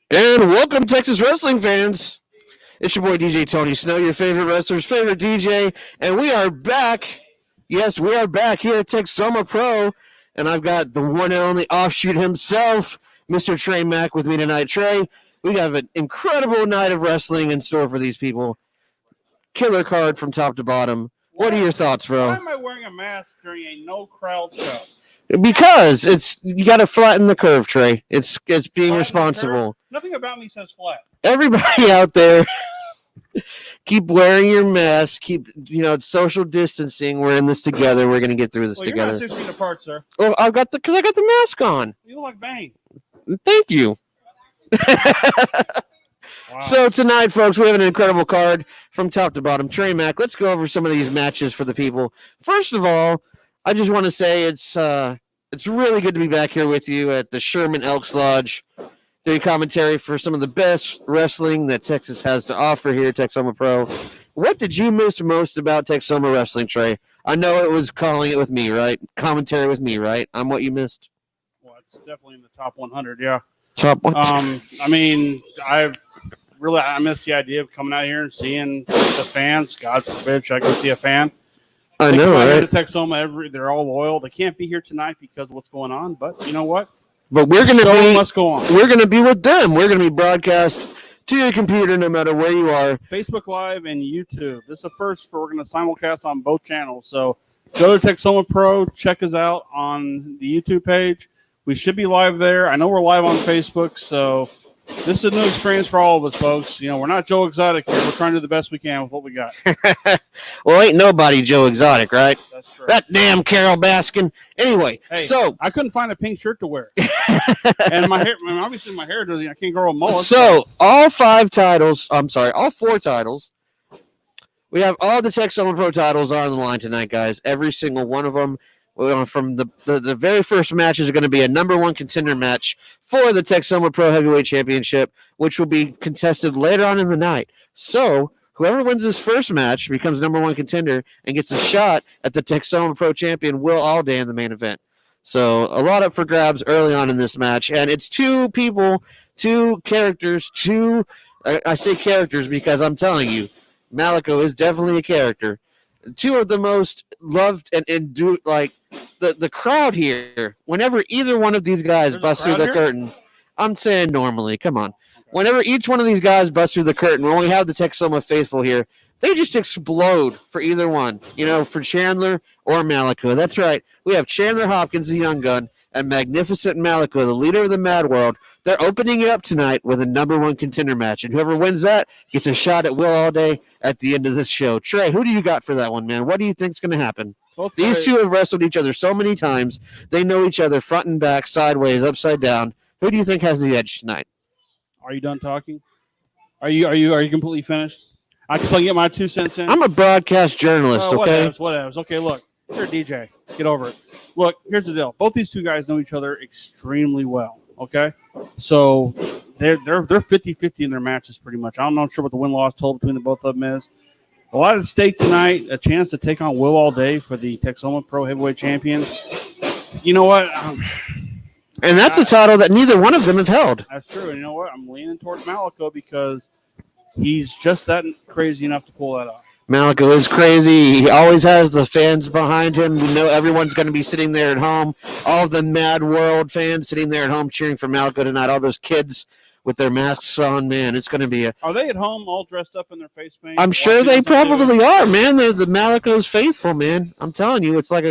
And welcome, Texas wrestling fans. It's your boy DJ Tony Snow, your favorite wrestler's favorite DJ, and we are back. Yes, we are back here at Texoma Pro, and I've got the one and only offshoot himself, Mr. Trey Mack, with me tonight. Trey, we have an incredible night of wrestling in store for these people. Killer card from top to bottom. What are your thoughts, bro? Why am I wearing a mask during a no crowd show? Because you got to flatten the curve, Trey. It's being responsible. Nothing about me says flat. Everybody out there, keep wearing your mask. Keep social distancing. We're in this together. We're gonna get through this together. You're not 6 feet apart, sir. Oh, I got the mask on. You look like Bane. Thank you. Wow. So tonight, folks, we have an incredible card from top to bottom. Trey Mack, let's go over some of these matches for the people. First of all, I just want to say it's really good to be back here with you at the Sherman Elks Lodge, doing commentary for some of the best wrestling that Texas has to offer here at Texoma Pro. What did you miss most about Texoma Wrestling, Trey? I know it was calling it with me, right? Commentary with me, right? I'm what you missed. Well, it's definitely in the top 100, yeah. Top 100. I mean, I miss the idea of coming out here and seeing the fans. God forbid, should I go see a fan? I know, right? Here to Texoma, they're all loyal. They can't be here tonight because of what's going on, but you know what? But we're going to must go on. We're going to be with them. We're going to be broadcast to your computer no matter where you are. Facebook Live and YouTube. This is a first we're going to simulcast on both channels. So go to Texoma Pro. Check us out on the YouTube page. We should be live there. I know we're live on Facebook, so this is a new experience for all of us, folks. You know, we're not Joe Exotic here. We're trying to do the best we can with what we got. Well, ain't nobody Joe Exotic, right? That's true. That damn Carol Baskin. Anyway, so I couldn't find a pink shirt to wear, and my hair. Obviously, my hair doesn't. I can't grow a mullet. So all four titles. We have all the Texoma Pro titles on the line tonight, guys. Every single one of them. From the very first match is going to be a number one contender match for the Texoma Pro Heavyweight Championship, which will be contested later on in the night. So whoever wins this first match becomes number one contender and gets a shot at the Texoma Pro champion, Will Allday, in the main event. So a lot up for grabs early on in this match. And it's two characters, I say characters because I'm telling you, Malek is definitely a character. Two of the most loved and do like the crowd here. Whenever either one of these guys busts through the curtain, I'm saying normally. Come on, whenever each one of these guys busts through the curtain, when we have the Texoma faithful here, they just explode for either one. For Chandler or Malek. That's right. We have Chandler Hopkins, the young gun, and Magnificent Malek, the leader of the Mad World. They're opening it up tonight with a number one contender match, and whoever wins that gets a shot at Will Allday at the end of this show. Trey, who do you got for that one, man? What do you think's going to happen? These two have wrestled each other so many times. They know each other front and back, sideways, upside down. Who do you think has the edge tonight? Are you done talking? Are you completely finished? I can get my 2 cents in. I'm a broadcast journalist, okay? Whatevs. Okay, look. You're a DJ. Get over it. Look, here's the deal. Both these two guys know each other extremely well, okay? So they're 50-50 in their matches pretty much. I'm not sure what the win-loss total between the both of them is. A lot at stake tonight, a chance to take on Will Allday for the Texoma Pro Heavyweight Champion. You know what? And that's a title that neither one of them have held. That's true. And you know what? I'm leaning towards Malek because he's just that crazy enough to pull that off. Malek is crazy. He always has the fans behind him. We know everyone's going to be sitting there at home. All of the Mad World fans sitting there at home cheering for Malek tonight. All those kids with their masks on, man. It's going to be Are they at home all dressed up in their face paint? I'm sure they probably are, man. They're the Malek's faithful, man. I'm telling you, it's like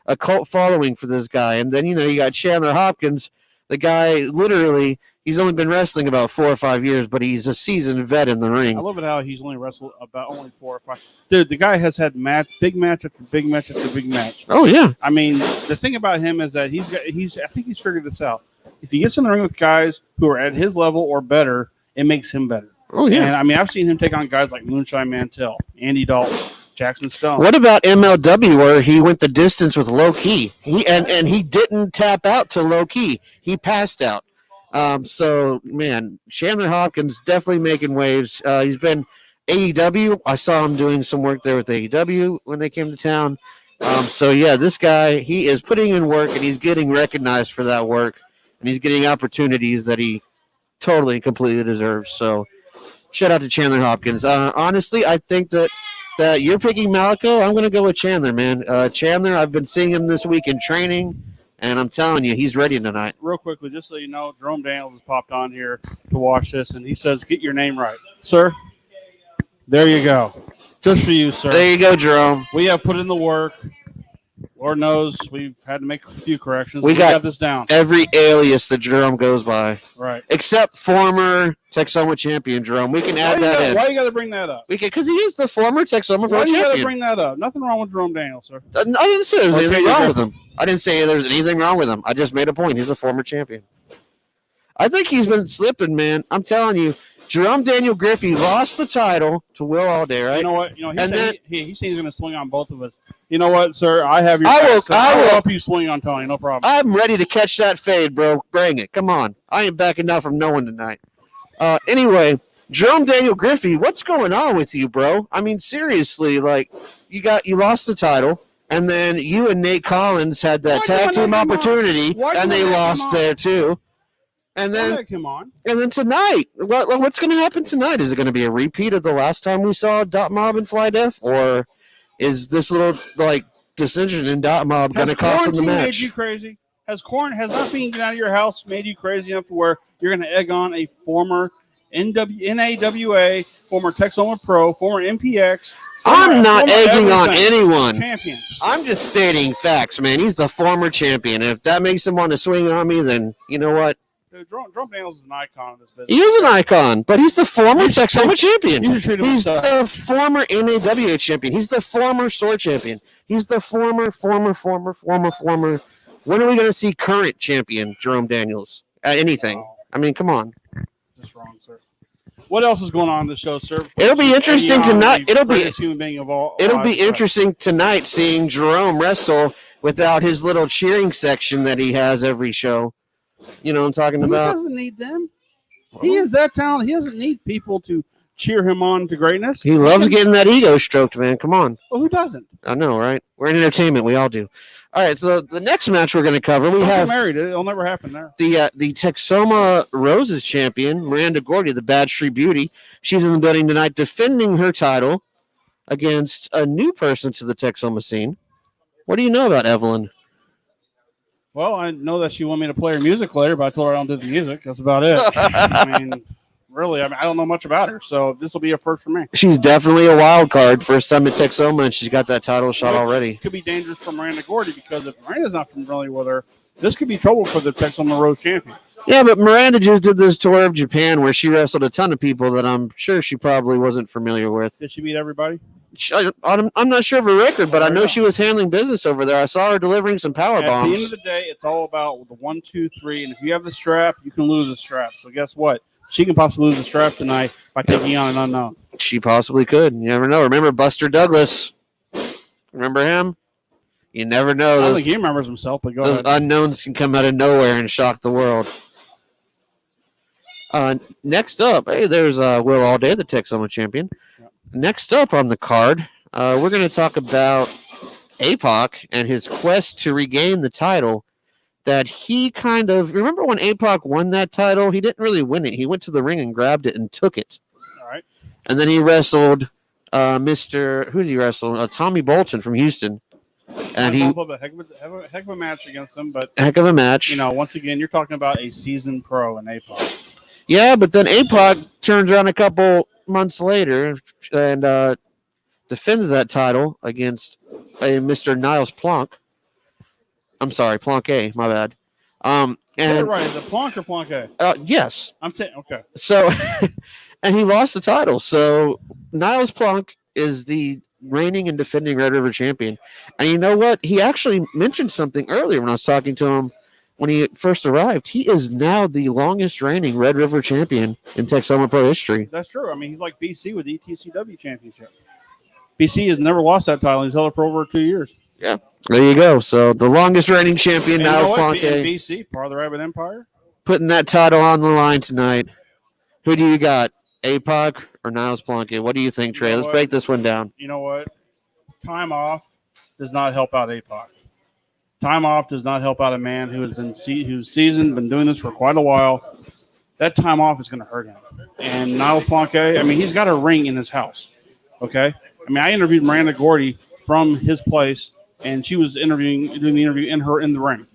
a cult following for this guy. And then, you got Chandler Hopkins. The guy, literally, he's only been wrestling about 4 or 5 years, but he's a seasoned vet in the ring. I love it how he's only wrestled about 4 or 5. Dude, the guy has had big match after big match after big match. Oh yeah. I mean, the thing about him is that I think he's figured this out. If he gets in the ring with guys who are at his level or better, it makes him better. Oh yeah. And I mean, I've seen him take on guys like Moonshine Mantell, Andy Dalton, Jackson Stone. What about MLW, where he went the distance with Low Key? He didn't tap out to Low Key. He passed out. So, man, Chandler Hopkins definitely making waves. He's been AEW. I saw him doing some work there with AEW when they came to town. So, yeah, this guy, he is putting in work, and he's getting recognized for that work, and he's getting opportunities that he totally and completely deserves. So shout out to Chandler Hopkins. Honestly, I think that you're picking Maleko. I'm going to go with Chandler, man. Chandler, I've been seeing him this week in training, and I'm telling you, he's ready tonight. Real quickly, just so you know, Jerome Daniels has popped on here to watch this, and he says, "Get your name right, sir." There you go. Just for you, sir. There you go, Jerome. We have put in the work. Lord knows we've had to make a few corrections. We got this down. Every alias that Jerome goes by. Right. Except former Texoma champion Jerome. We can add that in. Why you got to bring that up? We can, because he is the former Texoma Pro champion. Why you got to bring that up? Nothing wrong with Jerome Daniels, sir. I didn't say there's anything wrong with him. I didn't say there's anything wrong with him. I just made a point. He's a former champion. I think he's been slipping, man. I'm telling you. Jerome Daniel Griffey lost the title to Will Allday, right? You know what? He said he's going to swing on both of us. You know what, sir? I have your I will help you swing on Tony. No problem. I'm ready to catch that fade, bro. Bring it. Come on. I ain't backing down from no one tonight. Anyway, Jerome Daniel Griffey, what's going on with you, bro? I mean, seriously, like you lost the title, and then you and Nate Collins had that tag team opportunity, and they lost there too. And then, and then tonight, what's going to happen tonight? Is it going to be a repeat of the last time we saw Dot Mob and Fly Def, or is this little decision in Dot Mob going to cost them the match? Made you crazy? Has not being out of your house made you crazy enough to where you're going to egg on a former NAWA, former Texoma Pro, former MPX? I'm not egging on anyone. Champion. I'm just stating facts, man. He's the former champion. If that makes him want to swing on me, then you know what? Dude, Jerome Daniels is an icon in this business. He is an icon, but he's the former Texoma champion. He's the former NAWA champion. He's the former SOAR champion. He's the former. When are we going to see current champion Jerome Daniels at anything? Oh. I mean, come on. Just wrong, sir. What else is going on in the show, sir? It'll be interesting tonight. It'll be interesting tonight seeing Jerome wrestle without his little cheering section that he has every show. You know what I'm talking about? He doesn't need them. He is that talented. He doesn't need people to cheer him on to greatness. He loves getting that ego stroked, man. Come on. Well, who doesn't? I know, right? We're in entertainment. We all do. All right, so the next match we're going to cover, we have married. It'll never happen there. The Texoma Roses champion, Miranda Gordy, the Bad Street Beauty. She's in the building tonight defending her title against a new person to the Texoma scene. What do you know about Evelyn? Well, I know that she wanted me to play her music later, but I told her I don't do the music. That's about it. I mean, really, I don't know much about her, so this will be a first for me. She's definitely a wild card. First time at Texoma, and she's got that title shot already. Could be dangerous for Miranda Gordy because if Miranda's not familiar with her, this could be trouble for the Texoma Rose champion. Yeah, but Miranda just did this tour of Japan where she wrestled a ton of people that I'm sure she probably wasn't familiar with. Did she beat everybody? I'm not sure of her record, but I know she was handling business over there. I saw her delivering some power bombs. At the end of the day, it's all about the 1, 2, 3, and if you have the strap, you can lose the strap. So guess what? She can possibly lose the strap tonight by taking on an unknown. She possibly could. You never know. Remember Buster Douglas? Remember him? You never know. I don't think he remembers himself, but go ahead. Unknowns can come out of nowhere and shock the world. Next up, hey, there's Will Allday, the Texoma champion. Yep. Next up on the card, we're going to talk about Apoc and his quest to regain the title that he kind of... Remember when Apoc won that title? He didn't really win it. He went to the ring and grabbed it and took it. All right. And then he wrestled Mr. Who did he wrestle? Tommy Bolton from Houston. And he a heck of a match against him, but heck of a match. You know, once again, you're talking about a seasoned pro in Apoc. Yeah, but then Apoc turns around a couple months later and defends that title against a Mr. Niles Plunk. I'm sorry, Plunk A. My bad. And right, is it Plunk or Plunk A? Yes. Okay. So, and he lost the title. So Niles Plunk is the reigning and defending Red River champion. And you know what? He actually mentioned something earlier when I was talking to him when he first arrived. He is now the longest reigning Red River champion in Texoma Pro history. That's true. I mean, he's like BC with the ETCW championship. BC has never lost that title. He's held it for over 2 years. Yeah. There you go. So the longest reigning champion now is Plunk A. BC, part of the Rabbit Empire. Putting that title on the line tonight. Who do you got? Apoc or Niles Plunk A? What do you think, Trey? Let's break this one down. You know what? Time off does not help out Apoc. Time off does not help out a man who's seasoned, been doing this for quite a while. that time off is going to hurt him. And Niles Plunk, I mean, he's got a ring in his house. Okay, I mean, I interviewed Miranda Gordy from his place, and she was doing the interview in the ring.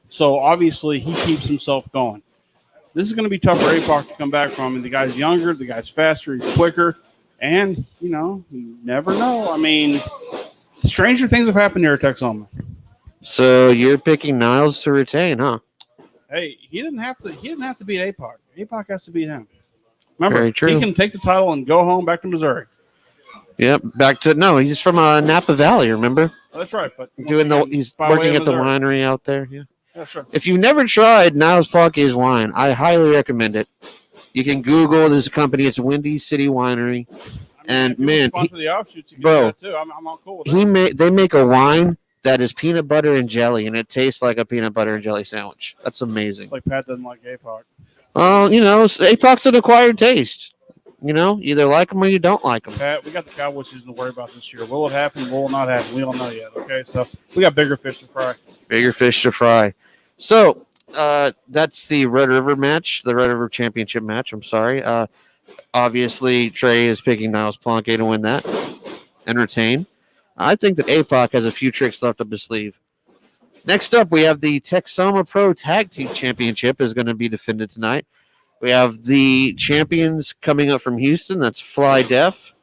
So obviously, he keeps himself going. This is going to be tough for Apoc to come back from. And the guy's younger, the guy's faster, he's quicker, and you never know. I mean, stranger things have happened here at Texoma. So you're picking Niles to retain, huh? Hey, he didn't have to beat Apoc. Apoc has to beat him. Remember, Very true. He can take the title and go home back to Missouri. Yep, he's from Napa Valley, remember? Oh, that's right, but he's working at the winery out there. Yeah. That's right. If you've never tried Niles Plunke's wine, I highly recommend it. You can Google this company. It's Windy City Winery. And man, the offshoots, you can do that too. I'm all cool with that. They make a wine that is peanut butter and jelly, and it tastes like a peanut butter and jelly sandwich. That's amazing. It's like Pat doesn't like Apoc. Apoc's an acquired taste. Either like them or you don't like them. Pat, we got the Cowboy season to worry about this year. Will it happen? Will it not happen? We don't know yet. Okay, so we got bigger fish to fry. Bigger fish to fry. So that's the Red River match, the Red River Championship match. I'm sorry. Obviously, Trey is picking Niles Plunke to win that and retain. I think that Apoc has a few tricks left up his sleeve. Next up, we have the Texoma Pro Tag Team Championship is going to be defended tonight. We have the champions coming up from Houston. That's Fly Def,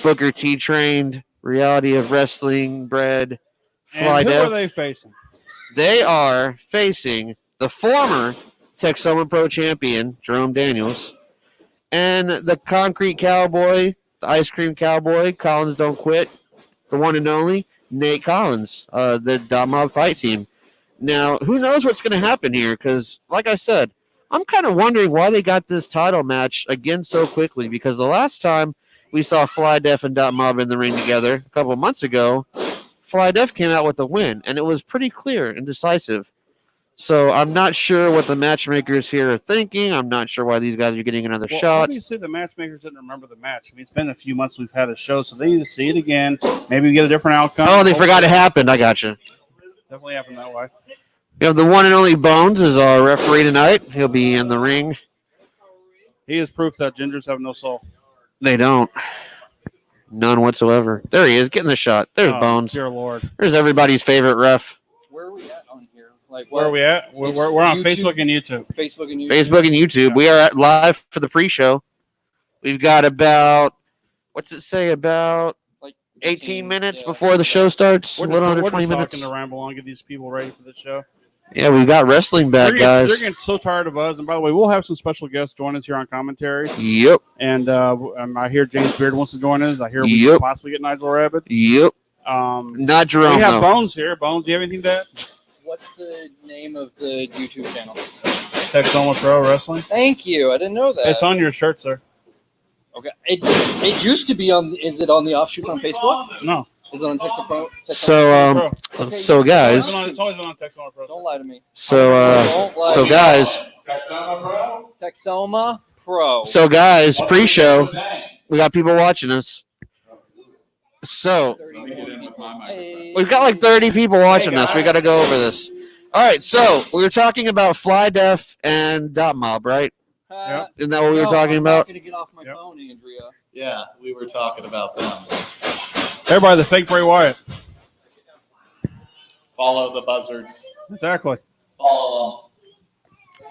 Booker T trained, Reality of Wrestling bred, Fly Def. Who are they facing? They are facing the former Texoma Pro champion, Jerome Daniels, and the Concrete Cowboy, the Ice Cream Cowboy, Collins Don't Quit, the one and only Nate Collins, the Dot Mob Fight Team. Now, who knows what's going to happen here? Because, like I said, I'm kind of wondering why they got this title match again so quickly. Because the last time we saw Fly Def and Dot Mob in the ring together a couple of months ago, Fly Def came out with the win, and it was pretty clear and decisive. So I'm not sure what the matchmakers here are thinking. I'm not sure why these guys are getting another shot. Obviously, the matchmakers didn't remember the match. I mean, it's been a few months we've had a show, so they need to see it again. Maybe we get a different outcome. Oh, they forgot it happened. I got you. Definitely happened that way. We have the one and only Bones as our referee tonight. He'll be in the ring. He is proof that gingers have no soul. They don't. None whatsoever. There he is, getting the shot. There's Bones. Dear Lord. There's everybody's favorite ref. Where are we at on here? Where are we at? We're on Facebook and YouTube. Facebook and YouTube. Facebook and YouTube. Yeah. We are live for the pre-show. We've got about, what's it say, about 18 minutes before the show starts. We're a little under 20 talking minutes. to ramble on, get these people ready for the show. Yeah, we've got wrestling back, guys. They're getting so tired of us. And by the way, we'll have some special guests join us here on commentary. Yep. And I hear James Beard wants to join us. I hear we could possibly get Nigel Rabbit. Yep. Not Jerome. We have Bones here. Bones, do you have anything to add? What's the name of the YouTube channel? Texoma Pro Wrestling. Thank you. I didn't know that. It's on your shirt, sir. Okay. It used to be on. Is it on the offshoot on Facebook? No. Is it on Texoma Pro? So guys. It's always been on Texoma Pro. Don't lie to me. So guys. Texoma Pro. So guys, pre-show, we got people watching us. So we've got like 30 people watching us. We got to go over this. All right, so we were talking about Fly Def and Dot Mob, right? Isn't that what we were talking about? I'm not going to get off my phone, Andrea. Yeah, we were talking about them. Everybody, the fake Bray Wyatt. Follow the buzzards. Exactly. Follow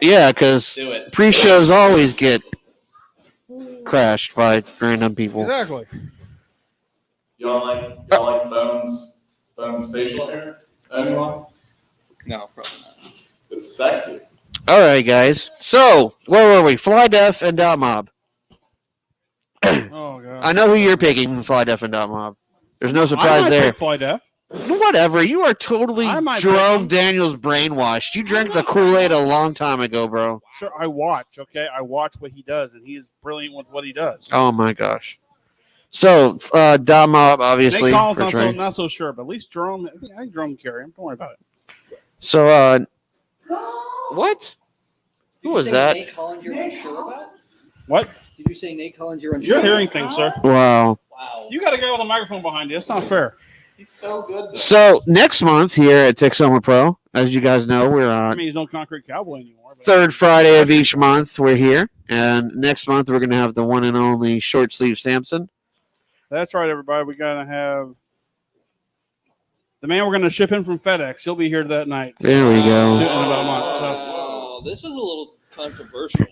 Yeah, because them. Do it. pre-shows always get crashed by random people. Exactly. Y'all like Bones facial hair? Anyone? No, probably not. It's sexy. All right, guys. So where were we? Fly Def and Dot Mob. Oh god. I know who you're picking, Fly Def and Dot Mob. There's no surprise there. Fly Def. Whatever. You are totally Jerome Daniels brainwashed. You drank the Kool-Aid a long time ago, bro. Sure, I watch, okay? I watch what he does, and he is brilliant with what he does. Oh, my gosh. So, Dot Mob, obviously. Nate Collins, not so sure, but at least Jerome, I think Jerome can carry him. Don't worry about it. So, what? Who was that? Nate Collins, you're unsure about? What? Did you say Nate Collins, you're unsure? You're hearing things, sir. Wow. You got a guy with a microphone behind you. It's not fair. He's so good. So, next month here at Texoma Pro, as you guys know, we're I on mean, he's no concrete cowboy anymore. But third Friday of each month. We're here, and next month we're going to have the one and only short sleeve Samson. That's right, everybody. We gotta have the man we're gonna ship in from FedEx. He'll be here that night. There we In go. about a month. So Oh, this is a little controversial.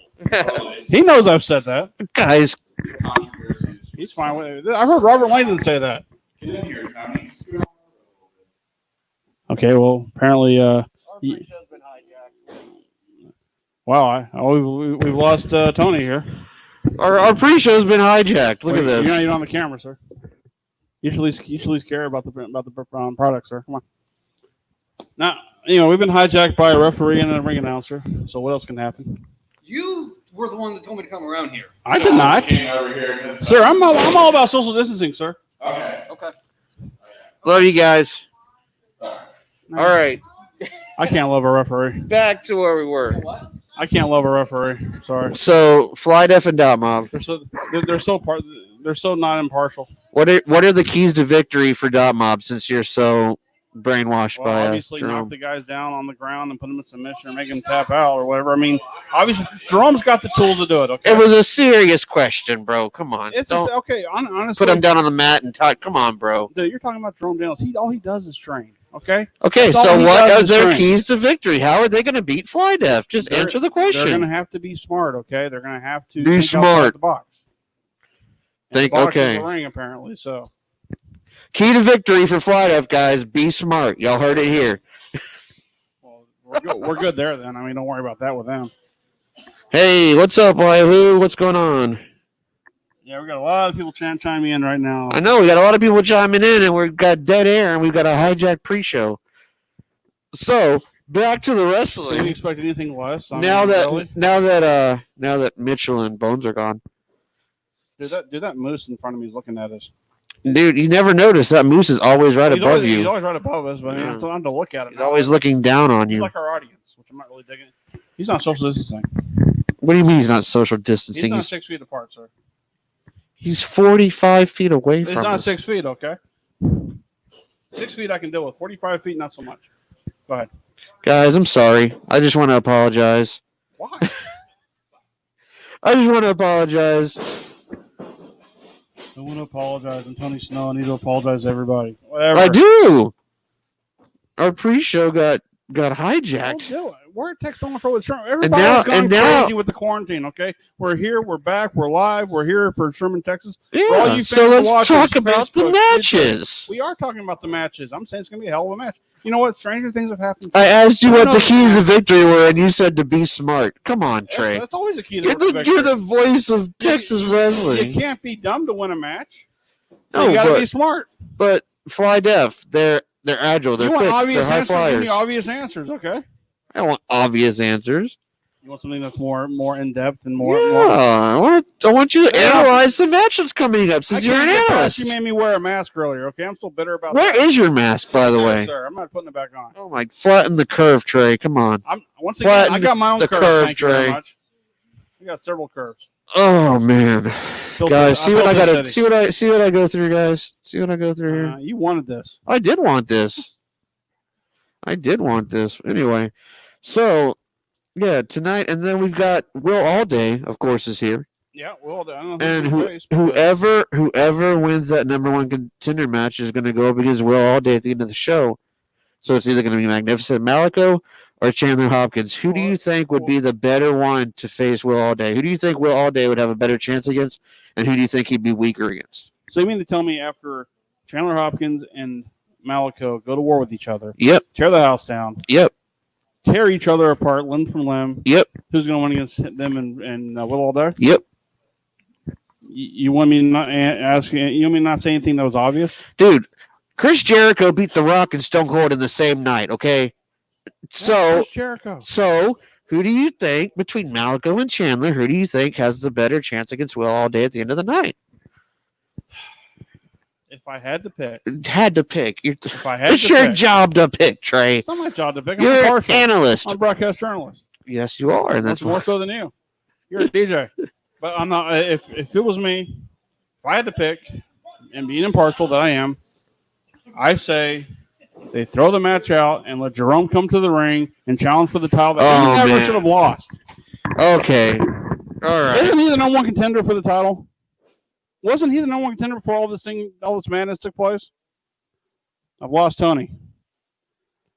he knows I've said that. Guys, Controversies. He's fine with it. I heard Robert Langdon say that. Get in here, Tony. Okay, well, apparently, wow, we've lost Tony here. our pre-show's been hijacked. Look at this. You're not even on the camera, sir. You should at least care about the product, sir. Come on. Now, we've been hijacked by a referee and a ring announcer. So what else can happen? You were the one that told me to come around here. I did not, Came over here. sir. I'm all about social distancing, sir. Okay. Okay. Love you guys. All right. All right, I can't love a referee. back to where we were. What? I can't love a referee. I'm sorry. So, Fly Def and Dot Mob. They're so not impartial. What are the keys to victory for Dot Mob since you're so brainwashed Well, by obviously, knock Jerome? the guys down on the ground and put them in submission or make them tap out or whatever. I mean, obviously, Jerome's got the tools to do it. Okay, It was a serious question, bro. Come on. Don't okay. Honestly, put him down on the mat and talk. Come on, bro. Dude, you're talking about Jerome Daniels. All he does is train. Okay, Okay, That's all so he what does are is their train. keys to victory? How are they going to beat Fly Def? Just They're- answer the they're going to question. have to be smart. Okay, they're going to have to Be think outside smart. the box. And Think- the box okay. is the ring, apparently. So Key to victory for Fly Def, guys. Be smart. Y'all heard it here. well, we're good there. Then I mean, don't worry about that with them. Hey, what's up, Waihu? What's going on? Yeah, we got a lot of people chiming in right now. I know we got a lot of people chiming in, and we've got dead air, and we've got a hijacked pre-show. So back to the Did you wrestling. expect anything less? I Now mean, that really? now that Mitchell and Bones are gone, Dude, that moose in front of me is looking at us. dude, you never notice that moose is always right He's above always, He's you. always right above us, but I Yeah. have to look at him. He's always looking down on He's you. like our audience, which I'm not really digging. He's not social distancing. What do you mean he's not social He's distancing? not 6 feet apart, sir. He's 45 feet away He's from not us. 6 feet, okay? 6 feet I can deal with. 45 feet, not so much. Go ahead. Guys, I'm sorry. I just want to apologize. Why? I just want to apologize. I want to apologize. I'm Tony Snow. I need to apologize to everybody. Whatever. I do. Our pre-show got Don't hijacked. do it. We're at Texoma Pro Wrestling. Everybody's gone crazy with the quarantine, okay? We're here. We're back. We're live. We're here for Sherman, Texas. all Yeah. you So fans let's watching talk about the Facebook, matches. We are talking about the matches. I'm saying it's going to be a hell of a match. You know what? Stranger things have happened. I asked you I what know the the keys match. of victory were, and you said to be smart. Come on, Trey. That's always a key to You're victory. the voice of Texas wrestling. You can't be dumb to win a match. So No, you got to but- be smart. But Fly Def, they're agile. They're You want quick. They're obvious high answers? Give flyers. me obvious answers, okay? I don't want obvious answers. You want something that's more in depth and Yeah, more. I want you to Yeah. analyze the match that's coming up I since you're an can't get past analyst. you made me wear a mask earlier. Okay, I'm still bitter about Where that. is your mask, by the way? Sir, I'm not putting it back on. Oh my! Flatten the curve, Trey. Come on. Once again, Flatten I got my own the curve. curve, Thank you very Trey. much. I got several curves. Oh man, Built guys, this- see what I built this gotta city. see what I go through, guys. See what I go through here. You wanted this. I did want this. I did want this. Anyway, so yeah, tonight, and then we've got Will Allday, of course, is here, Yeah, well, I don't know and who's whoever wins that number one contender match is going to go up against Will Allday at the end of the show. So it's either going to be Magnificent Maleko or Chandler Hopkins. Who do you think would be the better one to face Will Allday? Who do you think Will Allday would have a better chance against, and who do you think he'd be weaker against? So you mean to tell me after Chandler Hopkins and Maleko go to war with each other, Yep, tear the house down, yep, tear each other apart limb from limb, yep, who's going to win against them and Will Allday? yep. You want me to not ask? You want me to not say anything that was obvious? Dude, Chris Jericho beat The Rock and Stone Cold in the same night, okay? So, Chris Jericho. so who do you think, between Maleko and Chandler, who do you think has the better chance against Will Allday at the end of the night? If I had to pick, Had to pick. if I had It's to your pick, job to pick, Trey. it's not my job to pick. I'm You're an impartial. analyst. I'm a broadcast journalist. Yes, you are, and That's that's more why. so than you. You're a DJ. But I'm not. If it was me, if I had to pick, and being impartial that I am, I say They throw the match out and let Jerome come to the ring and challenge for the title that he Oh, never man. should have lost. Okay. All right. Isn't he the number one contender for the title? Wasn't he the number one contender before all this madness took place? I've lost Tony.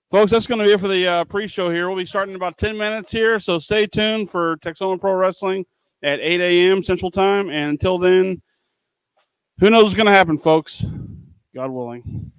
Folks, that's going to be it for the pre-show here. We'll be starting in about 10 minutes here, so stay tuned for Texoma Pro Wrestling at 8 a.m. Central Time. And until then, who knows what's going to happen, folks? God willing.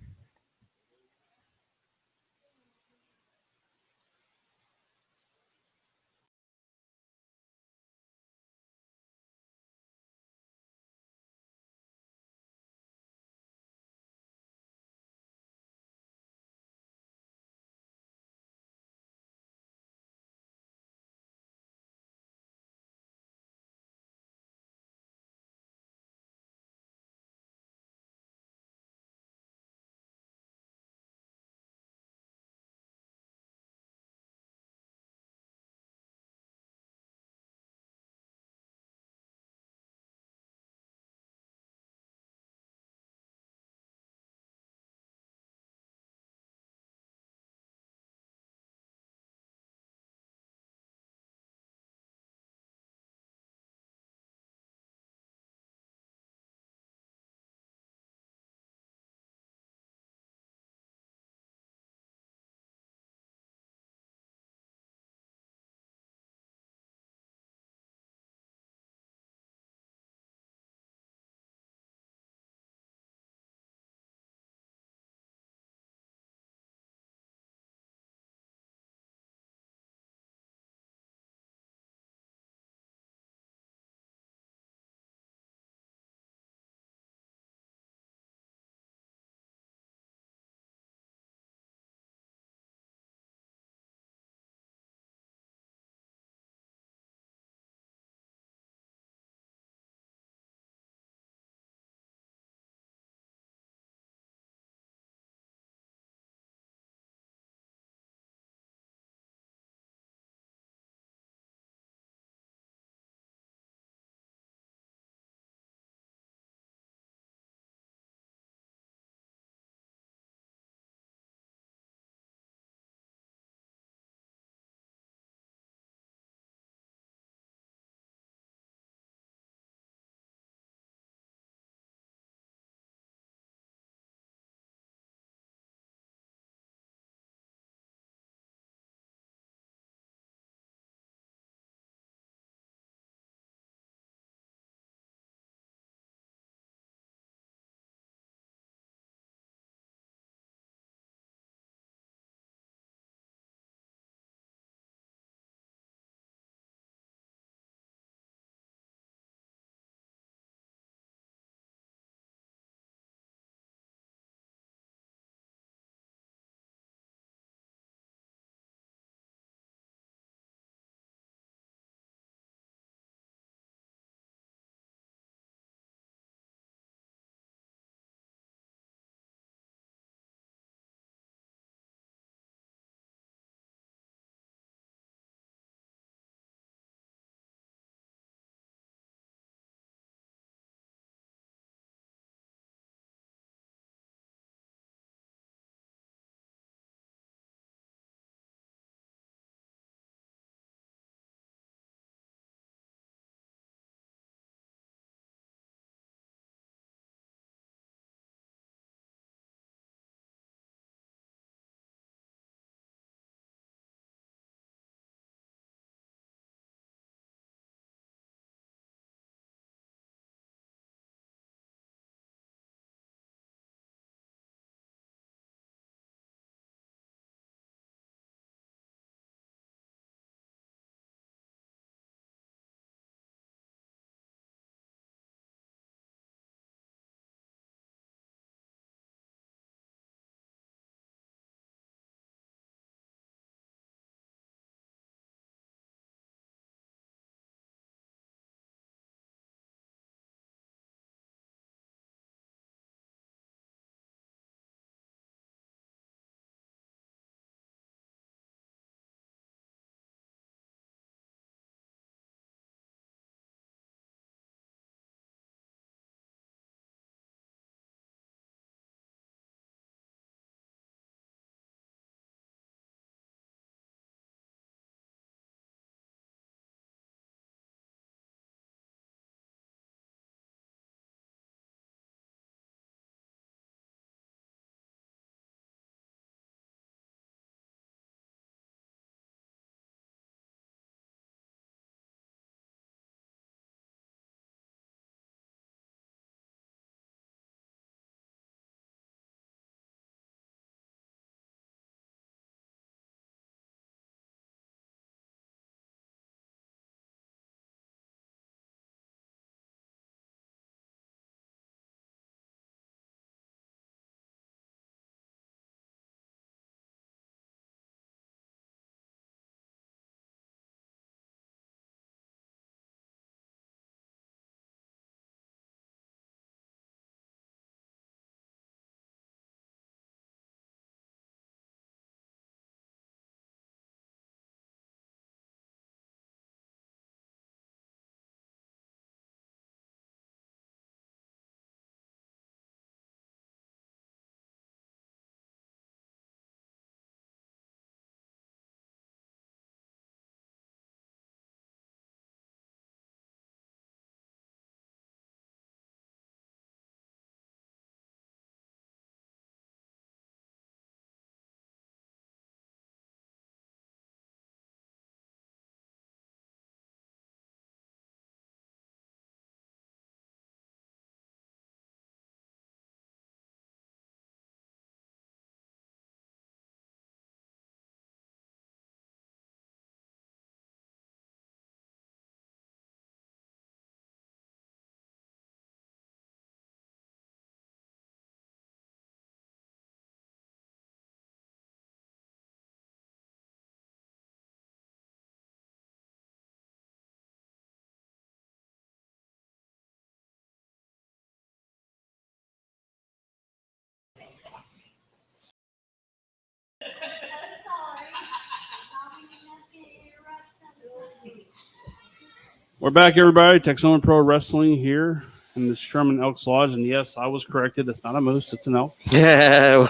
We're back, everybody. Texoma Pro Wrestling here in the Sherman Elks Lodge. And yes, I was corrected. It's not a moose, it's an elk. Yeah.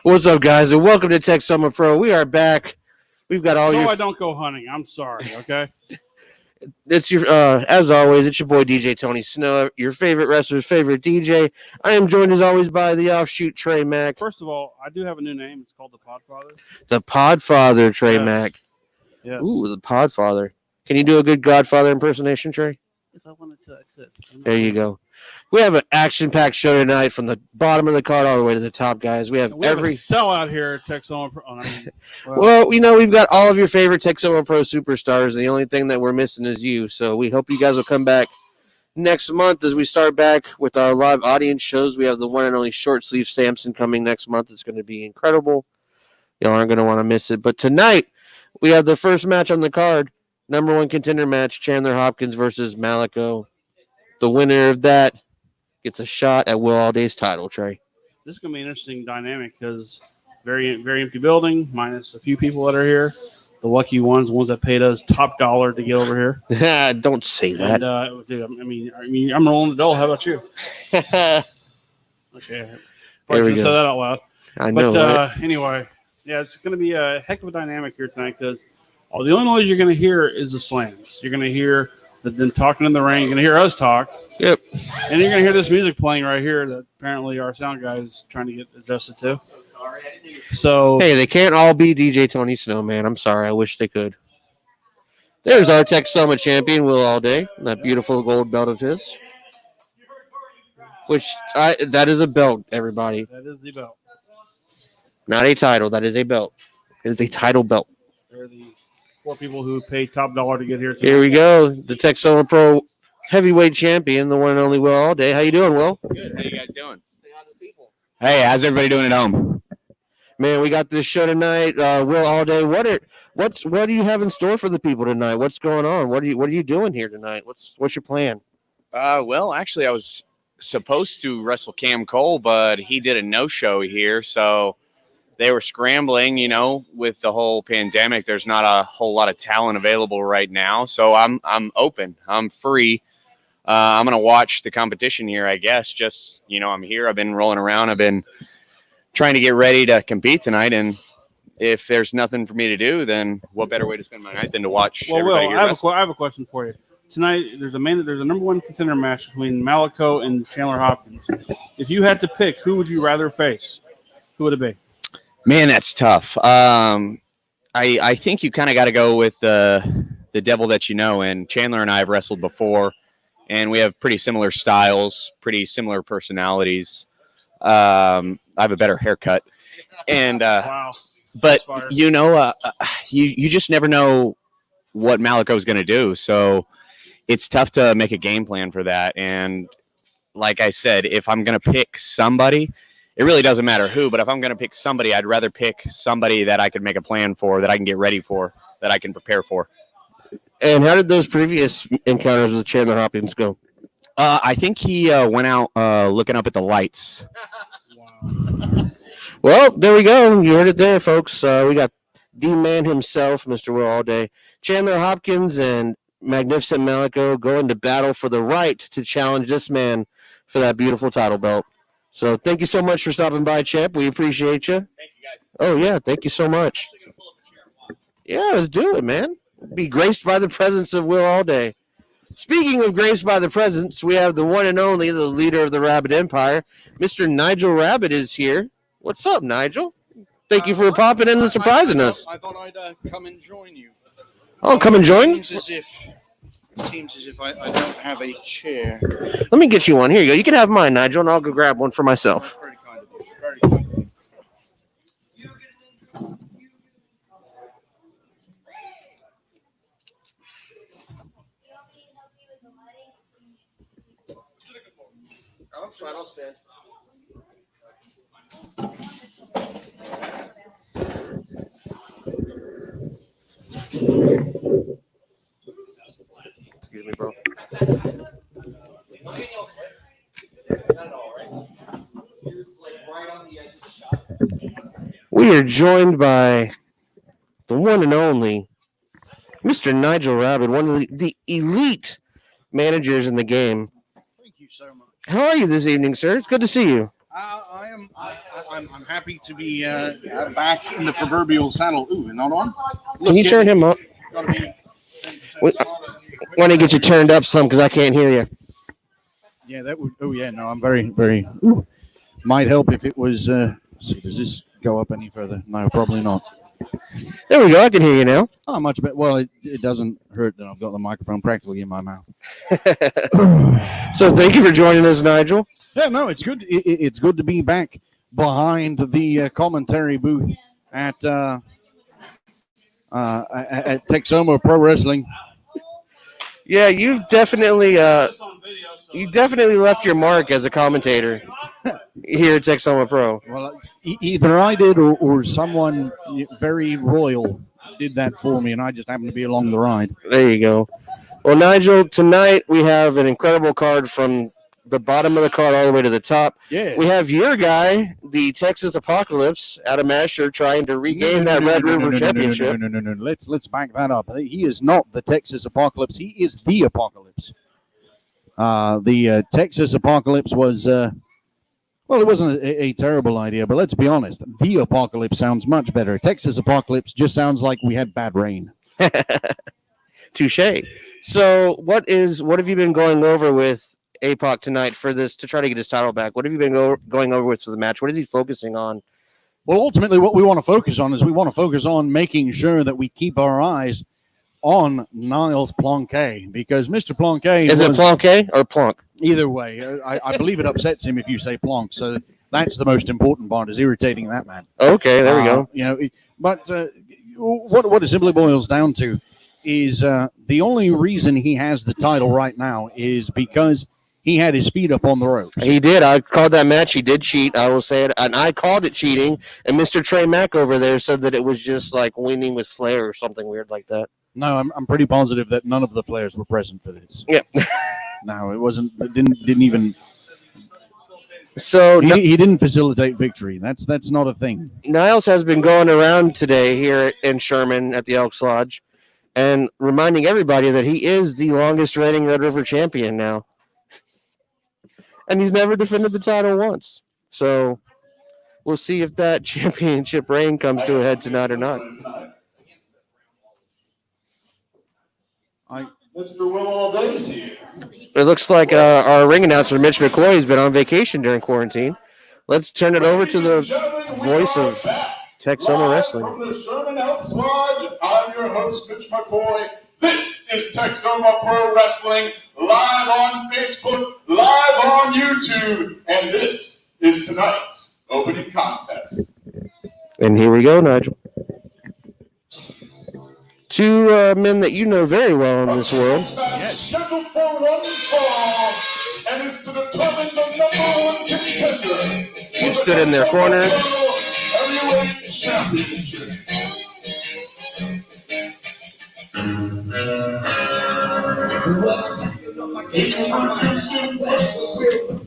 What's up, guys? And welcome to Texoma Pro. We are back. We've got all so your. I don't go hunting. I'm sorry, okay? It's your, as always, it's your boy DJ Tony Snow, your favorite wrestler's favorite DJ. I am joined as always by the offshoot Trey Mack. First of all, I do have a new name. It's called the Podfather. The Podfather, Trey Yes. Mack. Yes. Ooh, the Podfather. Can you do a good Godfather impersonation, Trey? If I wanted to, I could. There you go. We have an action-packed show tonight from the bottom of the card all the way to the top, guys. We have We have a every. sellout here at Texoma Pro. Well, we've got all of your favorite Texoma Pro superstars. The only thing that we're missing is you. So we hope you guys will come back next month as we start back with our live audience shows. We have the one and only Short Sleeve Samson coming next month. It's going to be incredible. Y'all aren't going to want to miss it. But tonight, we have the first match on the card. Number one contender match, Chandler Hopkins versus Malek. The winner of that gets a shot at Will Allday's title, Trey. This is going to be an interesting dynamic because very, very empty building, minus a few people that are here. The lucky ones, the ones that paid us top dollar to get over here. Don't say that. And, dude, I mean, I'm rolling the dough. How about you? Okay. There Probably we shouldn't go. say that out loud. I know, But right? anyway, yeah, it's going to be a heck of a dynamic here tonight because the only noise you're going to hear is the slams. You're going to hear them talking in the ring. You're going to hear us talk. Yep. And you're going to hear this music playing right here that apparently our sound guy is trying to get adjusted to. So, Hey, they can't all be DJ Tony Snow, man. I'm sorry. I wish they could. There's our Texoma champion, Will Allday, that beautiful gold belt of his. That is a belt, everybody. that is the belt. Not a title. That is a belt. It is a title belt. They're the 4 people who paid top dollar to get here tonight. Here we go. The Texoma Pro heavyweight champion, the one and only Will Allday. How you doing, Will? Good. How you guys doing? Hey, how's everybody doing at home? Man, we got this show tonight. Will Allday, what do you have in store for the people tonight? What's going on? What are you doing here tonight? What's your plan? Well, actually, I was supposed to wrestle Cam Cole, but he did a no-show here, so they were scrambling. With the whole pandemic, there's not a whole lot of talent available right now, so I'm open. I'm free. I'm gonna watch the competition here, I guess. Just I'm here. I've been rolling around. I've been trying to get ready to compete tonight, and if there's nothing for me to do, then what better way to spend my night than to watch Well, everybody Will, here wrestle? I have a question for you. Tonight, there's a number one contender match between Malek and Chandler Hopkins. If you had to pick, who would you rather face? Who would it be? Man, that's tough. I think you kind of got to go with the devil that you know. And Chandler and I have wrestled before, and we have pretty similar styles, pretty similar personalities. I have a better haircut, and Wow. but Fire. you just never know what Maliko's going to do. So it's tough to make a game plan for that. And like I said, if I'm going to pick somebody, it really doesn't matter who, but if I'm going to pick somebody, I'd rather pick somebody that I could make a plan for, that I can get ready for, that I can prepare for. And how did those previous encounters with Chandler Hopkins go? I think he went out looking up at the lights. Wow. Well, there we go. You heard it there, folks. We got the man himself, Mr. Will Allday. Chandler Hopkins and Magnificent Maleko going to battle for the right to challenge this man for that beautiful title belt. So thank you so much for stopping by, champ. We appreciate you. Thank you, guys. Oh, yeah. Thank you so much. Yeah, let's do it, man. Be graced by the presence of Will Allday. Speaking of graced by the presence, we have the one and only, the leader of the Rabbit Empire. Mr. Nigel Rabbit is here. What's up, Nigel? Thank you for popping in and surprising us. I thought I'd come and join you. Oh, come and join. Seems as if I don't have a chair. Let me get you one. Here you go. You can have mine, Nigel, and I'll go grab one for myself. Very kind of you. Very kind of you. Excuse me, bro. We are joined by the one and only Mr. Nigel Rabbit, one of the elite managers in the game. Thank you so much. How are you this evening, sir? It's good to see you. I'm happy to be back in the proverbial saddle. Ooh, not on. Can you turn him up? Gotta be. Wait, want to get you turned up some because I can't hear you. Yeah, that would. Oh, yeah. No, I'm very, very. Ooh, might help if it was. See, does this go up any further? No, probably not. There we go. I can hear you now. Oh, much better. Well, it doesn't hurt that I've got the microphone practically in my mouth. So thank you for joining us, Nigel. Yeah, no, it's good. It's good to be back behind the commentary booth at Texoma Pro Wrestling. Yeah, you've definitely left your mark as a commentator here at Texoma Pro. Well, either I did or someone very royal did that for me, and I just happened to be along the ride. There you go. Well, Nigel, tonight we have an incredible card from the bottom of the card all the way to the top. Yeah. We have your guy, the Texas Apocalypse, Adam Asher, trying to regain that Red River Championship. No. Let's back that up. He is not the Texas Apocalypse. He is the Apocalypse. The Texas Apocalypse was, well, it wasn't a terrible idea, but let's be honest. The Apocalypse sounds much better. Texas Apocalypse just sounds like we had bad rain. Touche. So what have you been going over with Apoc tonight for this to try to get his title back? What have you been going over with for the match? What is he focusing on? Well, ultimately, what we want to focus on is we want to focus on making sure that we keep our eyes on Niles Plunk, because Mr. Plunk is it Plunk or Plunk? Either way, I believe it upsets him if you say Plunk. So that's the most important part, is irritating that man. Okay, there we go. But what it simply boils down to is the only reason he has the title right now is because he had his feet up on the ropes. He did. I called that match. He did cheat. I will say it. And I called it cheating. And Mr. Trey Mack over there said that it was just like winning with flair or something weird like that. No, I'm pretty positive that none of the Flairs were present for this. Yeah. No, it wasn't. It didn't even. So he didn't facilitate victory. That's not a thing. Niles has been going around today here in Sherman at the Elks Lodge and reminding everybody that he is the longest reigning Red River champion now. And he's never defended the title once. So we'll see if that championship reign comes to a head tonight or not. Mr. Will Allday is here. It looks like our ring announcer, Mitch McCoy, has been on vacation during quarantine. Let's turn it over to the voice of Texoma Wrestling. From the Sherman Elks Lodge, I'm your host, Mitch McCoy. This is Texoma Pro Wrestling, live on Facebook, live on YouTube, and this is tonight's opening contest. And here we go, Nigel. Two men that you know very well in this world. Yes. Scheduled for one fall, and is to determine the number one contender. He stood in their corner. Heavyweight Championship.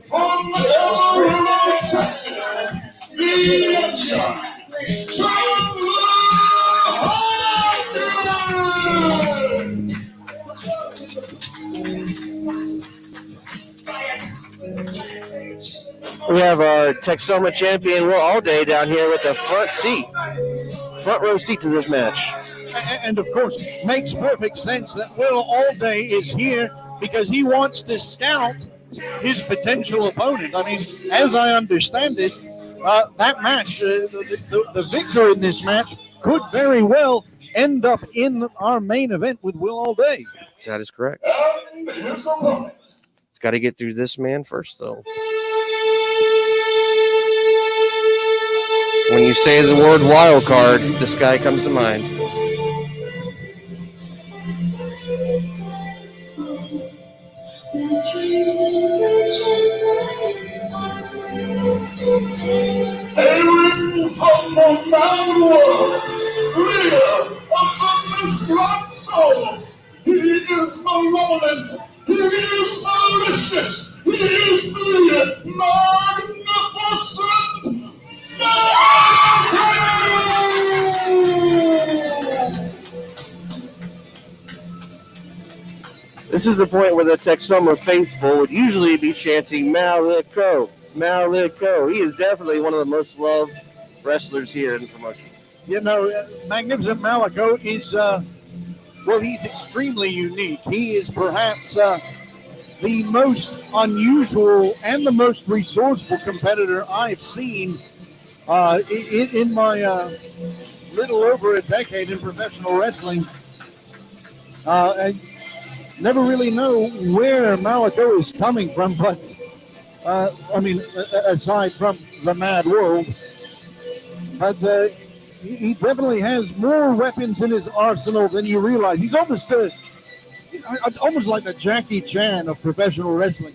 From Evelyn, Texas, the Chandler Hopkins. We have our Texoma champion, Will Allday, down here with the front row seat to this match. And of course, makes perfect sense that Will Allday is here because he wants to scout his potential opponent. I mean, as I understand it, that match, the victor in this match could very well end up in our main event with Will Allday. That is correct. And his opponent. He's got to get through this man first, though. When you say the word wild card, this guy comes to mind. Hailing from the mountain world, leader of the mislocked souls. He is malevolent. He is malicious. He is the magnificent. This This is the point where the Texoma faithful would usually be chanting Maleko, Maleko. He is definitely one of the most loved wrestlers here in the promotion. You know, Magnificent Maleko is, he's extremely unique. He is perhaps the most unusual and the most resourceful competitor I've seen in my little over a decade in professional wrestling. I never really know where Maleko is coming from, but aside from the mad world, but he definitely has more weapons in his arsenal than you realize. He's almost like the Jackie Chan of professional wrestling.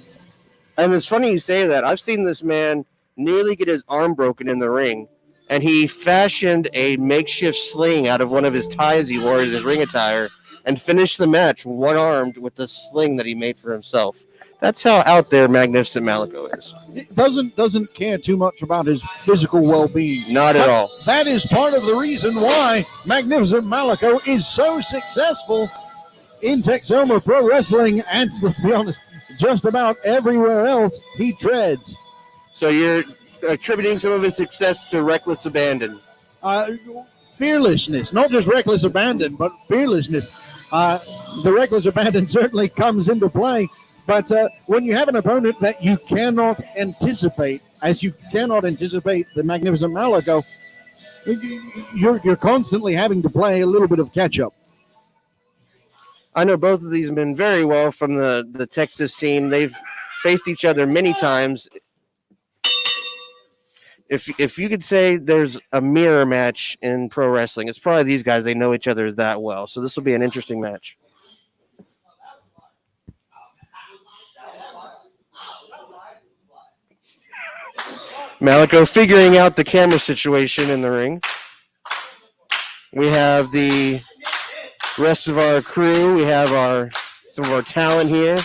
And it's funny you say that. I've seen this man nearly get his arm broken in the ring, and he fashioned a makeshift sling out of one of his ties he wore in his ring attire and finished the match one-armed with the sling that he made for himself. That's how out there Magnificent Maleko is. He doesn't care too much about his physical well-being. Not at all. That is part of the reason why Magnificent Maleko is so successful in Texoma Pro Wrestling, and let's be honest, just about everywhere else he treads. So you're attributing some of his success to reckless abandon. Fearlessness, not just reckless abandon, but fearlessness. The reckless abandon certainly comes into play, but when you have an opponent that you cannot anticipate, as you cannot anticipate the Magnificent Maleko, you're constantly having to play a little bit of catch-up. I know both of these men very well from the Texas scene. They've faced each other many times. If you could say there's a mirror match in pro wrestling, it's probably these guys. They know each other that well. So this will be an interesting match. Maleko figuring out the camera situation in the ring. We have the rest of our crew. We have some of our talent here,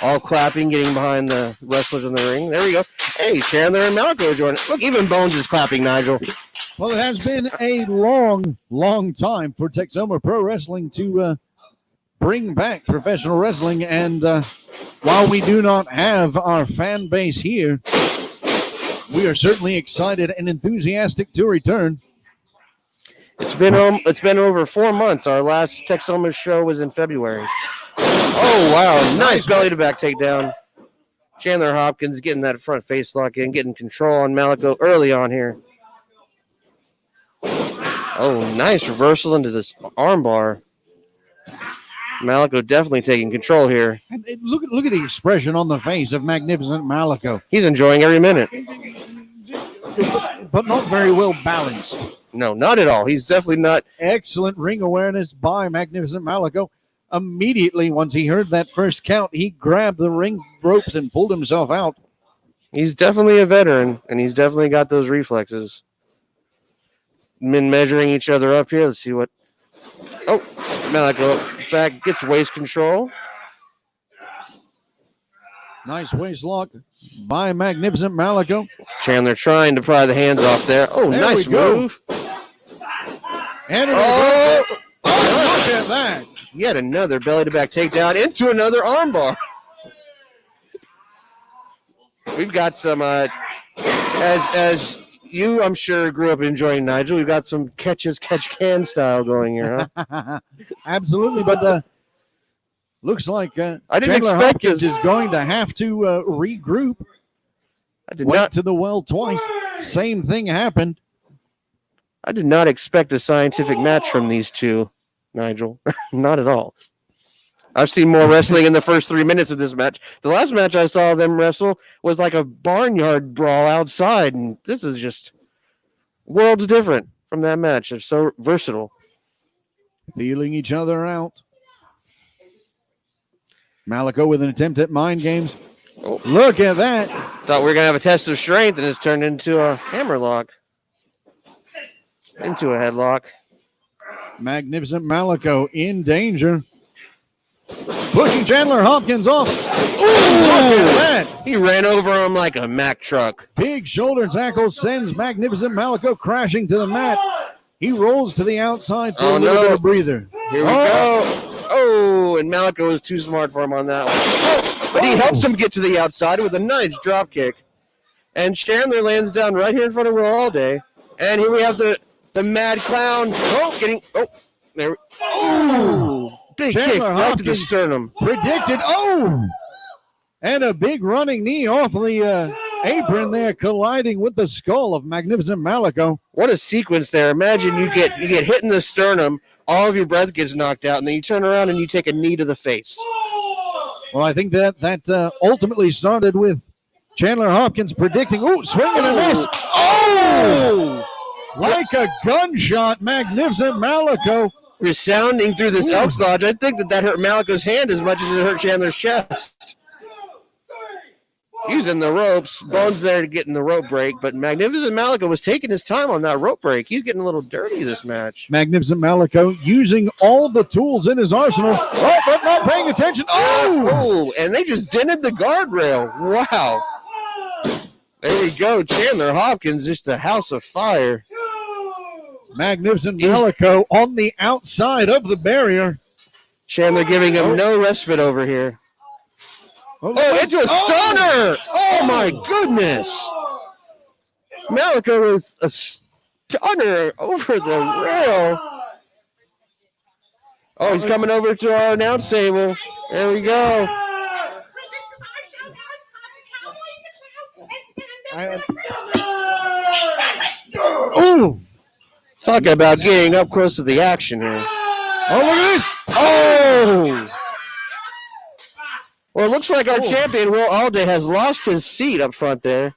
all clapping, getting behind the wrestlers in the ring. There we go. Hey, Chandler and Maleko joining. Look, even Bones is clapping, Nigel. Well, it has been a long, long time for Texoma Pro Wrestling to bring back professional wrestling. And while we do not have our fan base here, we are certainly excited and enthusiastic to return. It's been over 4 months. Our last Texoma show was in February. Oh, wow. Nice belly to back takedown. Chandler Hopkins getting that front face lock in, getting control on Maleko early on here. Oh, nice reversal into this armbar. Maleko definitely taking control here. And look at the expression on the face of Magnificent Maleko. He's enjoying every minute. But not very well balanced. No, not at all. He's definitely not. Excellent ring awareness by Magnificent Maleko. Immediately, once he heard that first count, he grabbed the ring ropes and pulled himself out. He's definitely a veteran, and he's definitely got those reflexes. Men measuring each other up here. Let's see what. Oh, Maleko back, gets waist control. Nice waist lock by Magnificent Maleko. Chandler trying to pry the hands off there. Oh, there nice move. And look at that. Yet another belly-to-back takedown into another armbar. We've got some, as you, I'm sure, grew up enjoying, Nigel, we've got some catch-can style going here, huh? Absolutely, but looks like I didn't Chandler expect Hopkins this. is going to have to regroup. I did Went not to the well twice. Same thing happened. I did not expect a scientific match from these two, Nigel. Not at all. I've seen more wrestling in the first 3 minutes of this match. The last match I saw them wrestle was like a barnyard brawl outside, and this is just worlds different from that match. It's so versatile. Feeling each other out. Maleko with an attempt at mind games. Oh. Look at that. Thought we were going to have a test of strength, and it's turned into a hammerlock. Into a headlock. Magnificent Maleko in danger. Pushing Chandler Hopkins off. Ooh, look at that. He ran over him like a Mack truck. Big shoulder tackle sends Magnificent Maleko crashing to the mat. He rolls to the outside for a little bit of breather. Here we go. Oh, and Maleko is too smart for him on that one. Oh, but he helps him get to the outside with a nice drop kick. And Chandler lands down right here in front of Will Allday. And here we have the Mad Clown. There. Oh, big Chandler kick right to the Hopkins sternum. predicted. And a big running knee off the apron there, colliding with the skull of Magnificent Maleko. What a sequence there. Imagine you get hit in the sternum, all of your breath gets knocked out, and then you turn around and you take a knee to the face. Well, I think that ultimately started with Chandler Hopkins predicting, swing and a miss. Like a gunshot, Magnificent Maleko. Resounding through this Elks Lodge. I think that hurt Maleko's hand as much as it hurt Chandler's chest. Using the ropes. Bones there to get in the rope break, but Magnificent Maleko was taking his time on that rope break. He's getting a little dirty this match. Magnificent Maleko using all the tools in his arsenal. But not paying attention. And they just dented the guardrail. Wow. There we go. Chandler Hopkins, just a house of fire. Magnificent Maleko on the outside of the barrier. Chandler giving him no respite over here. Into a stunner! Oh, my goodness! Maleko with a stunner over the rail. Oh, he's coming over to our announce table. There we go. Talking about getting up close to the action here. Look at this! Well, it looks like our champion, Will Allday, has lost his seat up front there.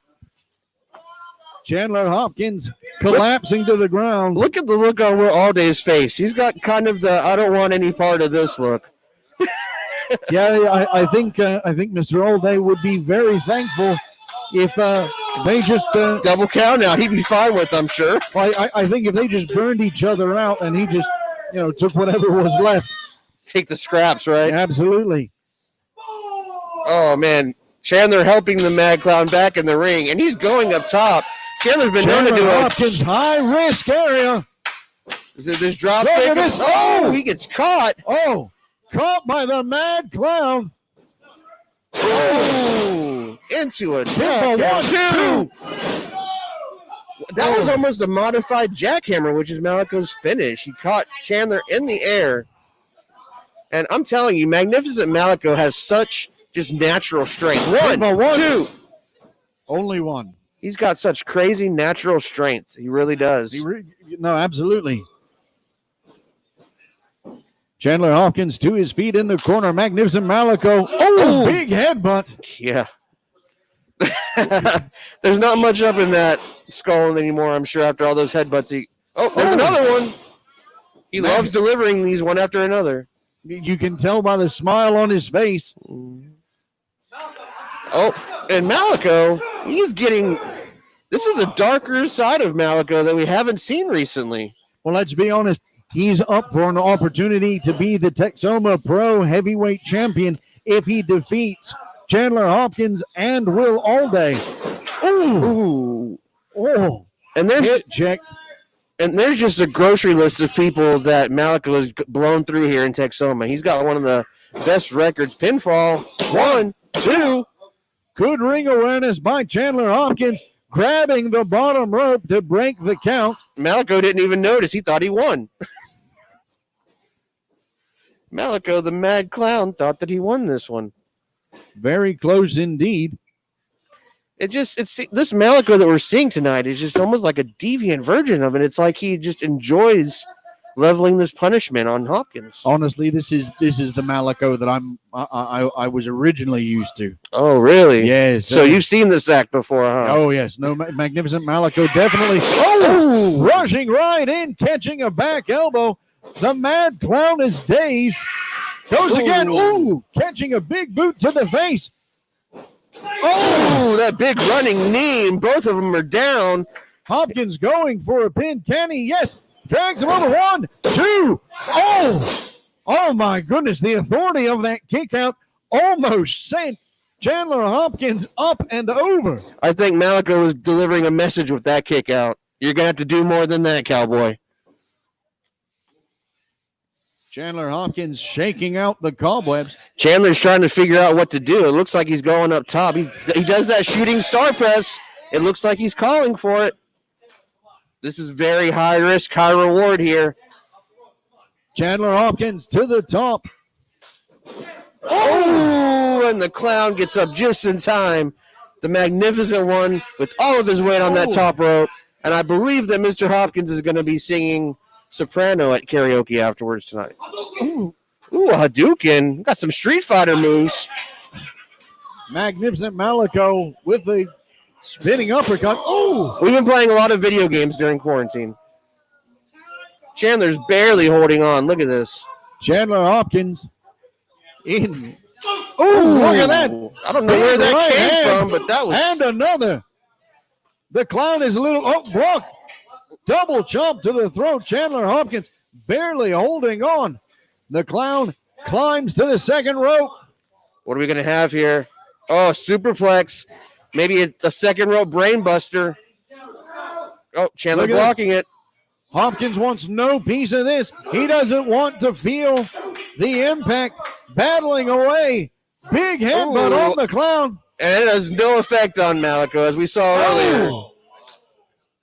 Chandler Hopkins collapsing to the ground. Look at the look on Will Allday's face. He's got kind of the I don't want any part of this look. I think Mr. Allday would be very thankful if they just double count out. He'd be fine with, I'm sure. I think if they just burned each other out and he just took whatever was left. Take the scraps, right? Absolutely. Oh man, Chandler helping the Mad Clown back in the ring, and he's going up top. Chandler's been known to do Hopkins high risk area. Is it this drop kick? He gets caught. Caught by the Mad Clown. Into a 1-2. That was almost a modified jackhammer, which is Maleko's finish. He caught Chandler in the air. And I'm telling you, Magnificent Maleko has such just natural strength. 1, 2. Only one. He's got such crazy natural strength. He really does. No, absolutely. Chandler Hopkins to his feet in the corner. Magnificent Maleko. Big headbutt. Yeah. There's not much up in that skull anymore, I'm sure, after all those headbutts. There's another one. He loves delivering these one after another. You can tell by the smile on his face. And Maleko, this is a darker side of Maleko that we haven't seen recently. Well, let's be honest. He's up for an opportunity to be the Texoma Pro Heavyweight Champion if he defeats Chandler Hopkins and Will Allday. And there's just a grocery list of people that Maleko has blown through here in Texoma. He's got one of the best records. Pinfall, 1, 2. Good ring awareness by Chandler Hopkins, grabbing the bottom rope to break the count. Maleko didn't even notice. He thought he won. Maleko, the Mad Clown, thought that he won this one. Very close indeed. This Maleko that we're seeing tonight is just almost like a deviant version of it. It's like he just enjoys leveling this punishment on Hopkins. Honestly, this is the Maleko that I was originally used to. Oh, really? Yes. So you've seen this act before, huh? Oh, yes. No, Magnificent Maleko definitely. Rushing right in, catching a back elbow. The Mad Clown is dazed. Goes again. Catching a big boot to the face. That big running knee, and both of them are down. Hopkins going for a pin. Can he? Yes. Drags him over. 1, 2. Oh, my goodness. The authority of that kick out almost sent Chandler Hopkins up and over. I think Maleko was delivering a message with that kick out. You're going to have to do more than that, cowboy. Chandler Hopkins shaking out the cobwebs. Chandler's trying to figure out what to do. It looks like he's going up top. He does that shooting star press. It looks like he's calling for it. This is very high risk, high reward here. Chandler Hopkins to the top. Oh, and the clown gets up just in time. The Magnificent One with all of his weight on that top rope. And I believe that Mr. Hopkins is going to be singing soprano at karaoke afterwards tonight. Ooh, a Hadouken. Got some Street Fighter moves. Magnificent Maleko with the spinning uppercut. Oh! We've been playing a lot of video games during quarantine. Chandler's barely holding on. Look at this. Chandler Hopkins in. Oh, look at that. I don't know where that Right came hand. from, but that was. And another. The clown is a little. Oh, block. Double chop to the throat. Chandler Hopkins barely holding on. The clown climbs to the second rope. What are we going to have here? Oh, superplex. Maybe a second rope brain buster. Oh, Chandler Look at blocking it. Hopkins wants no piece of this. He doesn't want to feel the impact. Battling away. Big headbutt on the clown. And it has no effect on Maleko, as we saw earlier.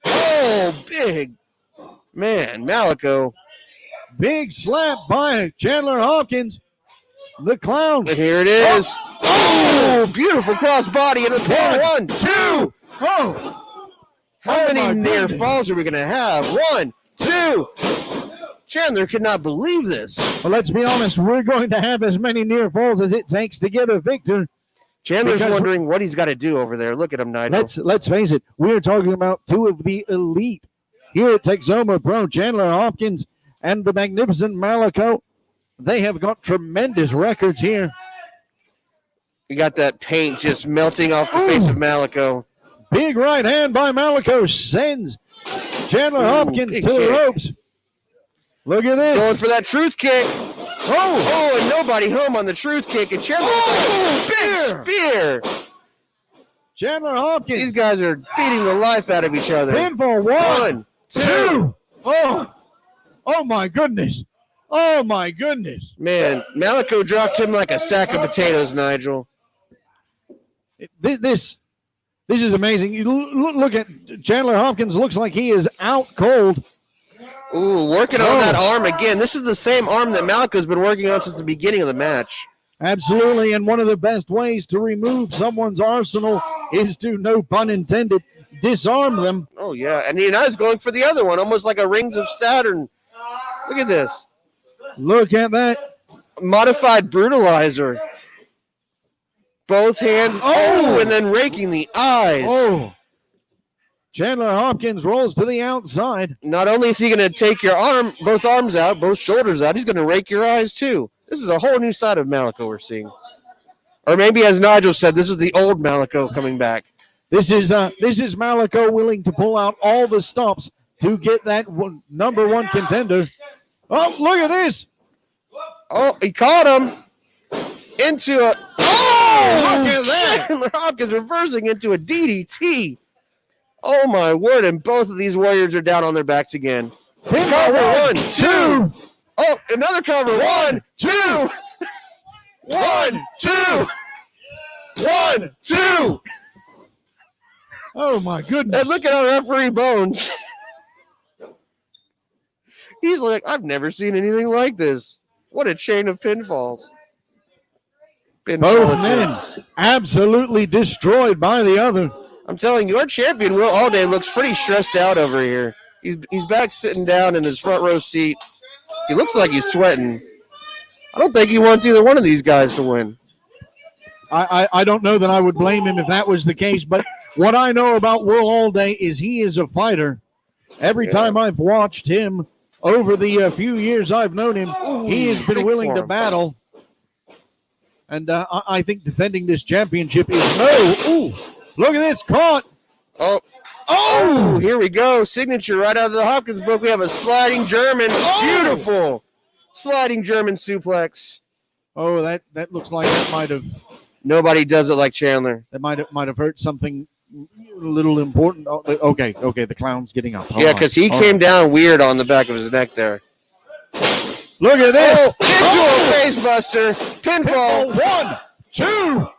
Oh, big. Man, Maleko. Big slap by Chandler Hopkins. The clown. And here it is. Oh, beautiful crossbody in the pin. 1, 2. Oh. How Oh, many my near goodness. falls are we going to have? 1, 2. Chandler could not believe this. Well, let's be honest. We're going to have as many near falls as it takes to get a victor. Chandler's Because- wondering what he's got to do over there. Look at him, Nigel. Let's face it. We're talking about two of the elite here at Texoma Pro, Chandler Hopkins and the magnificent Maleko. They have got tremendous records here. You got that paint just melting off the face of Maleko. Big right hand by Maleko sends Chandler Hopkins big to the kick. ropes. Look at this. Going for that truth kick. Oh, and nobody home on the truth kick. And Chandler with a big spear. Chandler Hopkins. These guys are beating the life out of each other. Pinfall. 1, 2. Oh my goodness. Oh my goodness. Man, Maleko dropped him like a sack of potatoes, Nigel. This is amazing. You look at Chandler Hopkins. Looks like he is out cold. Ooh, working on that arm again. This is the same arm that Maleko's been working on since the beginning of the match. Absolutely, and one of the best ways to remove someone's arsenal is to, no pun intended, disarm them. Oh, yeah. And now he's going for the other one, almost like a Rings of Saturn. Look at this. Look at that. Modified brutalizer. Both hands. Oh, and then raking the eyes. Oh. Chandler Hopkins rolls to the outside. Not only is he going to take your arm, both arms out, both shoulders out, he's going to rake your eyes too. This is a whole new side of Maleko we're seeing. Or maybe, as Nigel said, this is the old Maleko coming back. This is Maleko willing to pull out all the stops to get that number one contender. Oh, look at this. Oh, he caught him into a. Oh, look at that. Chandler Hopkins reversing into a DDT. Oh, my word. And both of these warriors are down on their backs again. Cover 1, 2. Oh, another cover. 1, 2. 1, 2. 1, 2. Oh, my goodness. And look at our referee Bones. He's like, I've never seen anything like this. What a chain of pinfalls. Both men absolutely destroyed by the other. I'm telling you, our champion, Will Allday, looks pretty stressed out over here. He's back sitting down in his front row seat. He looks like he's sweating. I don't think he wants either one of these guys to win. I don't know that I would blame him if that was the case, but what I know about Will Allday is he is a fighter. Every time I've watched him over the few years I've known him, he has been big willing to form. battle. And I think defending this championship is no. Ooh, look at this, caught. Oh, here we go. Signature right out of the Hopkins book. We have a sliding German. Beautiful. Sliding German suplex. Oh, that looks like that might have Nobody does it like Chandler. might have hurt something a little important. Oh, okay, the clown's getting up. Hold Yeah, on. because he All came down weird on the back of his neck there. Look at this. Into a face buster. Pinfall. 1, 2.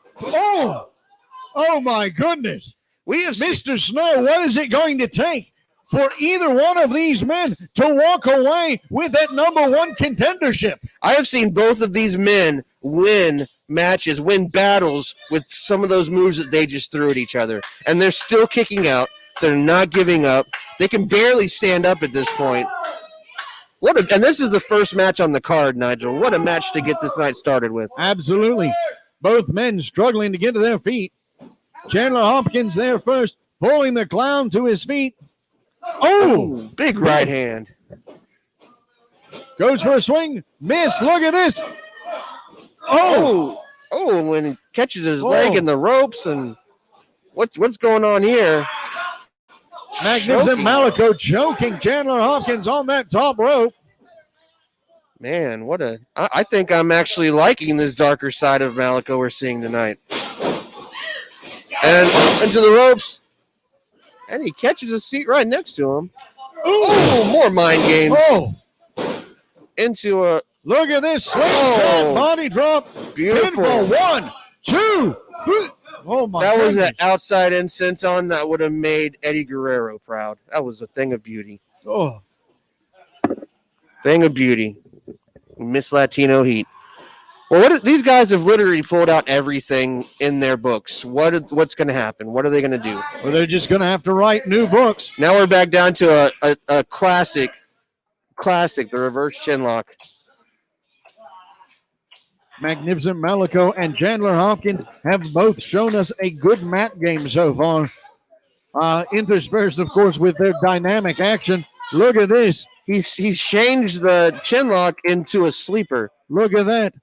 Oh my goodness. We have Mr. Snow, what is it going to take for either one of these men to walk away with that number 1 contendership? I have seen both of these men win matches, win battles with some of those moves that they just threw at each other. And they're still kicking out. They're not giving up. They can barely stand up at this point. And this is the first match on the card, Nigel. What a match to get this night started with. Absolutely. Both men struggling to get to their feet. Chandler Hopkins there first, pulling the clown to his feet. Oh, big right hand. Goes for a swing. Miss. Look at this. Oh, when he catches his leg in the ropes. And what's going on here? Magnificent Malek choking Chandler Hopkins on that top rope. Man, I think I'm actually liking this darker side of Malek we're seeing tonight. And into the ropes. And he catches a seat right next to him. Oh, more mind games. Oh, into a look at this slingshot body drop. beautiful. Pinfall. 1, 2. Oh my! That was goodness. an outside in senton that would have made Eddie Guerrero proud. That was a thing of beauty. Oh, Thing of beauty. Miss Latino Heat. Well, these guys have literally pulled out everything in their books. What's going to happen? What are they going to do? well, they're just going to have to write new books. Now we're back down to a classic, the reverse chinlock. Magnificent Malek and Chandler Hopkins have both shown us a good mat game so far. Interspersed, of course, with their dynamic action. Look at this. He's changed the chinlock into a sleeper. Look at that.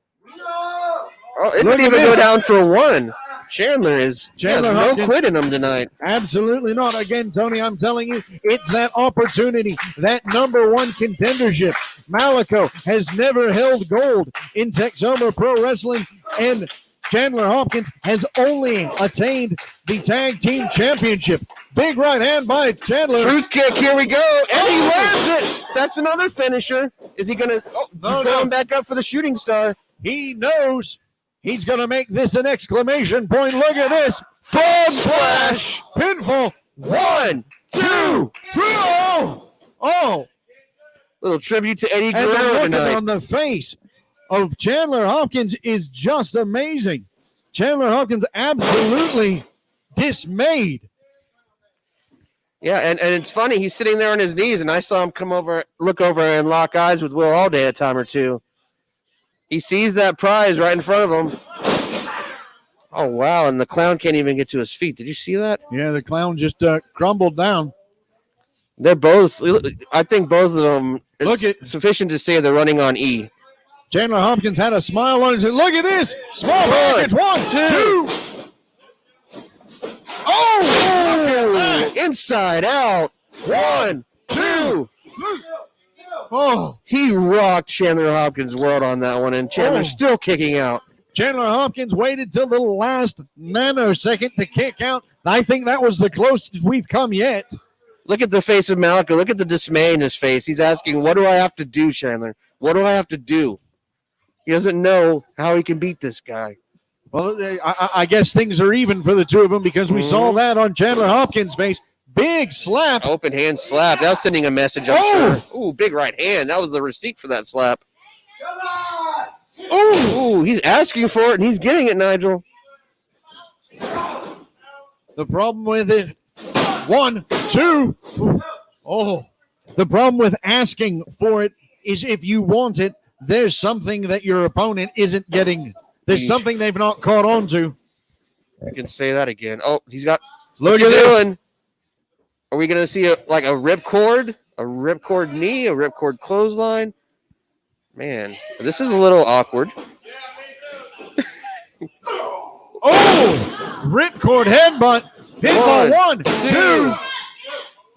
Oh, it Look didn't at even go this. down for 1. Chandler has no Hopkins. quit in him tonight. Absolutely not. Again, Tony, I'm telling you, it's that opportunity, that number 1 contendership. Malek has never held gold in Texoma Pro Wrestling, and Chandler Hopkins has only attained the tag team championship. Big right hand by Chandler. Truth kick, here we go. And he lands it. That's another finisher. Is he going to? Oh, he's going back up for the shooting star. He knows he's going to make this an exclamation point. Look at this. Frog splash. Pinfall. 1, 2. Oh. Little tribute to Eddie And the Guerrero look tonight. on the face of Chandler Hopkins is just amazing. Chandler Hopkins absolutely dismayed. Yeah, and it's funny. He's sitting there on his knees, and I saw him look over and lock eyes with Will Allday a time or two. He sees that prize right in front of him. Oh, wow, and the clown can't even get to his feet. Did you see that? Yeah, the clown just crumbled down. They're both, I think both of them, Look it's sufficient to say they're running on E. Chandler Hopkins had a smile on his face. Look at this. Small package. 1, 2. Oh, inside out. 1, 2. Oh, He rocked Chandler Hopkins' world on that one, and Chandler's still kicking out. Chandler Hopkins waited till the last nanosecond to kick out. I think that was the closest we've come yet. Look at the face of Malek. Look at the dismay in his face. He's asking, what do I have to do, Chandler? What do I have to do? He doesn't know how he can beat this guy. Well, I guess things are even for the two of them because we saw that on Chandler Hopkins' face. Big slap. Open hand slap. That was sending a message, I'm sure. Ooh, big right hand. That was the receipt for that slap. Ooh, he's asking for it, and he's getting it, Nigel. The problem with it, 1, 2. Oh, the problem with asking for it is if you want it, there's something that your opponent isn't getting. There's something they've not caught on to. You can say that again. Oh, he's got. Look What's at he this. doing? Are we going to see a ripcord? A ripcord knee? A ripcord clothesline? Man, this is a little awkward. Oh, ripcord headbutt. Pinfall. 1, 2.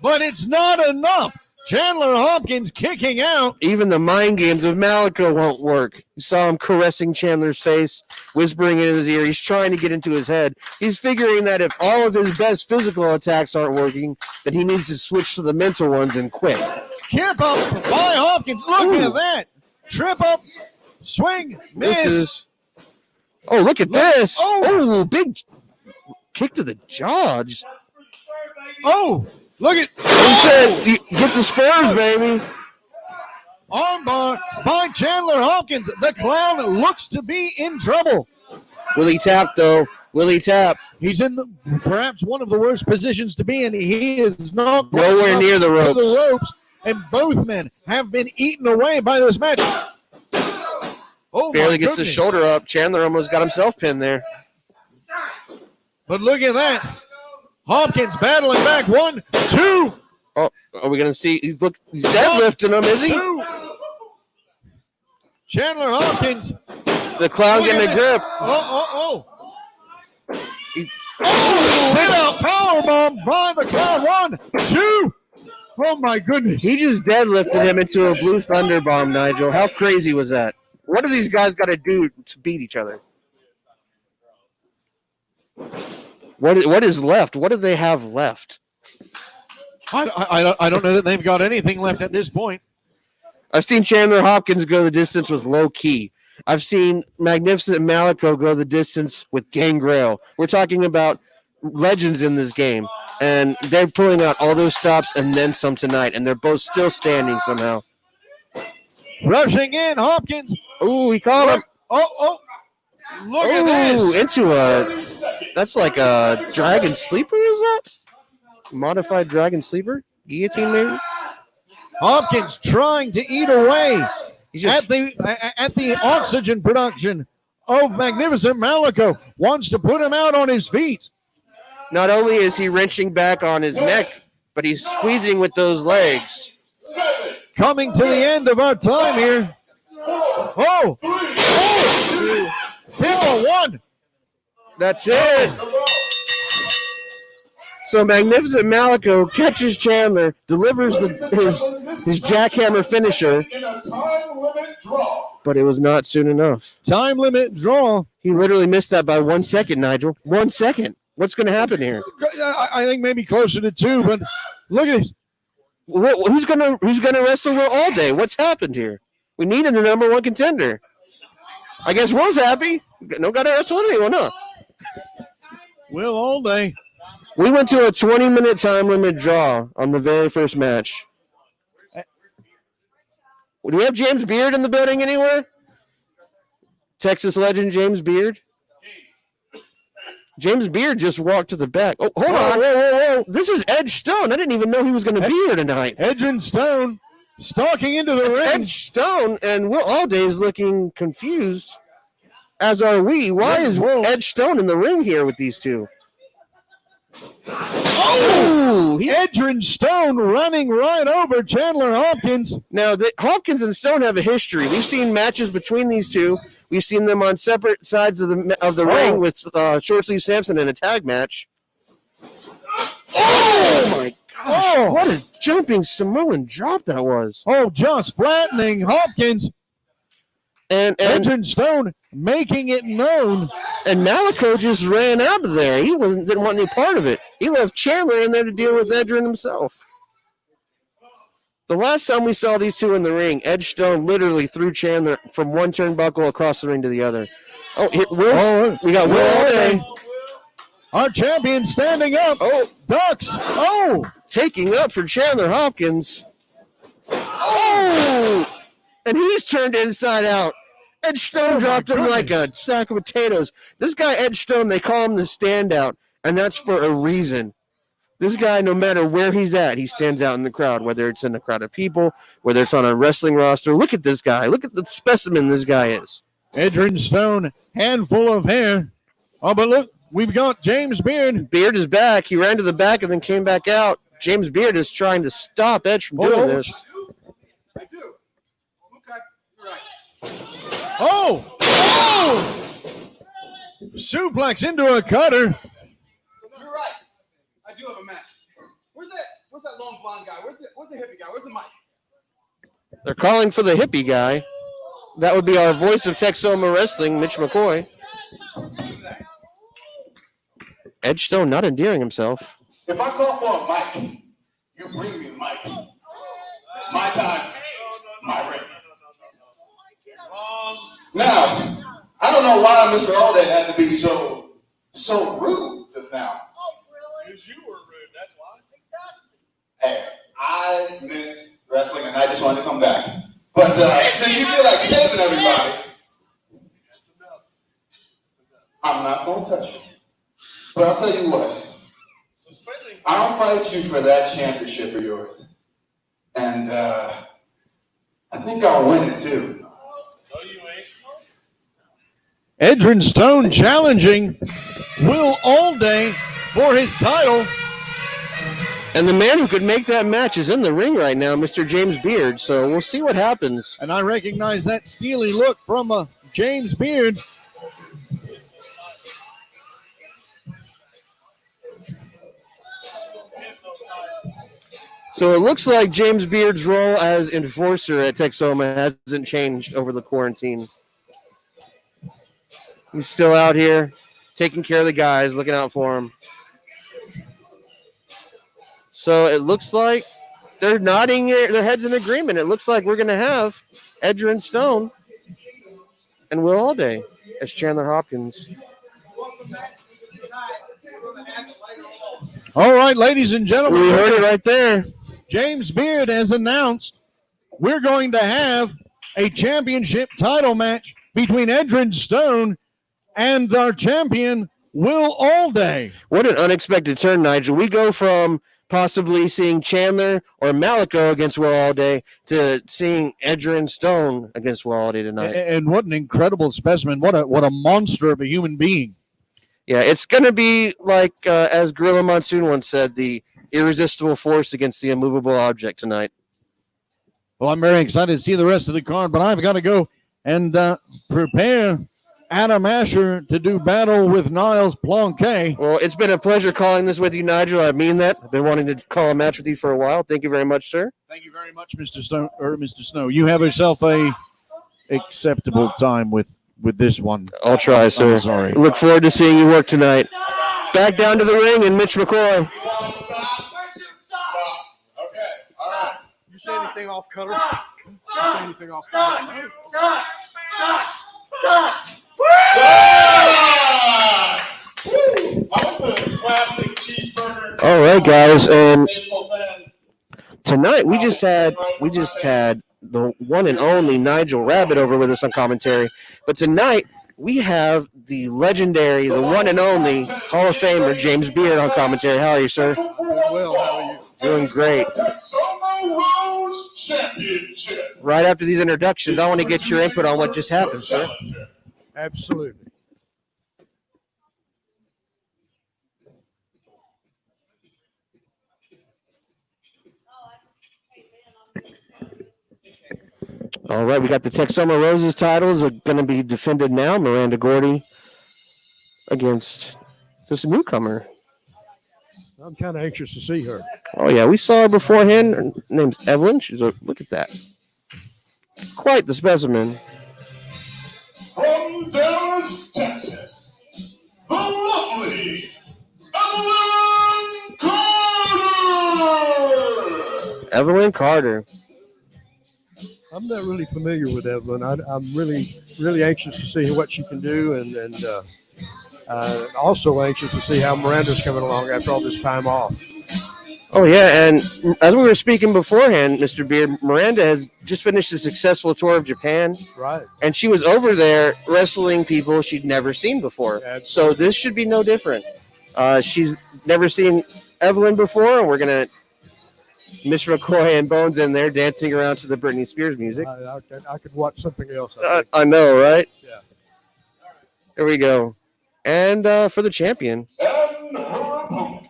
But it's not enough. Chandler Hopkins kicking out. Even the mind games of Malek won't work. You saw him caressing Chandler's face, whispering in his ear. He's trying to get into his head. He's figuring that if all of his best physical attacks aren't working, that he needs to switch to the mental ones and quit. Kip up by Hopkins. Look at that. Trip up. Swing. Miss. Misses. Oh, look at this. Oh. Oh, big kick to the jaw. Just, Oh, look at. he said, get the spurs, baby. Armbar by Chandler Hopkins. The Clown looks to be in trouble. Will he tap, though? Will he tap? He's in perhaps one of the worst positions to be in. He is not Nowhere near the ropes. And both men have been eaten away by this match. Oh, Barely gets the shoulder up. Chandler almost got himself pinned there. But look at that. Hopkins battling back. 1, 2. Oh, are we going to see? He's deadlifting him, is he? 2. Chandler Hopkins. The Clown getting a grip. Oh. Sit out powerbomb by the Clown. 1, 2. Oh, my goodness. He just deadlifted him into a blue thunder bomb, Nigel. How crazy was that? What do these guys got to do to beat each other? What is left? What do they have left? I don't know that they've got anything left at this point. I've seen Chandler Hopkins go the distance with Low Key. I've seen Magnificent Malek go the distance with Gangrel. We're talking about legends in this game, and they're pulling out all those stops and then some tonight, and they're both still standing somehow. Rushing in, Hopkins. Ooh, he caught him. Oh. Look at this. That's like a dragon sleeper, is that? Modified dragon sleeper? Guillotine, maybe? Hopkins trying to eat away At the oxygen production of Magnificent Maleko. Wants to put him out on his feet. Not only is he wrenching back on his neck, but he's squeezing with those legs. Coming to the end of our time here. Oh! People 1. That's it. So Magnificent Maleko catches Chandler, delivers his jackhammer finisher, but it was not soon enough. Time limit draw. He literally missed that by 1 second, Nigel. 1 second. What's going to happen here? I think maybe closer to 2, but look at this. Who's gonna wrestle Will Allday? What's happened here? We needed a number 1 contender. I guess Will's happy. No got to wrestle anyone, huh? Will Allday. We went to a 20-minute time limit draw on the very first match. Do we have James Beard in the building anywhere? Texas legend James Beard? James Beard just walked to the back. Oh, hold on. Whoa. This is Edge Stone. I didn't even know he was going to be here tonight. Edge and Stone stalking into the ring. Edge Stone, and Will Allday is looking confused, as are we. Why is Edge Stone in the ring here with these two? Oh! Edge and Stone running right over Chandler Hopkins. Now, Hopkins and Stone have a history. We've seen matches between these two. We've seen them on separate sides of the ring with Short Sleeve Samson in a tag match. Oh my gosh! What a jumping Samoan drop that was! Oh, just flattening Hopkins. And Edge and Stone making it known. And Maleko just ran out of there. He didn't want any part of it. He left Chandler in there to deal with Edrin himself. The last time we saw these two in the ring, Edge Stone literally threw Chandler from one turnbuckle across the ring to the other. Oh, we got Will Allday. Our champion standing up. Oh, ducks. Oh, taking up for Chandler Hopkins. Oh, and he's turned inside out. Edge Stone dropped him like a sack of potatoes. This guy, Edge Stone, they call him the standout, and that's for a reason. This guy, no matter where he's at, he stands out in the crowd, whether it's in a crowd of people, whether it's on a wrestling roster. Look at this guy. Look at the specimen this guy is. Edrin Stone, handful of hair. Oh, but look, we've got James Beard. Beard is back. He ran to the back and then came back out. James Beard is trying to stop Edge from doing this. I do. Okay, you're right. Oh! Suplex into a cutter. You're right. I do have a match. Where's that long blonde guy? Where's the hippie guy? Where's the mic? They're calling for the hippie guy. That would be our voice of Texoma Wrestling, Mitch McCoy. Edge Stone not endearing himself. If I call for a mic, you bring me the mic. My time, my ring. know why Mr. Allday had to be so rude just now. Oh, really? Because you were rude, that's why. Hey, I miss wrestling and I just wanted to come back. But since you feel like saving everybody, I'm not going to touch you. But I'll tell you what. I'll fight you for that championship of yours. And I think I'll win it too. No, you ain't. Edrin Stone challenging Will Allday for his title. And the man who could make that match is in the ring right now, Mr. James Beard. So we'll see what happens. And I recognize that steely look from James Beard. So it looks like James Beard's role as enforcer at Texoma hasn't changed over the quarantine. He's still out here taking care of the guys, looking out for them. So it looks like they're nodding their heads in agreement. It looks like we're going to have Edrin Stone and Will Allday as Chandler Hopkins. All right, ladies and gentlemen. We heard it right there. James Beard has announced we're going to have a championship title match between Edrin Stone and our champion, Will Allday. What an unexpected turn, Nigel. We go from possibly seeing Chandler or Malek go against Will Allday to seeing Edrin Stone against Will Allday tonight. And what an incredible specimen. What a monster of a human being. Yeah, it's going to be like, as Gorilla Monsoon once said, the irresistible force against the immovable object tonight. Well, I'm very excited to see the rest of the card, but I've got to go and prepare Adam Asher to do battle with Niles Plunk. Well, it's been a pleasure calling this with you, Nigel. I mean that. I've been wanting to call a match with you for a while. Thank you very much, sir. Thank you very much, Mr. Stone, or Mr. Snow. You have yourself a acceptable time with this one. I'll try, sir. I'm sorry. Look forward to seeing you work tonight. Back down to the ring and Mitch McCoy. Okay, all right. You say anything off color? You say anything off color? All right, guys, and tonight we just had the one and only Nigel Rabbit over with us on commentary, but tonight we have the legendary, the one and only Hall of Famer James Beard on commentary. How are you, sir? Well, how are you? Doing great. Right after these introductions, I want to get your input on what just happened, sir. Absolutely. All right, we got the Texoma Roses titles are going to be defended now. Miranda Gordy against this newcomer. I'm kind of anxious to see her. Oh, yeah, we saw her beforehand. Her name's Evelyn. Look at that. Quite the specimen. From Dallas, Texas, the lovely Evelyn Carter. Evelyn Carter. I'm not really familiar with Evelyn. I'm really anxious to see what she can do, and also anxious to see how Miranda's coming along after all this time off. Oh, yeah, and as we were speaking beforehand, Mr. Beard, Miranda has just finished a successful tour of Japan. Right. And she was over there wrestling people she'd never seen before. So this should be no different. She's never seen Evelyn before, and we're going to Mr. McCoy and Bones in there dancing around to the Britney Spears music. I could watch something else. I know, right? Yeah. Here we go. And for the champion. And her opponent.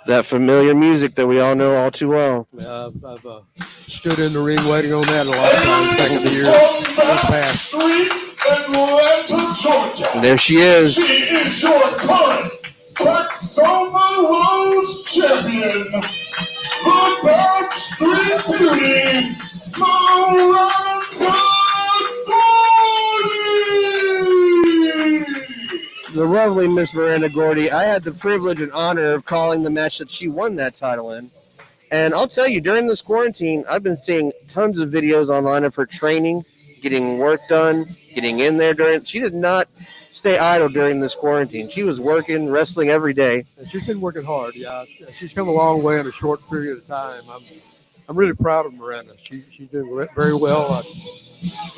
That familiar music that we all know all too well. I've stood in the ring waiting on that a lot of times back in the years past. Streets in Atlanta, Georgia. And there she is. She is your current Texoma Rose champion, the Backstreet Beauty, Miranda Gordy. lovely Miss Miranda Gordy. I had the privilege and honor of calling the match that she won that title in. And I'll tell you, during this quarantine, I've been seeing tons of videos online of her training, getting work done, getting in there during. She did not stay idle during this quarantine. She was working, wrestling every day. And she's been working hard. Yeah, she's come a long way in a short period of time. I'm really proud of Miranda. She's doing very well.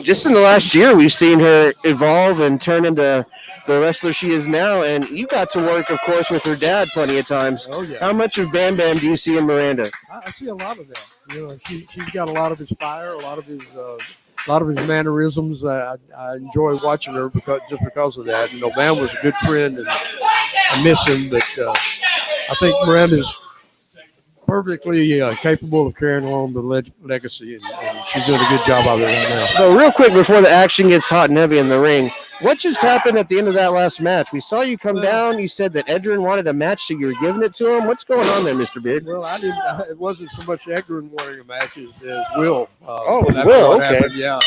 Just in the last year, we've seen her evolve and turn into the wrestler she is now. And you got to work, of course, with her dad plenty of times. Oh yeah. How much of Bam Bam do you see in Miranda? I see a lot of that. You know, she's got a lot of his fire, a lot of his mannerisms. I enjoy watching her because of that. You know, Bam was a good friend, and I miss him. But I think Miranda's perfectly capable of carrying on the legacy, and she's doing a good job of it right now. So real quick before the action gets hot and heavy in the ring, what just happened at the end of that last match? We saw you come down. You said that Edrin wanted a match, so you were giving it to him. What's going on there, Mr. Beard? Well, I didn't. It wasn't so much Edrin wanting a match as Will. It was Will. Okay. Happened. Yeah.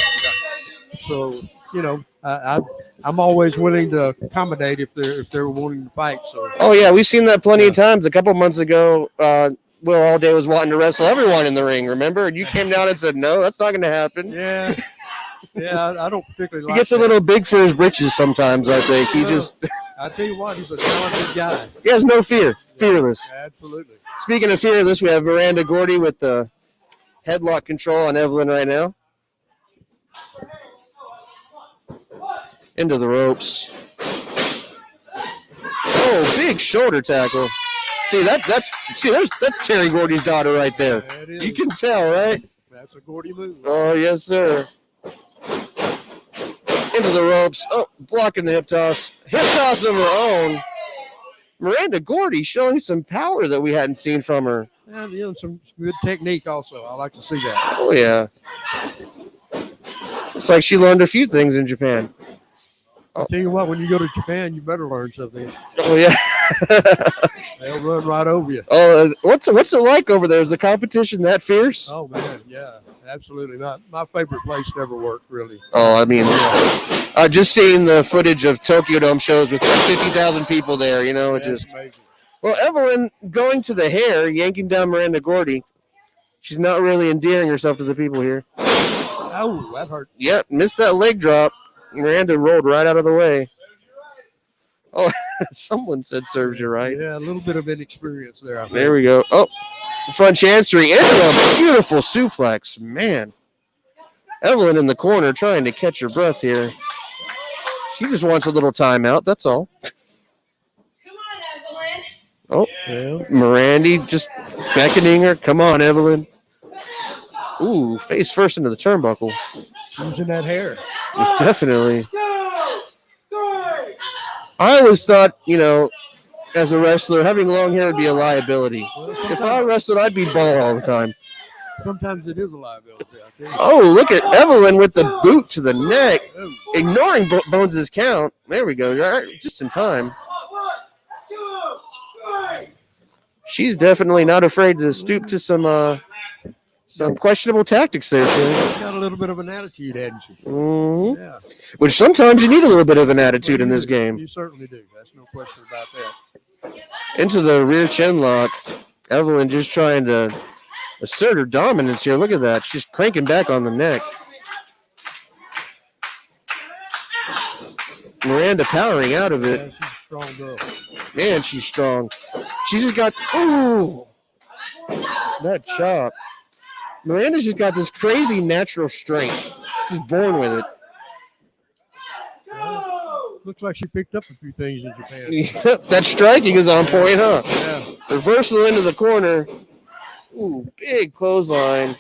So you know, I'm always willing to accommodate if they're wanting to fight. So. Oh yeah, we've seen that plenty of times. A couple months ago, Will Allday was wanting to wrestle everyone in the ring, remember? And you came down and said, no, that's not going to happen. Yeah. Yeah, I don't particularly like He gets a little big for his britches sometimes, I think. I tell you what, he's a talented guy. He has no fear. Fearless. Absolutely. Speaking of fearless, we have Miranda Gordy with the headlock control on Evelyn right now. Into the ropes. Oh, big shoulder tackle. See that's Terry Gordy's daughter right there. You can tell, right? That's a Gordy move. Oh yes, sir. Into the ropes. Oh, blocking the hip toss. Hip toss of her own. Miranda Gordy showing some power that we hadn't seen from her. And you know, some good technique also. I like to see that. Oh yeah. Looks like she learned a few things in Japan. I'll tell you what, when you go to Japan, you better learn something. Oh yeah. They'll run right over you. Oh, what's it like over there? Is the competition that fierce? Oh man, yeah, absolutely not. My favorite place never worked really. Oh, I mean, just seeing the footage of Tokyo Dome shows with 50,000 people there, you know, it just. Amazing. Well, Evelyn going to the hair, yanking down Miranda Gordy. She's not really endearing herself to the people here. Oh, that hurt. Yep, missed that leg drop. Miranda rolled right out of the way. Oh, someone said serves you right. Yeah, a little bit of inexperience there. I think. There we go. Oh, front chancery into a beautiful suplex. Man. Evelyn in the corner trying to catch her breath here. She just wants a little timeout. That's all. Come on, Evelyn. Oh, Yeah. Miranda just beckoning her. Come on, Evelyn. Ooh, face first into the turnbuckle. Using that hair. Definitely. I always thought, you know, as a wrestler, having long hair would be a liability. If I wrestled, I'd be bald all the time. Sometimes it is a liability. I tell you. Oh, look at Evelyn with the boot to the neck, ignoring Bones' count. There we go, right, just in time. She's definitely not afraid to stoop to some questionable tactics there, Shane. Got a little bit of an attitude, hadn't she? Mm-hmm. Yeah. Which sometimes you need a little bit of an attitude in this game. You certainly do. That's no question about that. Into the rear chin lock. Evelyn just trying to assert her dominance here. Look at that. She's cranking back on the neck. Miranda powering out of Yeah, it. she's a strong girl. Man, she's strong. She's just got, ooh, that chop. Miranda's just got this crazy natural strength. She's born with it. Looks like she picked up a few things in Japan. Yep, that striking is on point, huh? Yeah. Reversal into the corner. Ooh, big clothesline.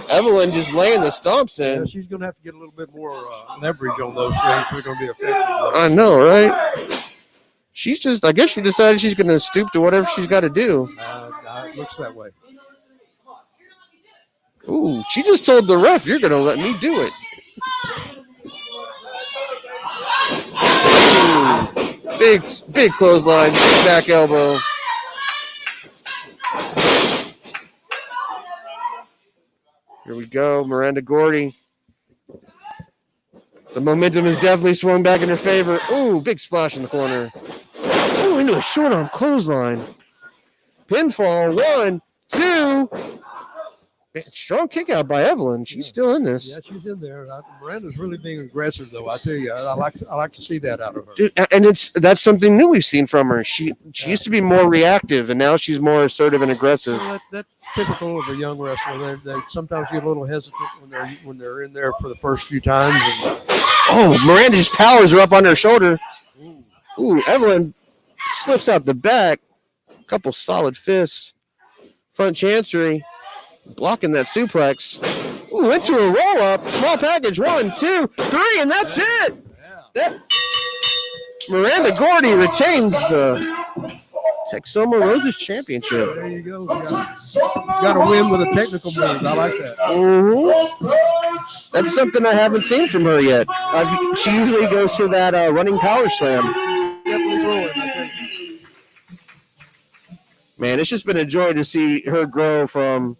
Evelyn just laying the stomps Yeah, in. she's going to have to get a little bit more leverage on those things. They're going to be effective. I know, right? She's just, I guess she decided she's going to stoop to whatever she's got to do. It looks that way. Ooh, she just told the ref, you're going to let me do it. Ooh, big clothesline, big back elbow. Here we go, Miranda Gordy. The momentum has definitely swung back in her favor. Ooh, big splash in the corner. Ooh, into a short arm clothesline. Pinfall, 1, 2. Strong kick out by Evelyn. She's still in this. Yeah, she's in there. Miranda's really being aggressive, though. I tell you, I like to see that out of her. Dude, and that's something new we've seen from her. She used to be more reactive, and now she's more assertive and aggressive. Well, that's typical of a young wrestler. They sometimes get a little hesitant when they're in there for the first few times. Oh, Miranda just powers her up on her shoulder. Ooh, Evelyn slips out the back. A couple solid fists. Front chancery. Blocking that suplex. Ooh, into a roll-up. Small package. 1, 2, 3, and that's it. Miranda Gordy retains the Texoma Roses Championship. There you go. Got to win with a technical move. I like that. Mm-hmm. That's something I haven't seen from her yet. She usually goes to that running power slam. Definitely growing, I think. Man, it's just been a joy to see her grow from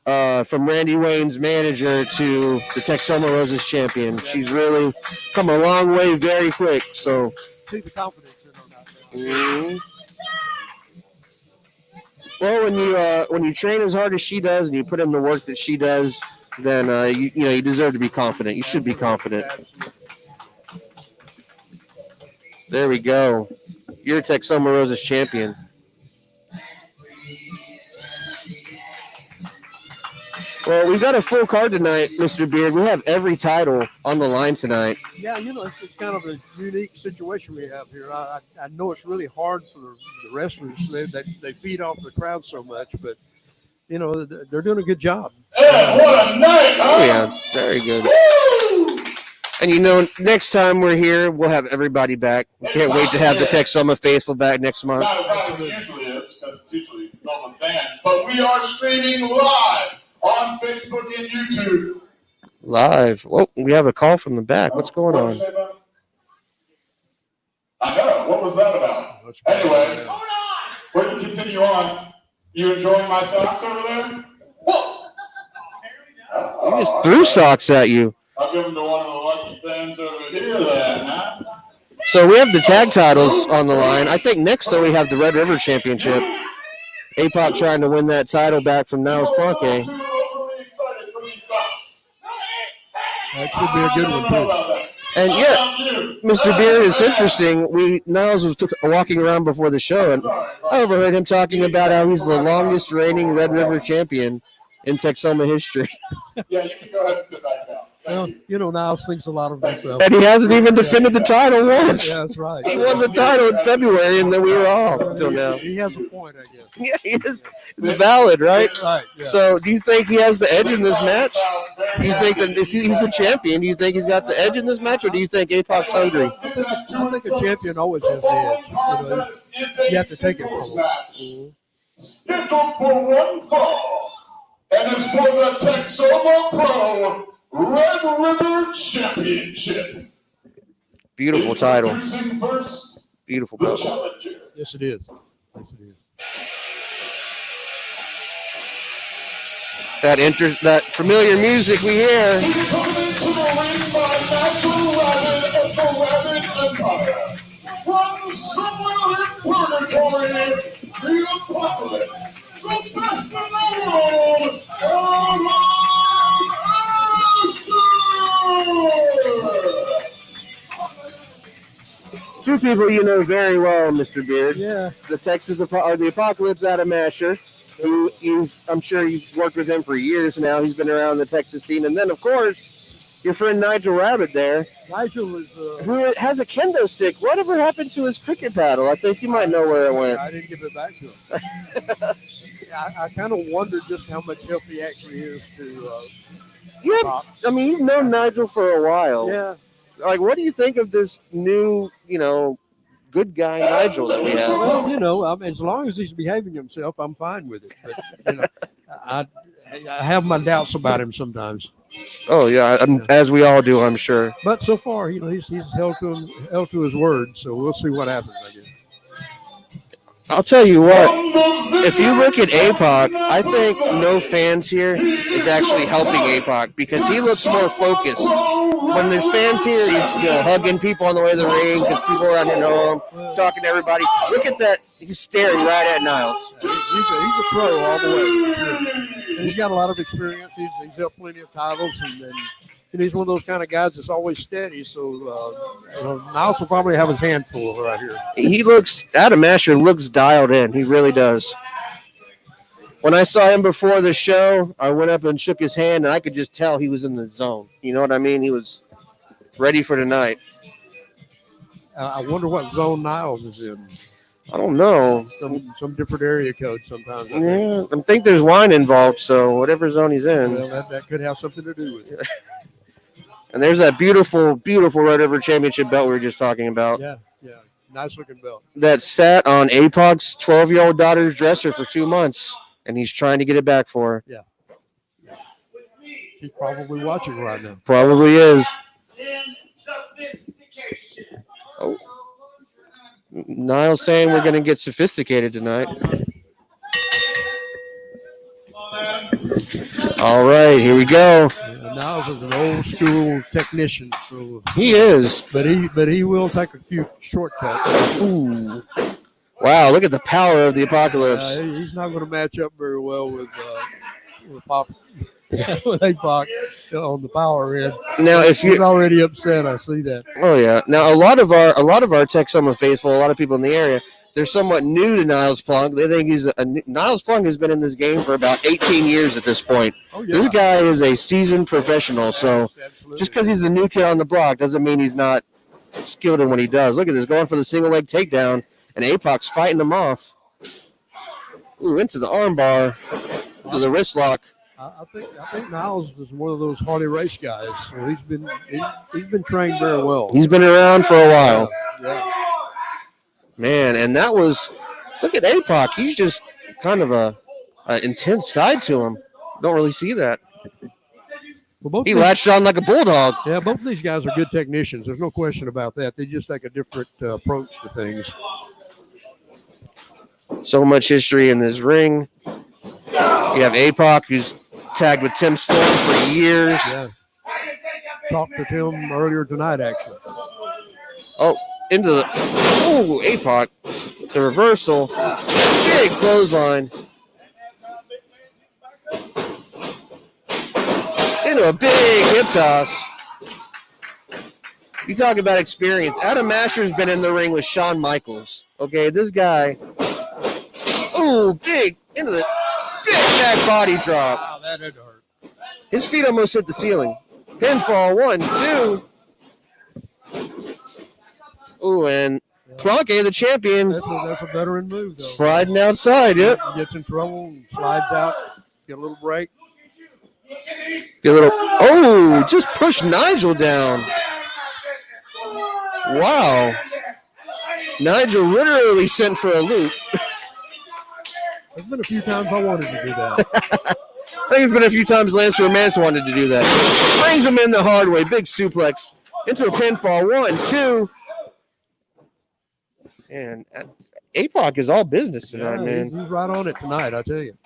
Randy Wayne's manager to the Texoma Roses champion. She's really come a long way very quick. So, see the confidence in her out there. mm-hmm. Well, when you train as hard as she does and you put in the work that she does, then you deserve to be confident. You should be confident. There we go. You're Texoma Roses champion. Well, we've got a full card tonight, Mr. Beard. We have every title on the line tonight. Yeah, it's kind of a unique situation we have here. I know it's really hard for the wrestlers. They feed off the crowd so much, but, they're doing a good job. Yeah, what a night, huh? Oh, yeah, very good. Woo! And, next time we're here, we'll have everybody back. We can't wait to have the Texoma faithful back next month. Not as hot as it usually is, because it's usually filled with fans, but we are streaming live on Facebook and YouTube. Live. Oh, we have a call from the back. What's going on? I know. What was that about? Anyway, we're going to continue on. You enjoying my socks over there? Whoa! He just threw socks at you. I'll give them to one of the lucky fans over here then, huh? So we have the tag titles on the line. I think next, though, we have the Red River Championship. Apoc trying to win that title back from Niles Plunk. That should be a good one, too. And yeah, Mr. Beard, it's interesting. Niles was walking around before the show, and I overheard him talking about how he's the longest reigning Red River champion in Texoma history. Yeah, you can go ahead and sit back down. Well, Niles thinks a lot of himself. And he hasn't even defended the title once. Yeah, that's right. He won the title in February, and then we were off until now. He has a point, I guess. Yeah, he is. It's valid, right? Right. Yeah. So, do you think he has the edge in this match? Do you think that if he's the champion, do you think he's got the edge in this match, or do you think Apoc's hungry? I think a champion always has the edge. You have to take it from him. Scheduled for one fall, and it's for the Texoma Pro Red River Championship. Beautiful title. Introducing first, Beautiful the title. challenger. Yes, it is. Yes, it is. That familiar music we hear. Coming into the ring by natural rabbit of the Rabbit Empire. From somewhere in purgatory, the apocalypse, the best in the world, Two people you know very well, Mr. Beard. Yeah. The Apocalypse out of Masher. I'm sure you've worked with him for years now. He's been around the Texas scene. And then, of course, your friend Nigel Rabbit there. Nigel is. Who has a kendo stick. Whatever happened to his cricket paddle? I think you might know where it went. I didn't give it back to him. I kind of wondered just how much help he actually is to. You've known Nigel for a while. Yeah. Like, what do you think of this new, good guy Nigel that we have? Well, as long as he's behaving himself, I'm fine with it. But, I have my doubts about him sometimes. Oh yeah, as we all do, I'm sure. But so far, he's held to his word. So we'll see what happens, I guess. I'll tell you what, if you look at Apoc, I think no fans here is actually helping Apoc because he looks more focused. when there's fans here, he's hugging people on the way to the ring because people around here know him, talking to everybody. Look at that. He's staring right at Niles. He's a pro all the way. And he's got a lot of experience. He's held plenty of titles, and he's one of those kind of guys that's always steady. So, Niles will probably have his hand full right here. Adam Asher looks dialed in. He really does. When I saw him before the show, I went up and shook his hand, and I could just tell he was in the zone. You know what I mean? He was ready for tonight. I wonder what zone Niles is in. I don't know. Some different area code sometimes. I think there's wine involved, so whatever zone he's in. Well, that could have something to do with it. And there's that beautiful, beautiful Red River Championship belt we were just talking about. Yeah. Nice looking belt. That sat on Apoc's 12-year-old daughter's dresser for 2 months. And he's trying to get it back for her. Yeah. She's probably watching right now. Probably is. Oh. Niles saying we're going to get sophisticated tonight. All right, here we go. Niles is an old school technician. So he is. But he will take a few shortcuts. Ooh. Wow, look at the power of the Apocalypse. He's not going to match up very well with Apoc on the power end. Now, if he's already upset, I see that. Oh yeah. Now, a lot of our Texoma faithful, a lot of people in the area, they're somewhat new to Niles Plunk. They think Niles Plunk has been in this game for about 18 years at this point. Oh, yeah. This guy is a seasoned professional. So just because he's a new kid on the block doesn't mean he's not skilled in what he does. Look at this, going for the single leg takedown. And Apoc's fighting him off. Ooh, into the armbar, to the wrist lock. I think Niles is one of those Harley race guys. So he's been trained very well. He's been around for a while. Yeah. Man, and that was, look at Apoc. He's just kind of a intense side to him. Don't really see that. Well, he latched on like a bulldog. Yeah, both of these guys are good technicians. There's no question about that. They just take a different approach to things. So much history in this ring. You have Apoc, who's tagged with Tim Storm for years. Yeah. Talked to Tim earlier tonight, actually. Oh, into the Apoc. The reversal. Big clothesline. Into a big hip toss. You talk about experience. Adam Asher's been in the ring with Shawn Michaels. Okay, this guy. Ooh, big into the big back body drop. Wow, that did hurt. His feet almost hit the ceiling. Pinfall, 1, 2. Ooh, and Plunk, the champion. That's a veteran move, though. Sliding outside, yep. He gets in trouble and slides out. Get a little break. Just push Nigel down. Wow. Nigel literally sent for a loop. There's been a few times I wanted to do that. I think it's been a few times Lance Romance wanted to do that. Brings him in the hard way. Big suplex into a pinfall. 1, 2. And Apoc is all business tonight, man. He's right on it tonight, I tell you.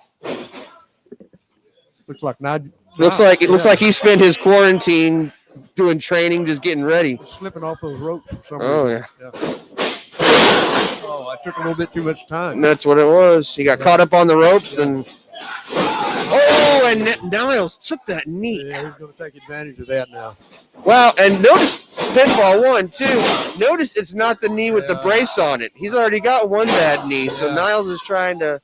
Looks like Nigel. Looks like he spent his quarantine doing training, just getting ready. Slipping off those ropes. Oh, yeah. Oh, I took a little bit too much time. That's what it was. He got caught up on the ropes and Niles took that knee. Yeah, he's going to take advantage of that now. Wow, and notice pinfall 1, 2. Notice it's not the knee with the brace on it. He's already got one bad knee, so Niles is trying to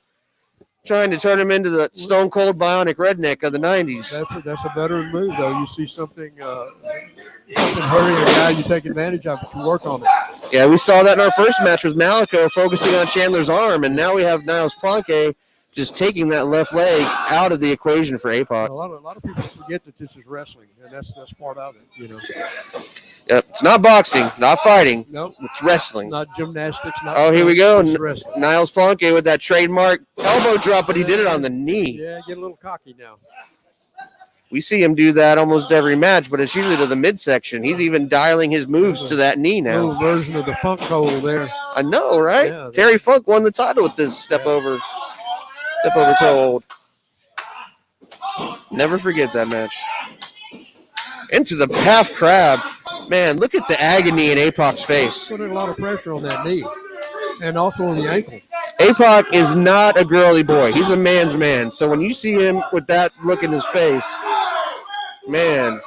turn him into the Stone Cold Bionic Redneck of the 90s. That's a veteran move, though. You see something hurting a guy, you take advantage of it, you work on it. Yeah, we saw that in our first match with Malek focusing on Chandler's arm, and now we have Niles Plunk just taking that left leg out of the equation for Apoc. A lot of people forget that this is wrestling, and that's part of it, you know. Yep, it's not boxing, not fighting. Nope. It's wrestling. Not gymnastics. Here we go. Wrestling. Niles Plunk with that trademark elbow drop, but he did it on the knee. Yeah, get a little cocky now. We see him do that almost every match, but it's usually to the midsection. He's even dialing his moves to that knee now. Little version of the Funk hole there. I know, right? Yeah, Terry Funk won the title with this step over toe hold. Never forget that match. Into the half crab. Man, look at the agony in Apoc's face. Putting a lot of pressure on that knee and also on the ankle. Apoc is not a girly boy. He's a man's man. So when you see him with that look in his face, man.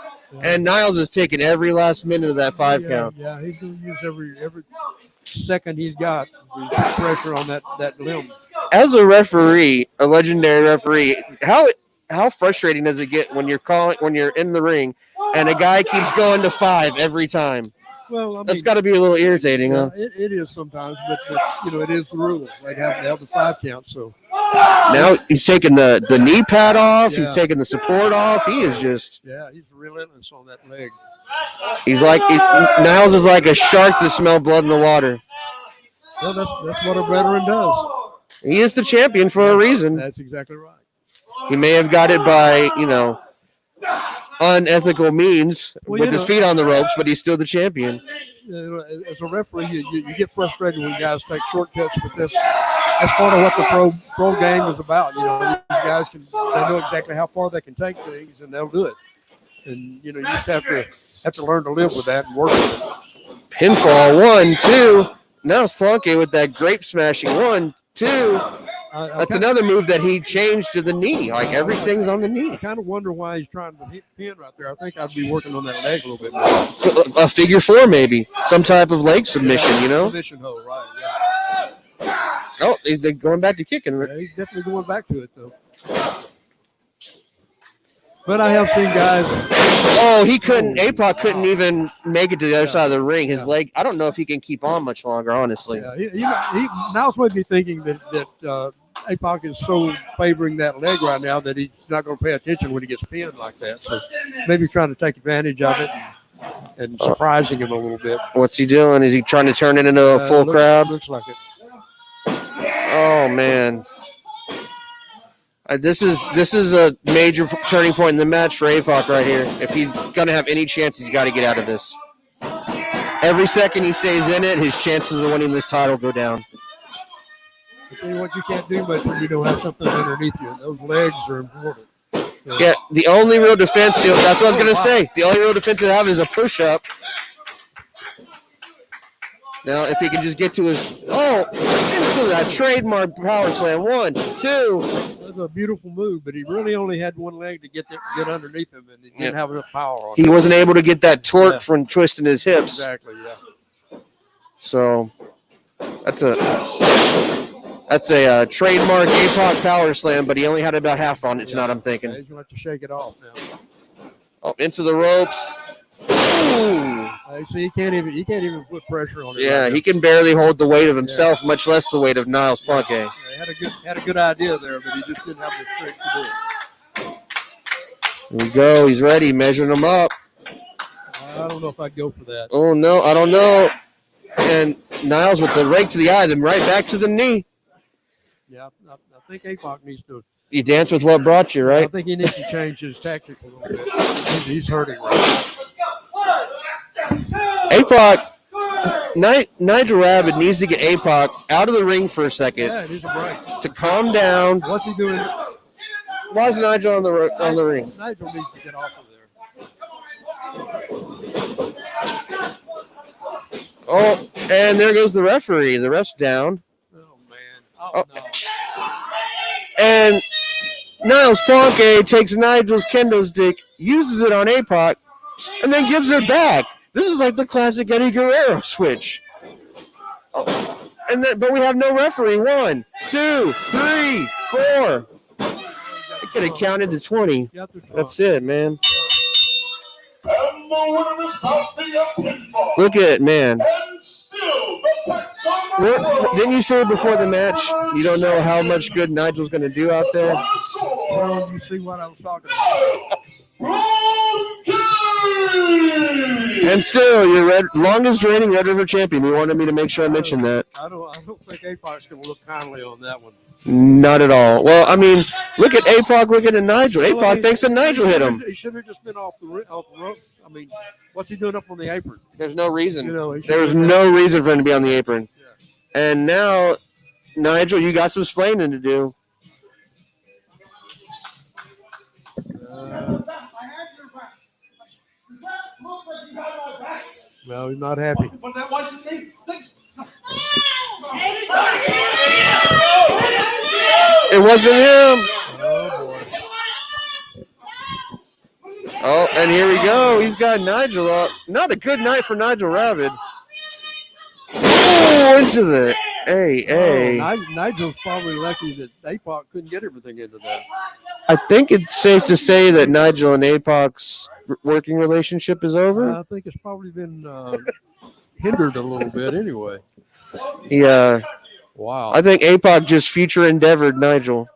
And Niles is taking every last minute of that 5 count. Yeah, he's going to use every second he's got to put pressure on that limb. As a referee, a legendary referee, how frustrating does it get when you're in the ring and a guy keeps going to 5 every time? Well, I mean, that's got to be a little irritating, huh? It is sometimes, but it is the rule. They have the 5 count. So now he's taking the knee pad off. Yeah. He's taking the support off. He is just he's relentless on that leg. He's like Niles is like a shark that smells blood in the water. Well, that's what a veteran does. He is the champion for a reason. That's exactly right. He may have got it by unethical means with his feet on the ropes, but he's still the champion. As a referee, you get frustrated when guys take shortcuts, but that's part of what the pro game is about. These guys they know exactly how far they can take things, and they'll do it. And you just have to learn to live with that and work with it. Pinfall 1, 2. Now it's Plunk with that grape smashing 1, 2. That's another move that he changed to the knee. Like everything's on the knee. I kind of wonder why he's trying to hit pin right there. I think I'd be working on that leg a little bit more. A figure 4, maybe. Some type of leg submission, Submission hold, right, yeah. Oh, he's going back to kicking. Yeah, he's definitely going back to it, though. But I have seen guys. Oh, he couldn't. Apoc couldn't even make it to the other side of the ring. His leg. I don't know if he can keep on much longer. Honestly. Yeah, he Niles might be thinking that Apoc is so favoring that leg right now that he's not going to pay attention when he gets pinned like that. So maybe trying to take advantage of it and surprising him a little bit. What's he doing? Is he trying to turn it into a full crab? Looks like it. Oh man. This is a major turning point in the match for Apoc right here. If he's going to have any chance, he's got to get out of this. Every second he stays in it, his chances of winning this title go down. I tell you what, you can't do much when you don't have something underneath you. Those legs are important. So, yeah, the only real defense, that's what I was going to say. The only real defense to have is a push-up. Now, if he can just get to his, into that trademark power slam. 1, 2. That's a beautiful move, but he really only had one leg to get underneath him, and he didn't have enough power on it. He wasn't able to get that torque from twisting his hips. Exactly, yeah. So that's a trademark Apoc power slam, but he only had about half on it tonight, I'm thinking. He's going to have to shake it off now. Oh, into the ropes. Ooh. See, he can't even put pressure on it. Yeah, right he can barely hold the weight of himself, much less the weight of Niles Plunk. He had a good idea there, but he just didn't have the strength to do it. Here we go. He's ready, measuring him up. I don't know if I'd go for that. Oh, no, I don't know. And Niles with the rake to the eye, then right back to the knee. Yeah, I think Apoc needs to. You dance with what brought you, right? I think he needs to change his tactic a little bit. He's hurting right Apoc, Nigel Rabbit needs to get Apoc out of the ring for a second. Yeah, it needs a break. To calm down. What's he doing? Why is Nigel on the ring? Nigel needs to get off of there. Oh, and there goes the referee. The ref's down. Oh, man. Oh, no. And Niles Plonke takes Nigel's kendo stick, uses it on Apoc, and then gives it back. This is like the classic Eddie Guerrero switch. Oh, but we have no referee. 1, 2, 3, 4. I could have counted to 20. That's it, man. And the winner is about via pinfall. Look at it, man. And still the Texoma. Didn't you say before the match you don't know how much good Nigel's going to do out there? Well, you see what I was talking about. And still, your longest reigning Red River champion. You wanted me to make sure I mentioned that. I don't think Apoc's going to look kindly on that one. Not at all. Well, I mean, look at Apoc looking at Nigel. Apoc thinks that Nigel hit him. He should have just been off the rope. I mean, what's he doing up on the apron? There's no reason. There was no reason for him to be on the apron. Yeah. And now, Nigel, you got some explaining to do. No, he's not happy. It wasn't him. Oh, boy. Oh, and here we go. He's got Nigel up. Not a good night for Nigel Rabbit. Oh, into the AA. Oh, Nigel's probably lucky that Apoc couldn't get everything into that. I think it's safe to say that Nigel and Apoc's working relationship is over. I think it's probably been hindered a little bit anyway. Yeah. Wow. I think Apoc just future endeavored Nigel.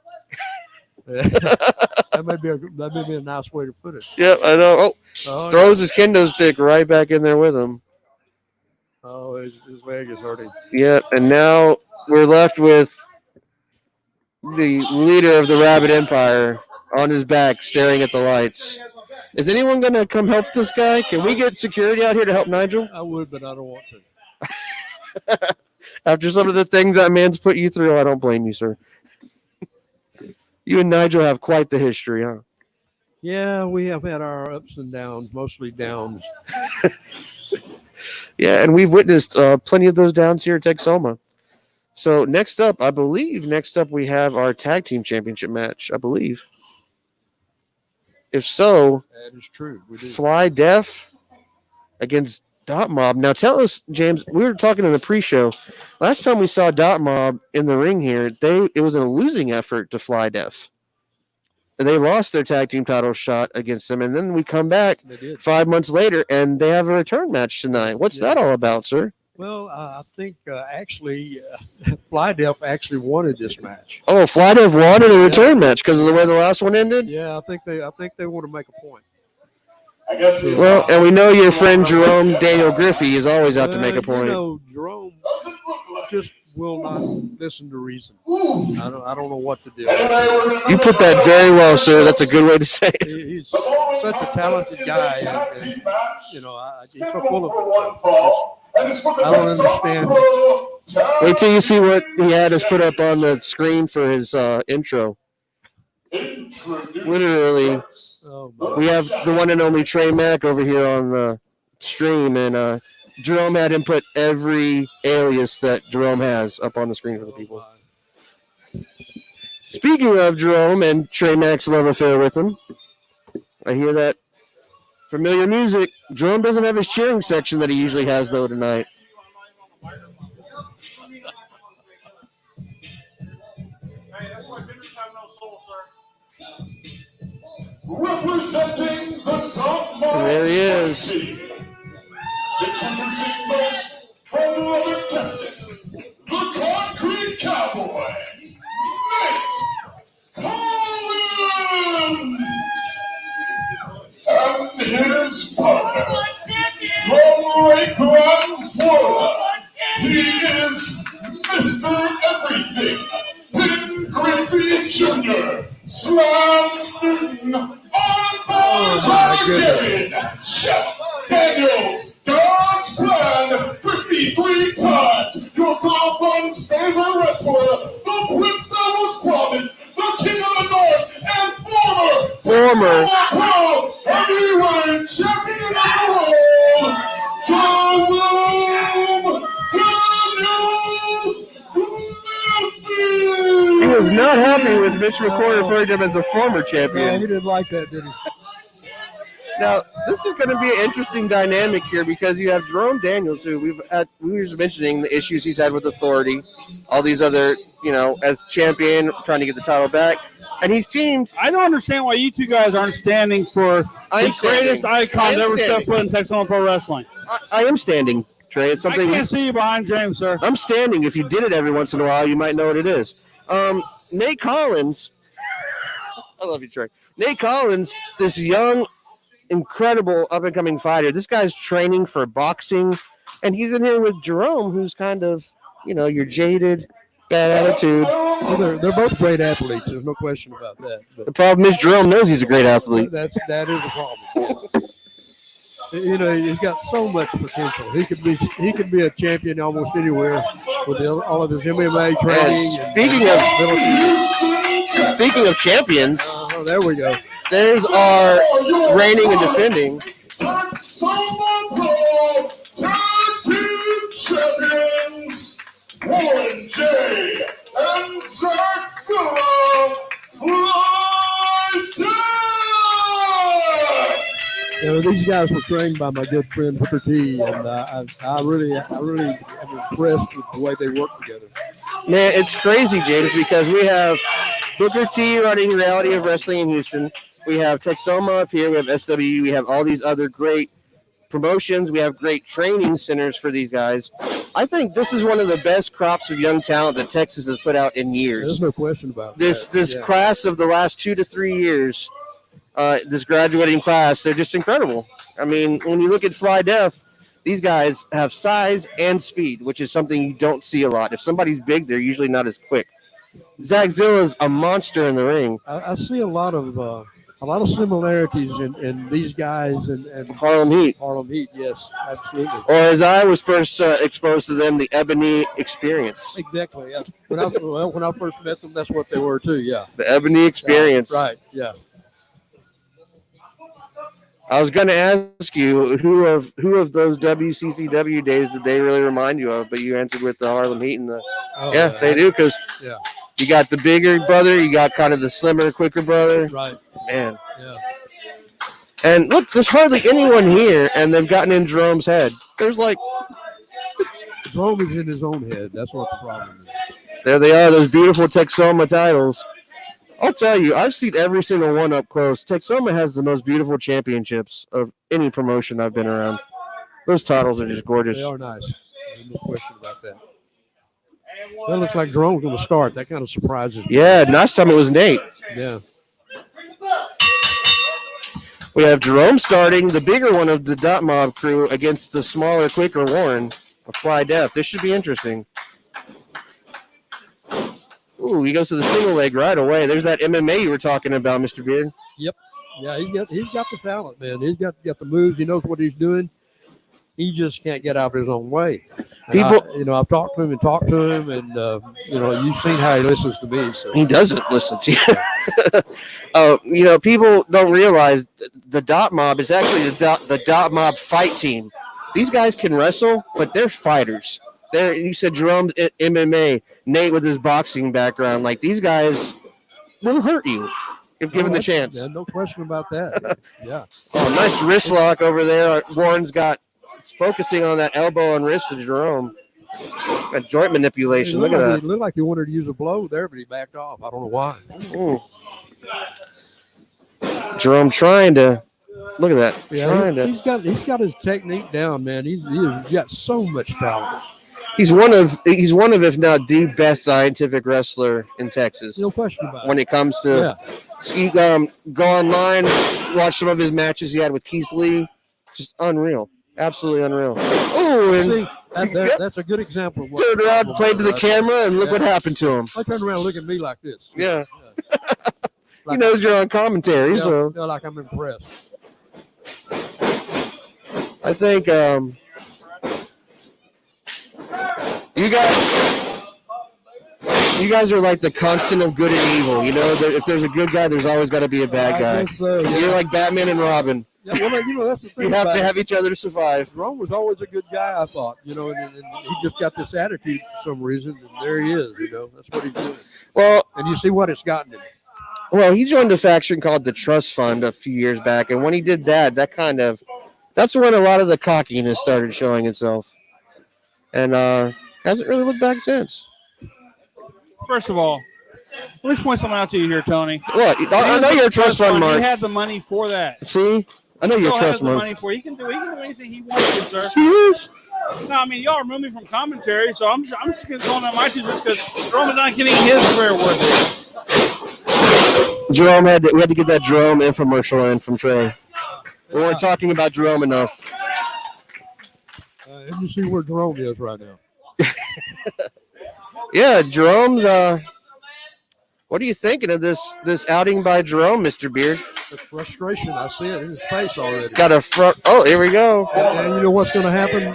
that may be a nice way to put it. Yep, I know. Oh, Throws his kendo stick right back in there with him. Oh, his leg is hurting. Yep, and now we're left with the leader of the Rabbit Empire on his back staring at the lights. Is anyone going to come help this guy? Can we get security out here to help Nigel? I would, but I don't want to. After some of the things that man's put you through, I don't blame you, sir. You and Nigel have quite the history, huh? Yeah, we have had our ups and downs, mostly downs. Yeah, and we've witnessed plenty of those downs here at Texoma. So next up we have our tag team championship match, I believe. If so, That is true. We do. Fly Def against Dot Mob. Now tell us, James, we were talking in the pre-show. Last time we saw Dot Mob in the ring here, it was a losing effort to Fly Def. And they lost their tag team title shot against them. And then we come back 5 months later, and they have a return match tonight. What's that all about, sir? Well, I think actually Fly Def actually wanted this match. Oh, Fly Def wanted a return match because of the way the last one ended? Yeah, I think they want to make a point. Well, and we know your friend Jerome Daniel Griffey is always out to make a point. You know, Jerome just will not listen to reason. I don't know what to do. You put that very well, sir. That's a good way to say it. He's such a talented guy, and you know, he's so full of himself. I don't understand. Wait till you see what he had us put up on the screen for his intro. Literally, we have the one and only Trey Mack over here on the stream, and Jerome had him put every alias that Jerome has up on the screen for the people. Speaking of Jerome and Trey Mack's love affair with him, I hear that familiar music. Jerome doesn't have his cheering section that he usually has, though, tonight. Representing the Top Mob There he is. Introducing first from Northern Texas, the Concrete Cowboy, Nate Collins. And his partner from Lakeland, Florida, he is Mr. Everything, Ben Griffey Jr., Slam Newton, on Targaryen, Chef Daniels, God's plan, 53 times, your girlfriend's favorite wrestler, the prince that was promised, the king of the north, and former Texoma Pro heavyweight champion of the world, Jerome Daniels. He was not happy with Mitch McCoy referring to him as a former champion. Yeah, he didn't like that, did he? Now, this is going to be an interesting dynamic here because you have Jerome Daniels, who we were just mentioning the issues he's had with authority, all these other, as champion, trying to get the title back. And he seemed... I don't understand why you two guys aren't standing for the greatest icons ever stepped foot in Texoma Pro Wrestling. I am standing, Trey. It's something... I can't see you behind James, sir. I'm standing. If you did it every once in a while, you might know what it is. Nate Collins... I love you, Trey. Nate Collins, this young... incredible up-and-coming fighter. This guy's training for boxing, and he's in here with Jerome, who's kind of, your jaded, bad attitude. Well, they're both great athletes. There's no question about that. But The problem is Jerome knows he's a great athlete. that is a problem. He's got so much potential. He could be a champion almost anywhere with all of his MMA training. And speaking of champions, there we go. There's our reigning and defending Texoma Pro Warren J. and Texoma These guys were trained by my good friend Booker T, and I really am impressed with the way they work together. Man, it's crazy, James, because we have Booker T running Reality of Wrestling in Houston. We have Texoma up here. We have SW. We have all these other great promotions. We have great training centers for these guys. I think this is one of the best crops of young talent that Texas has put out in years. There's no question about This class of the last 2 to 3 years, this graduating class, they're just incredible. I mean, when you look at Fly Def, these guys have size and speed, which is something you don't see a lot. If somebody's big, they're usually not as quick. Zach Zilla's a monster in the ring. I see a lot of similarities in these guys and Harlem Heat. Harlem Heat, yes, absolutely. Or as I was first exposed to them, the Ebony Experience. Exactly. Yeah. When I first met them, that's what they were too. Yeah. The Ebony Experience. Right. Yeah. I was going to ask you who of those WCCW days did they really remind you of, but you answered with the Harlem Heat and the they do, because you got the bigger brother, you got kind of the slimmer, quicker brother. Right. Man. Yeah. And look, there's hardly anyone here, and they've gotten in Jerome's head. There's like Jerome is in his own head. That's what the problem is. There they are, those beautiful Texoma titles. I'll tell you, I've seen every single one up close. Texoma has the most beautiful championships of any promotion I've been around. Those titles are just gorgeous. They are nice. No question about that. That looks like Jerome's going to start. That kind of surprises me. Yeah, last time it was Nate. Yeah. We have Jerome starting, the bigger one of the Dot Mob crew, against the smaller, quicker Warren of Fly Def. This should be interesting. Ooh, he goes to the single leg right away. There's that MMA you were talking about, Mr. Beard. Yep. Yeah, he's got the talent, man. He's got the moves. He knows what he's doing. He just can't get out of his own way. And I've talked to him, and you've seen how he listens to me. So. He doesn't listen to you. People don't realize the Dot Mob is actually the Dot Mob fight team. These guys can wrestle, but they're fighters. You said Jerome's MMA, Nate with his boxing background. Like, these guys will hurt you if given the chance. Yeah, no question about that. Yeah. Oh, nice wrist lock over there. Warren's it's focusing on that elbow and wrist of Jerome. Got joint manipulation. Look at that. It looked like he wanted to use a blow there, but he backed off. I don't know why. Ooh. Jerome trying to. Look at that. Yeah, he's got his technique down, man. He's got so much talent. He's one of, if not the best scientific wrestler in Texas. No question about it. When it comes to go online, watch some of his matches he had with Keith Lee. Just unreal. Absolutely unreal. Oh, and that's a good example. Of turned around, played to the camera, and look what happened to him. I turned around and look at me like this. Yeah. He knows you're on commentary, so. Like I'm impressed. I think you guys are like the constant of good and evil. You know, if there's a good guy, there's always got to be a bad guy. I guess so, yeah. You're like Batman and Robin. Yeah, well, that's the thing. You have to have each other to survive. Jerome was always a good guy, I thought. And he just got this attitude for some reason, and there he is. That's what he's doing. Well, and you see what it's gotten him. Well, he joined a faction called the Trust Fund a few years back, and when he did that, that's when a lot of the cockiness started showing itself, and hasn't really looked back since. First of all, let me point something out to you here, Tony. What? I know you're a trust fund, Mark. He had the money for that. See? I know you're a trust fund. Money for. He can do anything he wants to, sir. He is? No, I mean, y'all remove me from commentary, so I'm just going to go on my two just because Jerome is not getting his fair worth here. Jerome we had to get that Jerome infomercial in from Trey. We weren't talking about Jerome enough. And you see where Jerome is right now. Yeah, Jerome's. What are you thinking of this outing by Jerome, Mr. Beard? The frustration, I see it in his face already. Got a front. Oh, here we go. And you know what's going to happen?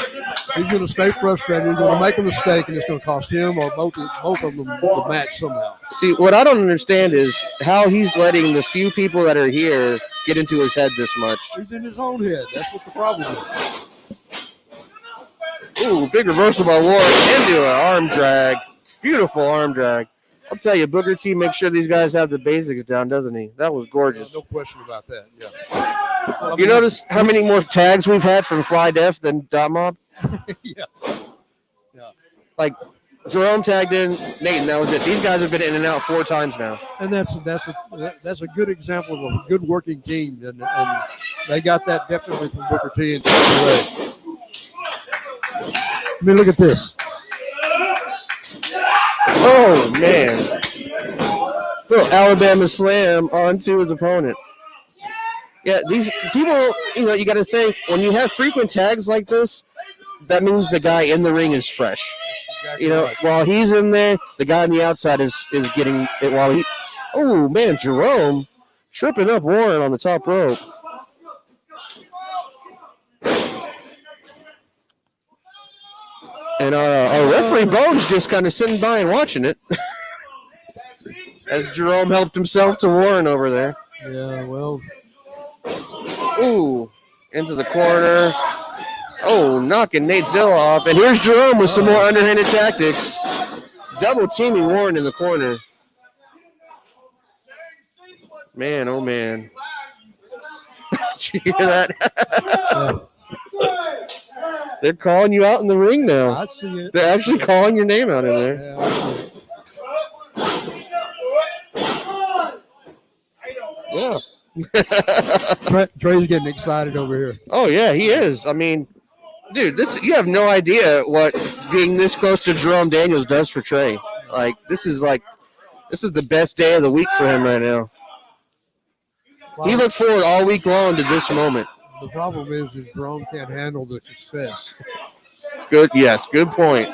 He's going to stay frustrated. He's going to make a mistake, and it's going to cost him or both of them the match somehow. See, what I don't understand is how he's letting the few people that are here get into his head this much. He's in his own head. That's what the problem is. Ooh, big reversal by Warren into an arm drag. Beautiful arm drag. I'll tell you, Booker T makes sure these guys have the basics down, doesn't he? That was gorgeous. No question about that. Yeah. Well, You notice how many more tags we've had from Fly Def than Dot Mob? Yeah. Like, Jerome tagged in, Nate, and that was it. These guys have been in and out 4 times now. And that's a good example of a good working team, and they got that definitely from Booker T and Chandler. I mean, look at this. Oh, man. Little Alabama slam onto his opponent. Yeah, these people, you got to think, when you have frequent tags like this, that means the guy in the ring is fresh. While he's in there, the guy on the outside is getting it while he. Oh, man, Jerome tripping up Warren on the top rope. And our referee Bones just kind of sitting by and watching it. As Jerome helped himself to Warren over there. Yeah, well. Ooh, into the corner. Oh, knocking Nate Zilla off. And here's Jerome with some more underhanded tactics. Double teaming Warren in the corner. Man, oh man. Did you hear that? They're calling you out in the ring now. I see it. They're actually calling your name out in there. Yeah. Trey's getting excited over here. Oh, yeah, he is. I mean, dude, you have no idea what being this close to Jerome Daniels does for Trey. This is the best day of the week for him right now. Wow. He looked forward all week long to this moment. The problem is Jerome can't handle the success. Good point.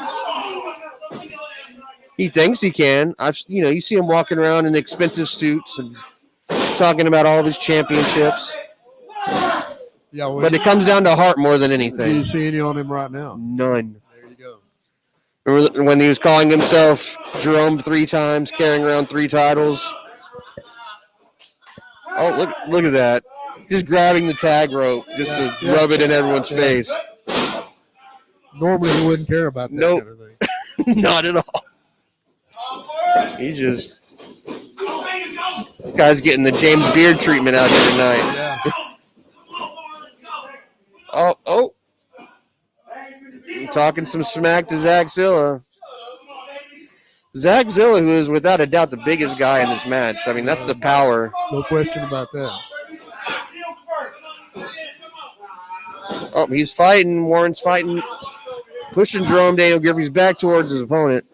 He thinks he can. You see him walking around in expensive suits and talking about all of his championships. Yeah, but it comes down to heart more than anything. Do you see any on him right now? None. There you go. Remember when he was calling himself Jerome 3 times, carrying around 3 titles? Oh, look at that. Just grabbing the tag rope just to rub it in everyone's face. Normally he wouldn't care about that kind of thing. Not at all. He just... Guy's getting the James Beard treatment out here tonight. Yeah. Oh. I'm talking some smack to Zach Zilla. Zach Zilla, who is without a doubt the biggest guy in this match. I mean, that's the power. No question about that. Oh, he's fighting. Warren's fighting. Pushing Jerome Daniel Griffey's back towards his opponent.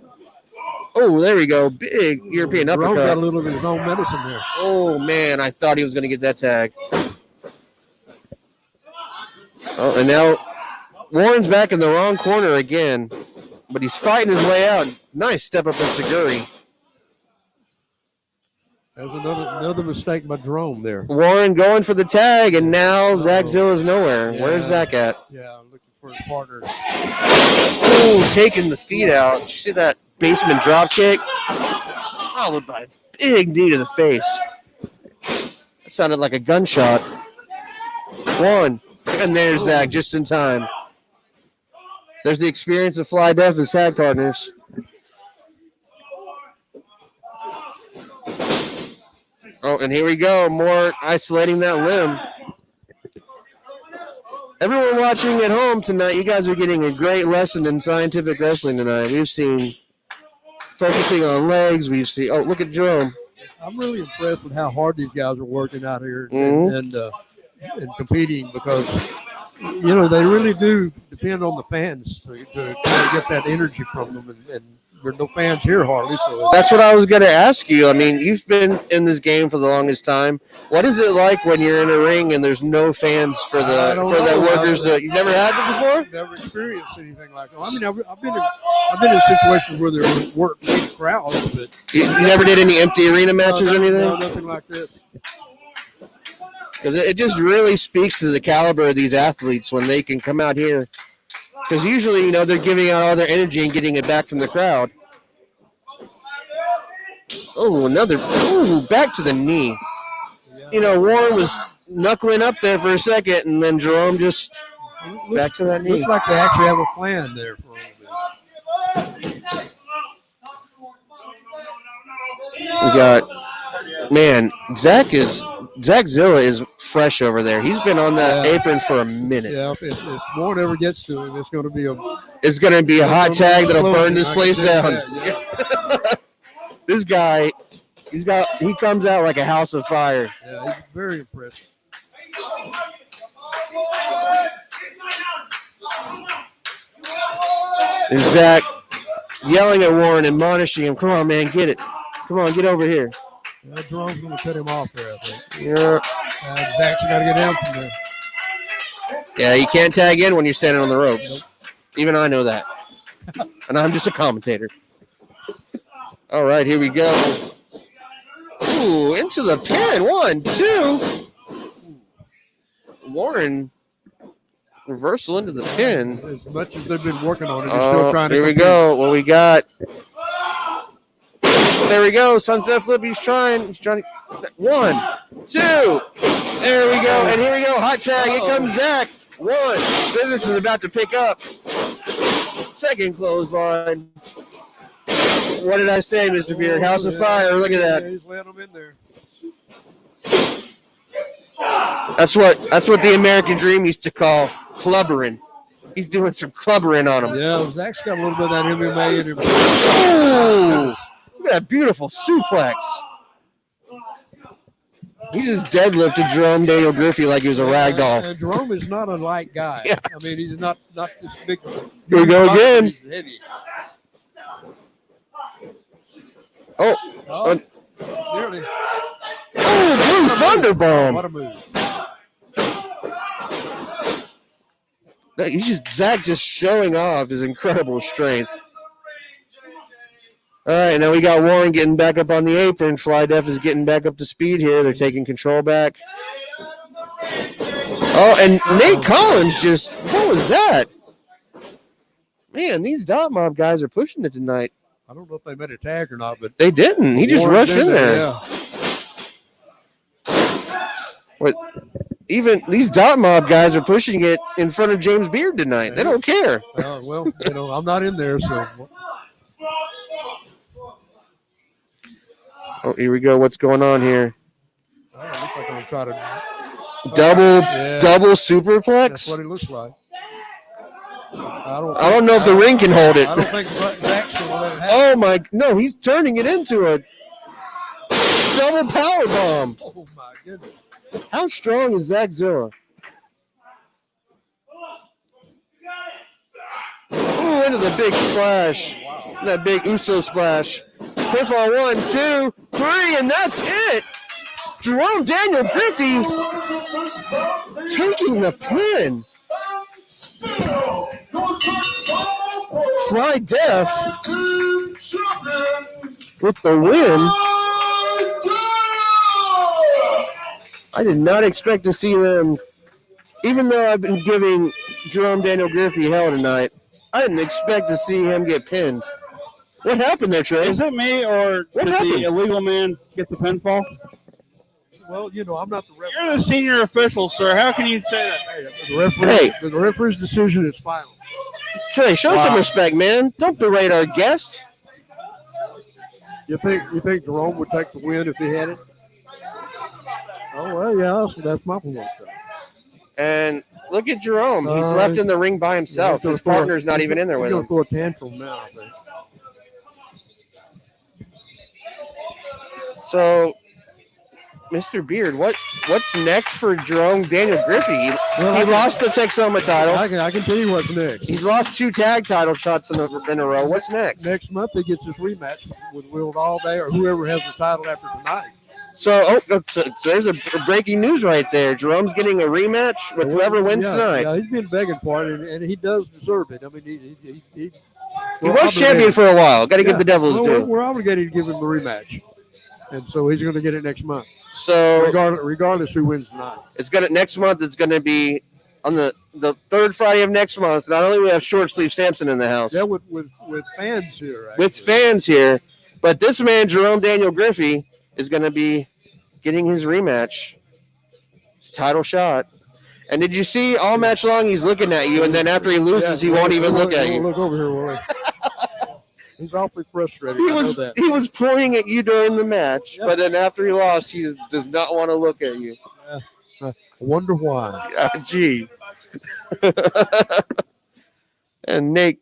Oh, there we go. Big European uppercut. Jerome got a little bit of his own medicine there. Oh, man. I thought he was going to get that tag. Oh, and now Warren's back in the wrong corner again. But he's fighting his way out. Nice step up at Seguri. There's another mistake by Jerome there. Warren going for the tag, and now Zach Zilla's nowhere. Yeah. Where's Zach at? Yeah, looking for his partner. Oh, taking the feet out. Did you see that basement drop kick? Followed by a big knee to the face. That sounded like a gunshot. 1. And there's Zach just in time. There's the experience of Fly Def as tag partners. Oh, and here we go. More isolating that limb. Everyone watching at home tonight, you guys are getting a great lesson in scientific wrestling tonight. We've seen focusing on legs. We've seen, look at Jerome. I'm really impressed with how hard these guys are working out here and competing because, they really do depend on the fans to get that energy from them. And there's no fans here hardly. So that's what I was going to ask you. I mean, you've been in this game for the longest time. What is it like when you're in a ring and there's no fans for the workers? You've never had it before? Never experienced anything like that. I mean, I've been in situations where there weren't big crowds, but you never did any empty arena matches or anything? No, nothing like this. Because it just really speaks to the caliber of these athletes when they can come out here. Because usually, they're giving out all their energy and getting it back from the crowd. Oh, back to the knee. Yeah. Warren was knuckling up there for a second, and then Jerome just Back to that knee. Looks like they actually have a plan there for a little bit. We got, man, Zach Zilla is fresh over there. He's been on that apron for a minute. Yeah, if Warren ever gets to him, it's going to be a hot tag that'll burn this place down. Yeah. This guy, he comes out like a house of fire. Yeah, he's very impressive. There's Zach yelling at Warren, admonishing him. Come on, man, get it. Come on, get over here. Yeah, Jerome's going to cut him off there, I think. Yeah. Zach's got to get down from there. Yeah, you can't tag in when you're standing on the ropes. Even I know that. And I'm just a commentator. All right, here we go. Ooh, into the pin. 1, 2. Warren, reversal into the pin. As much as they've been working on it, they're still trying to here we compete. go. What we got? There we go. Sunset flip. He's trying. 1, 2. There we go. And here we go. Hot tag. Here comes Zach. 1. Business is about to pick up. Second clothesline. What did I say, Mr. Beard? House of Fire. Look at that. Yeah, he's letting them in there. That's what the American Dream used to call clubbering. He's doing some clubbering on him. Yeah, Zach's got a little bit of that MMA in him. Ooh, look at that beautiful suplex. He just deadlifted Jerome Daniel Griffey like he was a rag doll. And Jerome is not a light guy. Yeah. I mean, he's not this big. Here we go again. He's heavy. Oh, Nearly. oh, Blue Thunderbomb. What a move. Zach just showing off his incredible strength. All right, now we got Warren getting back up on the apron. Fly Def is getting back up to speed here. They're taking control back. Oh, and Nate Collins what was that? Man, these Dot Mob guys are pushing it tonight. I don't know if they made a tag or not, but They didn't. He just Warren's rushed in there. Yeah. What? Even these Dot Mob guys are pushing it in front of James Beard tonight. They don't care. Well, I'm not in there, so. Oh, here we go. What's going on here? Oh, it looks like I'm trying to. Double superplex? That's what it looks like. I don't know if the ring can hold it. I don't think Zach's going to let it happen. Oh my! No, he's turning it into a double power bomb. Oh my goodness! How strong is Zach Zilla? Ooh, into the big splash. That big Uso splash. Pinfall 1, 2, 3, and that's it. Jerome Daniel Griffey taking the pin. Fly Def with the win. I did not expect to see them, even though I've been giving Jerome Daniel Griffey hell tonight, I didn't expect to see him get pinned. What happened there, Trey? Is it me, or did the illegal man get the pinfall? Well, I'm not the referee. You're the senior official, sir. How can you say that? The referee's decision is final. Trey, show some respect, man. Don't berate our guest. You think Jerome would take the win if he had it? Oh well, yeah, that's my point. And look at Jerome. He's left in the ring by himself. His partner's not even in there with him. He's going to throw a tantrum now, I think. So, Mr. Beard, what's next for Jerome Daniel Griffey? He lost the Texoma title. I can tell you what's next. He's lost 2 tag title shots in a row. What's next? Next month he gets his rematch with Will Allday or whoever has the title after tonight. So there's a breaking news right there. Jerome's getting a rematch with whoever wins tonight. Yeah, he's been begging for it, and he does deserve it. I mean, he was champion for a while. Got to give the devil his due. We're obligated to give him the rematch, and so he's going to get it next month. So regardless who wins tonight, next month. It's going to be on the third Friday of next month. Not only we have Short Sleeve Samson in the house, yeah, with fans here, actually. with fans here, but this man Jerome Daniel Griffey is going to be getting his rematch, his title shot. And did you see all match long he's looking at you, and then after he loses, he won't even look at you. Look over here, Willie. He's awfully frustrated. He I know was that. he was pointing at you during the match, but then after he lost, he does not want to look at you. I wonder why. Gee. And Nate.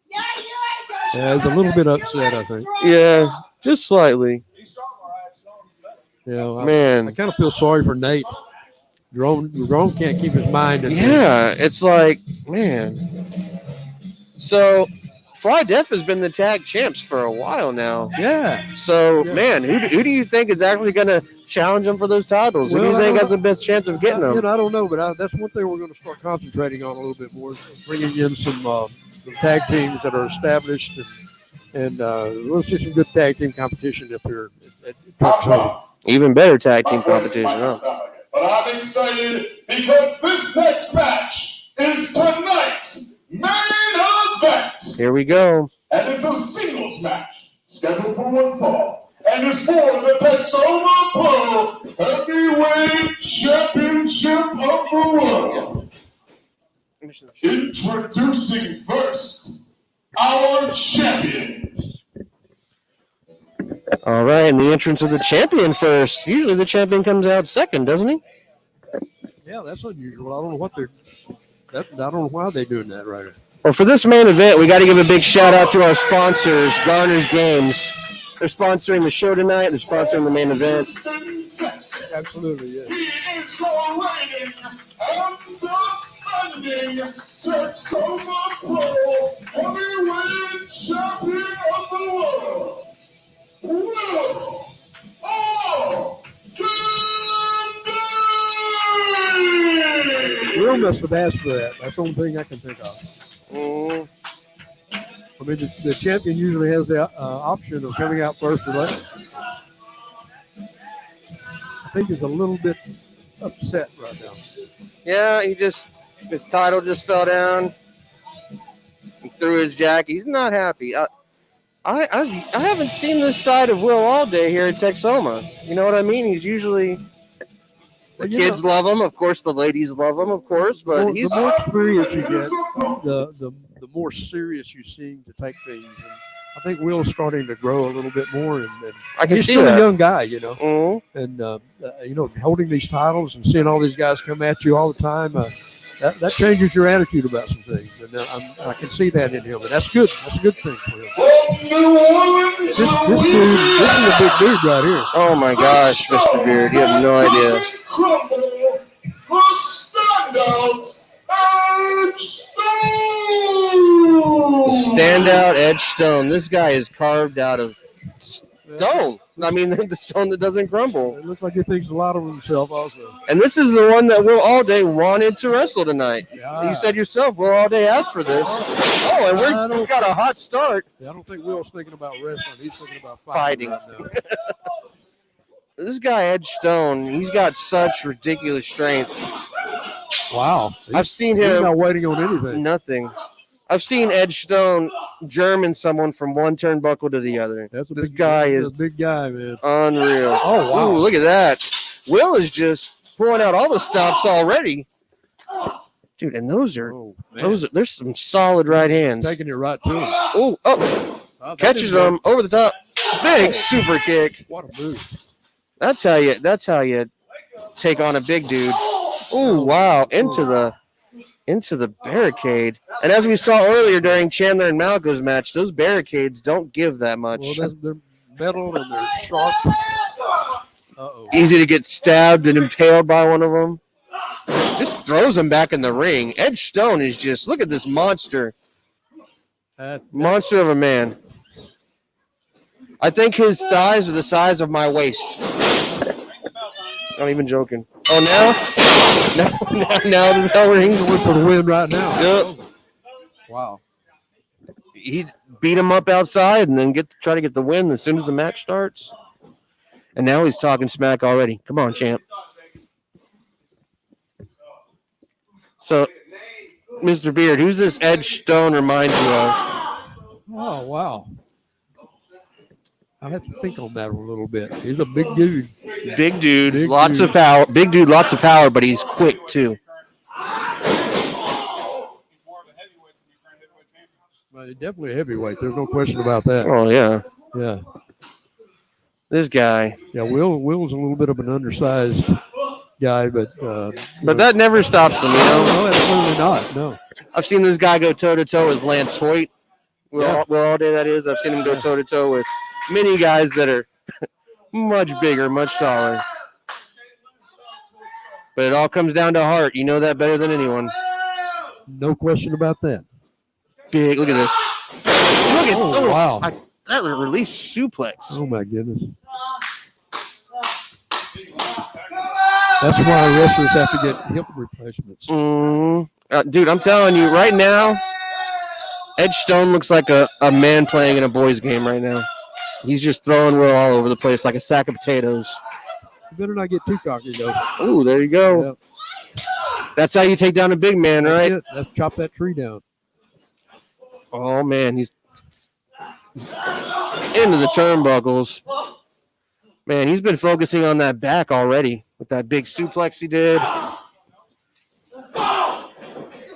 Yeah, he's a little bit upset, I think. Yeah, just slightly. Yeah, Man. I kind of feel sorry for Nate. Jerome can't keep his mind. Yeah, it's like, man. So, Fly Def has been the tag champs for a while now. Yeah. So, man, who do you think is actually going to challenge them for those titles? Who do you think has the best chance of getting them? I don't know, but that's one thing we're going to start concentrating on a little bit more, bringing in some tag teams that are established, and we'll see some good tag team competition up here at Texoma. Even better tag team competition, huh? But I'm excited because this next match is tonight's main event. Here we go. And it's a singles match scheduled for one fall. And it's for the Texoma Pro Heavyweight Championship of the World. Introducing first, our champion. All right, and the entrance of the champion first. Usually the champion comes out second, doesn't he? Yeah, that's unusual. I don't know what I don't know why they're doing that right now. Well, for this main event, we got to give a big shout out to our sponsors, Garner's Games. They're sponsoring the show tonight. They're sponsoring the main event. Absolutely, yeah. He is your reigning and defending Texoma Pro Heavyweight Champion of the World. Will Allday! Will must have asked for that. That's the only thing I can think of. Mm. I mean, the champion usually has the option of coming out first or last. I think he's a little bit upset right now. Yeah, his title just fell down. He threw his jacket. He's not happy. I haven't seen this side of Will Allday here at Texoma. You know what I mean? He's usually the kids love him, of course. The ladies love him, of course. But the more experience you get, the more serious you seem to take things. And I think Will's starting to grow a little bit more. And I can he's see still that. a young guy, you know. Mm-hmm. And holding these titles and seeing all these guys come at you all the time. That changes your attitude about some things, and I can see that in him, and that's good. That's a good thing for him. This is a big dude right here. Oh my gosh, Mr. Beard, you have no idea. The standout Edge Stone. This guy is carved out of stone. I mean, the stone that doesn't crumble. It looks like he thinks a lot of himself also. And this is the one that Will Allday wanted to wrestle tonight. Yeah. You said yourself, Will Allday asked for this. Oh, and we got a hot start. I don't think Will's thinking about wrestling. He's thinking about Fighting. right now. This guy, Edge Stone, he's got such ridiculous strength. Wow. I've seen He's him. not waiting on anything. Nothing. I've seen Edge Stone German someone from one turnbuckle to the other. This guy is a big guy, man. unreal. Oh, wow. Ooh, look at that. Will is just pulling out all the stops already. Dude, and there's some solid right hands. Taking it right to him. Oh, catches him over the top. Big super kick. What a move. That's how you take on a big dude. Ooh, wow. Into the barricade. And as we saw earlier during Chandler and Malek's match, those barricades don't give that much. Well, they're metal and they're sharp. Uh-oh. Easy to get stabbed and impaled by one of them. Just throws him back in the ring. Edge Stone is just, look at this monster. Monster of a man. I think his thighs are the size of my waist. Not even joking. Oh, now the bell rings. Went for the win right now. Yep. Wow. He beat him up outside and then try to get the win as soon as the match starts. And now he's talking smack already. Come on, champ. So, Mr. Beard, who's this Edge Stone remind you of? Oh, wow. I have to think on that a little bit. He's a big dude. Big dude, lots of power. Big dude, lots of power, but he's quick too. definitely a heavyweight. There's no question about that. Oh yeah, Yeah. this guy. Yeah, Will's a little bit of an undersized guy, but But that never stops him, you know. no, absolutely not. No. I've seen this guy go toe to toe with Lance Hoyt. Yeah. Will Allday, that is. I've seen him go toe to toe with many guys that are much bigger, much taller. But it all comes down to heart. You know that better than anyone. No question about that. Big. Look at this. Look at wow. That release suplex. Oh my goodness. That's why wrestlers have to get hip replacements. Dude, I'm telling you, right now, Edge Stone looks like a man playing in a boys' game right now. He's just throwing Will all over the place like a sack of potatoes. You better not get too cocky, though. Ooh, there you go. Yep. That's how you take down a big man, right? Let's chop that tree down. Oh, man, he's into the turnbuckles. Man, he's been focusing on that back already with that big suplex he did.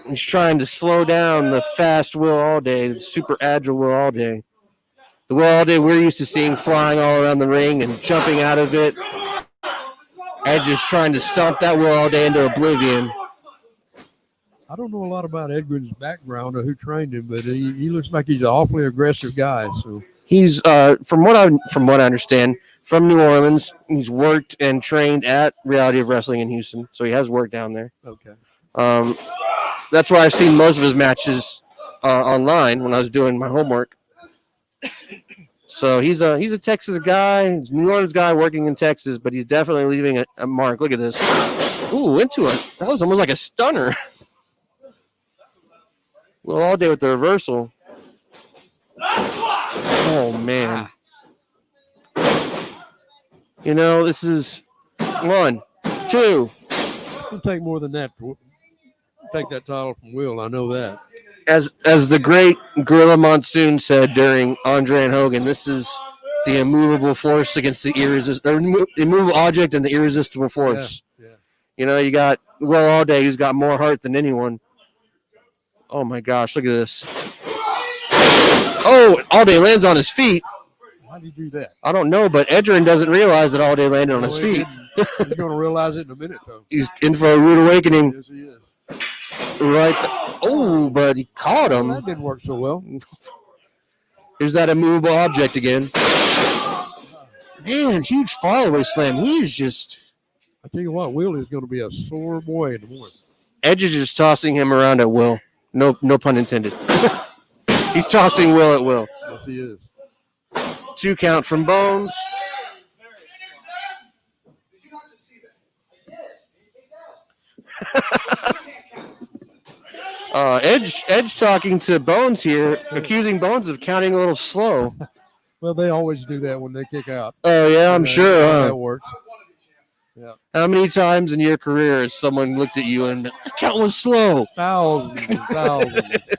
He's trying to slow down the fast Will Allday, the super agile Will Allday. The Will Allday we're used to seeing flying all around the ring and jumping out of it. Edge is trying to stomp that Will Allday into oblivion. I don't know a lot about Edwin's background or who trained him, but he looks like he's an awfully aggressive guy. So He's from what I understand, from New Orleans. He's worked and trained at Reality of Wrestling in Houston, so he has worked down there. okay. That's why I've seen most of his matches online when I was doing my homework. So he's a Texas guy, he's a New Orleans guy working in Texas, but he's definitely leaving a mark. Look at this. Ooh, into it. That was almost like a stunner. Will Allday with the reversal. Oh, man. You know, this is 1, 2. It'll take more than that to take that title from Will. I know that. As the great Gorilla Monsoon said during Andre and Hogan, this is the immovable force against the immovable object and the irresistible force. Yeah. You know, you got Will Allday, who's got more heart than anyone. Oh my gosh, look at this. Oh, Allday lands on his feet. How do you do that? I don't know, but Edgerrin doesn't realize that Allday landed on his he feet. He's going to realize it in a minute, though. He's in for a rude awakening. Yes, he is. Right. Oh, but he caught him. Well, that didn't work so well. Here's that immovable object again. Man, huge fallaway slam. He's just. I tell you what, Will is going to be a sore boy in the morning. Edge is just tossing him around at will. No pun intended. He's tossing Will at will. Yes, he is. 2 count from Bones. Edge talking to Bones here, accusing Bones of counting a little slow. Well, they always do that when they kick out. Oh, yeah, I'm sure. That works. Yeah. How many times in your career has someone looked at you and count was slow? Thousands and thousands.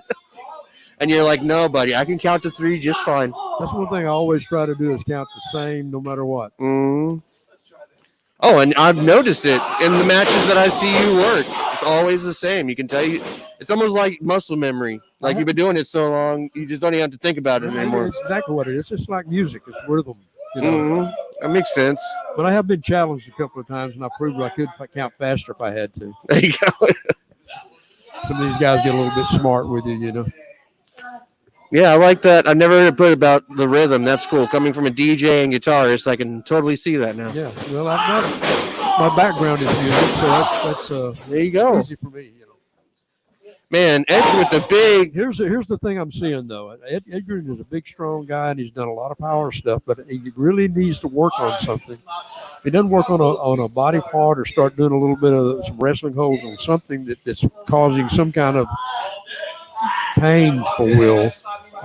And you're like, no, buddy, I can count to 3 just fine. That's one thing I always try to do is count the same no matter what. Oh, and I've noticed it in the matches that I see you work. It's always the same. You can tell you. It's almost like muscle memory. Like you've been doing it so long, you just don't even have to think about it anymore. It's exactly what it is. It's just like music. It's rhythm. You know? That makes sense. But I have been challenged a couple of times, and I proved I could count faster if I had to. There you go. Some of these guys get a little bit smart with you, you know. Yeah, I like that. I've never heard it put about the rhythm. That's cool. Coming from a DJ and guitarist, I can totally see that now. Yeah. Well, my background is music, so that's there you go. easy for me, you know. Man, Edge with the big. Here's the thing I'm seeing though. Edgerrin is a big, strong guy, and he's done a lot of power stuff, but he really needs to work on something. If he doesn't work on a body part or start doing a little bit of some wrestling holds on something that's causing some kind of pain for Will,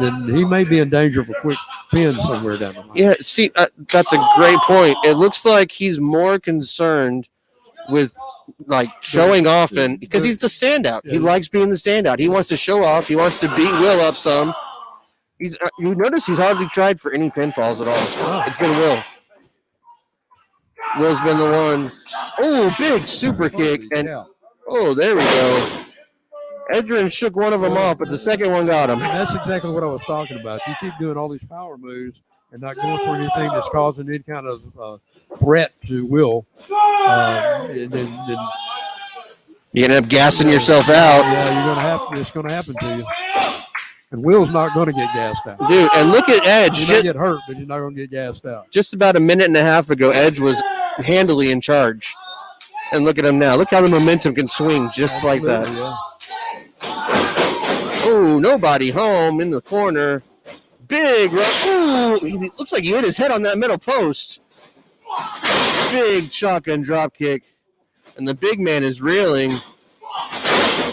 then he may be in danger of a quick pin somewhere down the line. Yeah, see, that's a great point. It looks like he's more concerned with like showing off, and because he's the standout. He likes being the standout. He wants to show off. He wants to beat Will up some. You notice he's hardly tried for any pinfalls at all. It's been Will. Will's been the one. Oh, big super kick, and oh, there we go. Edrin shook one of them off, but the second one got him. And that's exactly what I was talking about. You keep doing all these power moves and not going for anything that's causing any kind of threat to Will. And then You're gonna end up gassing yourself out. Yeah, you're gonna have to. It's gonna happen to you. And Will's not going to get gassed out. Dude, and look at Edge. He's going to get hurt, but he's not going to get gassed out. Just about a minute and a half ago, Edge was handily in charge. And look at him now. Look how the momentum can swing just like that. Yeah. Oh, nobody home in the corner. Big right. Ooh, he looks like he hit his head on that middle post. Big shotgun drop kick. And the big man is reeling.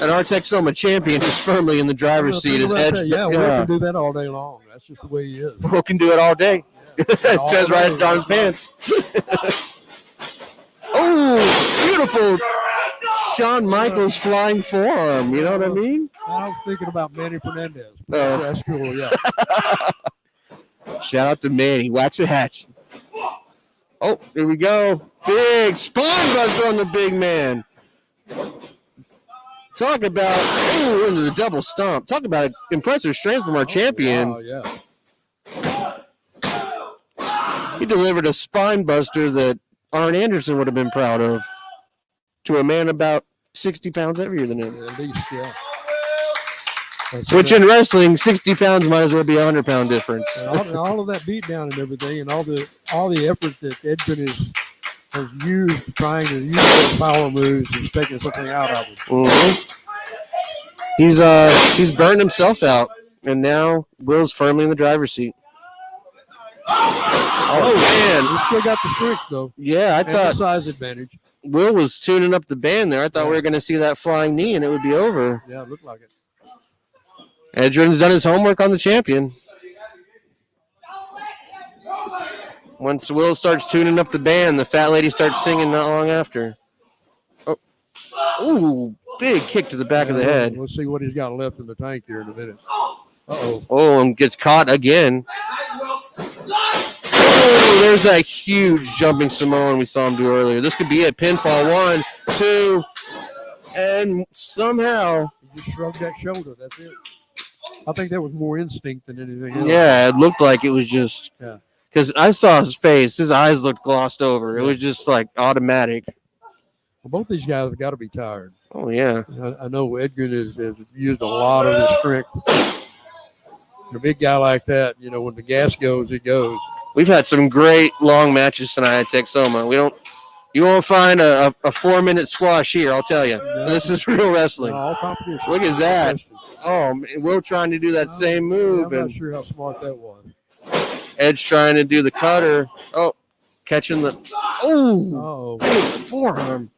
And our Texoma champion is firmly in the driver's seat. Is Edge? Yeah, Will can do that all day long. That's just the way he is. Will can do it all day. Yeah. It says right on his pants. Oh, beautiful Shawn Michaels flying forearm. You know what I mean? I was thinking about Manny Fernandez. Oh. That's cool, yeah. Shout out to Manny. Wax a hatch. Oh, here we go. Big spine buster on the big man. Talk about, into the double stomp. Talk about impressive strength from our champion. Oh, yeah. He delivered a spine buster that Arn Anderson would have been proud of to a man about 60 pounds heavier than him. At least, yeah. Which in wrestling, 60 pounds might as well be a 100-pound difference. And all of that beatdown and everything, and all the effort that Edwin has used trying to use those power moves is taking something out of him. Mm-hmm. He's burned himself out, and now Will's firmly in the driver's seat. Oh man, he still got the strength though. Yeah, I thought size advantage. Will was tuning up the band there. I thought we were going to see that flying knee, and it would be over. Yeah, it looked like it. Edrin's done his homework on the champion. Once Will starts tuning up the band, the fat lady starts singing not long after. Oh, ooh, big kick to the back of the head. We'll see what he's got left in the tank here in a minute. Uh-oh. Oh, and gets caught again. Oh, there's that huge jumping Samoan we saw him do earlier. This could be a pinfall. 1, 2, and somehow he just shrugged that shoulder. That's it. I think that was more instinct than anything else. Yeah, it looked like it was just because I saw his face. His eyes looked glossed over. It was just like automatic. Well, both these guys have got to be tired. Oh, yeah. I know Edgar has used a lot of his strength. And a big guy like that, when the gas goes, it goes. We've had some great long matches tonight at Texoma. You won't find a 4-minute squash here, I'll tell you. No. This is real wrestling. No, all competition. Look at that. Oh, Will trying to do that same move. I'm not sure how smart that was. Edge trying to do the cutter. Oh, catching the big forearm.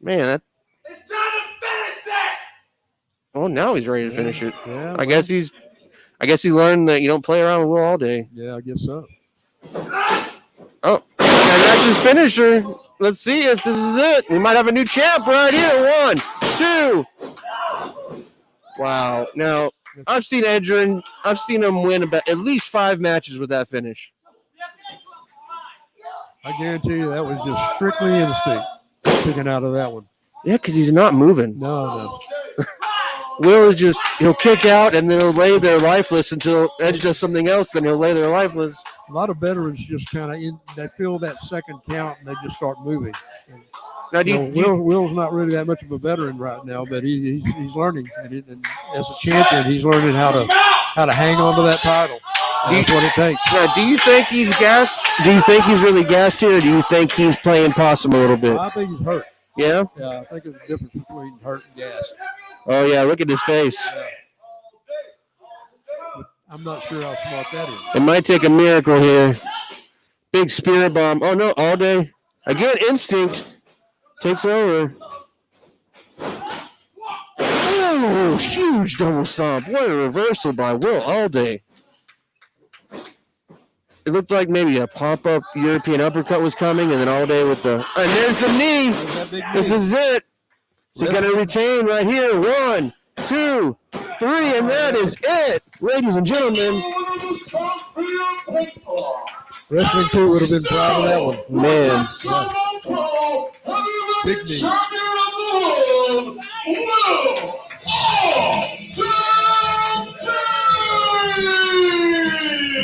Man, it's time to finish this. Oh, now he's ready to finish it. Yeah, I guess he learned that you don't play around with Will Allday. Yeah, I guess so. Oh, and that's his finisher. Let's see if this is it. We might have a new champ right here. 1, 2. Wow. Now, I've seen Edrin. I've seen him win about at least 5 matches with that finish. I guarantee you that was just strictly instinct picking out of that one. Yeah, because he's not moving. No. Will is he'll kick out and then he'll lay there lifeless until Edge does something else, then he'll lay there lifeless. A lot of veterans just kind of they feel that second count and they just start moving. Now, Will's not really that much of a veteran right now, but he's learning, and as a champion, he's learning how to hang on to that title. That's what it takes. Now, do you think he's gassed? Do you think he's really gassed here, or do you think he's playing possum a little bit? I think he's hurt. Yeah? Yeah, I think there's a difference between hurt and gassed. Oh, yeah, look at his face. Yeah. I'm not sure how smart that is. It might take a miracle here. Big spirit bomb. Oh, no, Allday. Again, instinct takes over. Oh, huge double stomp. What a reversal by Will Allday. It looked like maybe a pop-up European uppercut was coming, and then Allday with the... And there's the knee. This is it. So going to retain right here. 1, 2, 3, and that is it. Ladies and gentlemen. Wrestling 2 would have been proud of that one. Man. Yeah. Big knee.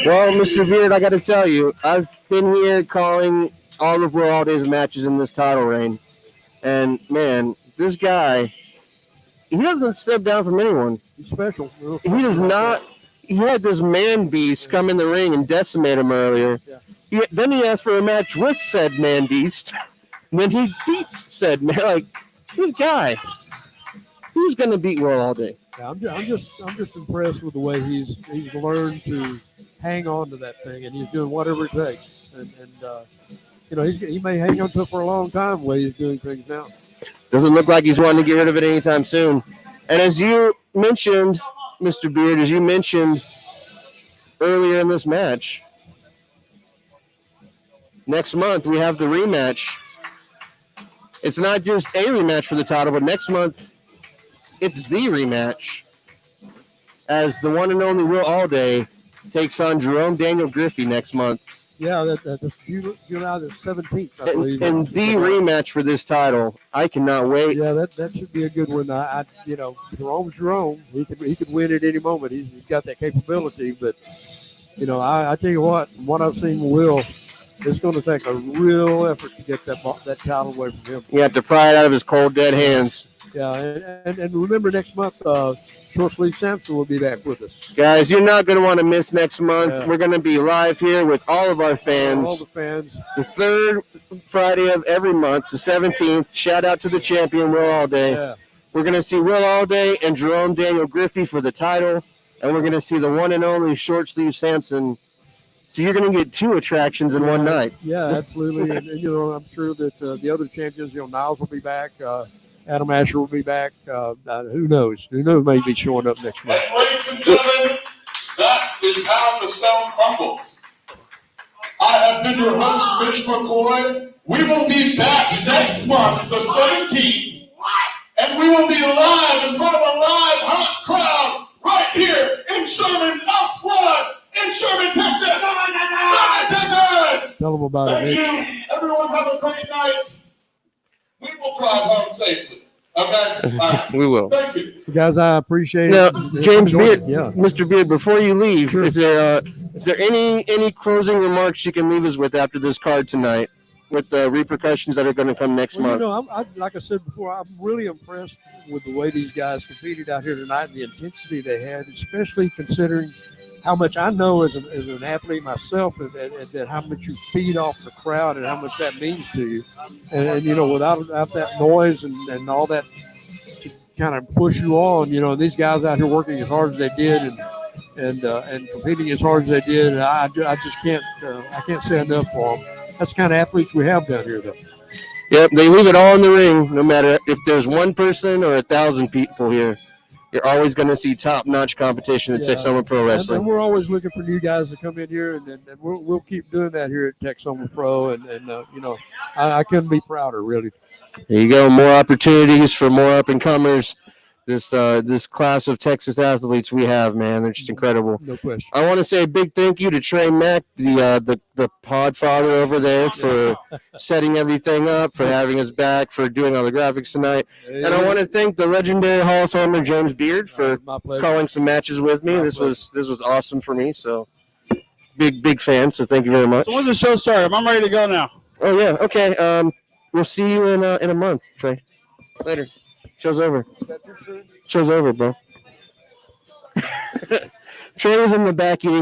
Well, Mr. Beard, I got to tell you, I've been here calling all of Will Allday's matches in this title reign, and man, this guy, he doesn't step down from anyone. He's special. He does not. He had this man beast come in the ring and decimate him earlier. Yeah. Then he asked for a match with said man beast. And then he beats said man. Like, this guy, who's going to beat Will Allday? Yeah, I'm just impressed with the way he's learned to hang on to that thing, and he's doing whatever it takes. And you know, he may hang on to it for a long time the way he's doing things now. Doesn't look like he's wanting to get rid of it anytime soon. And as you mentioned, Mr. Beard, as you mentioned earlier in this match, next month we have the rematch. It's not just a rematch for the title, but next month it's the rematch as the one and only Will Allday takes on Jerome Daniel Griffey next month. Yeah, that's July the 17th, I believe. And the rematch for this title. I cannot wait. Yeah, that should be a good one. I you know, Jerome's Jerome. He could win at any moment. He's got that capability. But you know, I tell you what, from what I've seen, Will, it's going to take a real effort to get that title away from him. You have to pry it out of his cold, dead hands. Yeah, and remember next month, Short Sleeve Samson will be back with us. Guys, you're not going to want to miss next month. Yeah. We're going to be live here with all of our fans. All the fans. The third Friday of every month, the 17th. Shout out to the champion, Will Allday. Yeah. We're going to see Will Allday and Jerome Daniel Griffey for the title, and we're going to see the one and only Short Sleeve Samson. So you're going to get two attractions in one night. Yeah, absolutely. and you know, I'm sure that the other champions, you know, Niles will be back. Adam Asher will be back. Who knows? Who knows? May be showing up next month. And ladies and gentlemen, that is how the stone crumbles. I have been your host, Mitch McCoy. We will be back next month, the 17th, and we will be live in front of a live hot crowd right here in Sherman, Oxford, in Sherman, Texas. Sherman, Texas. Tell them about Thank it, Mitch. you. Everyone have a great night. We will drive home safely. Okay? All right. We will. Thank you. Guys, I appreciate Now, it. James Enjoyed Beard, it. Yeah. Mr. Beard, before you leave, Sure. is there any closing remarks you can leave us with after this card tonight, with the repercussions that are going to come next Well, month? you know, I like I said before, I'm really impressed with the way these guys competed out here tonight and the intensity they had, especially considering how much I know as an athlete myself, and how much you feed off the crowd and how much that means to you. And you know, without that noise and all that to kind of push you on, you know, these guys out here working as hard as they did and competing as hard as they did, and I just can't say enough for them. That's the kind of athletes we have down here, though. Yep, they leave it all in the ring, no matter if there's one person or 1,000 people here. You're always going to see top-notch competition at Texoma Pro Wrestling. And we're always looking for new guys to come in here, and we'll keep doing that here at Texoma Pro. And you know, I couldn't be prouder, really. There you go, more opportunities for more up-and-comers. This class of Texas athletes we have, man, they're just incredible. No question. I want to say a big thank you to Trey Mack, the pod father over there, for setting everything up, for having us back, for doing all the graphics tonight. And I want to thank the legendary Hall of Famer James Beard for My pleasure. calling some matches with me. This was awesome for me. So big fan. So thank you very much. So when's the show start? I'm ready to go now. Oh yeah, okay. We'll see you in a month, Trey. Later. Show's over. Show's over, bro. Trey was in the back eating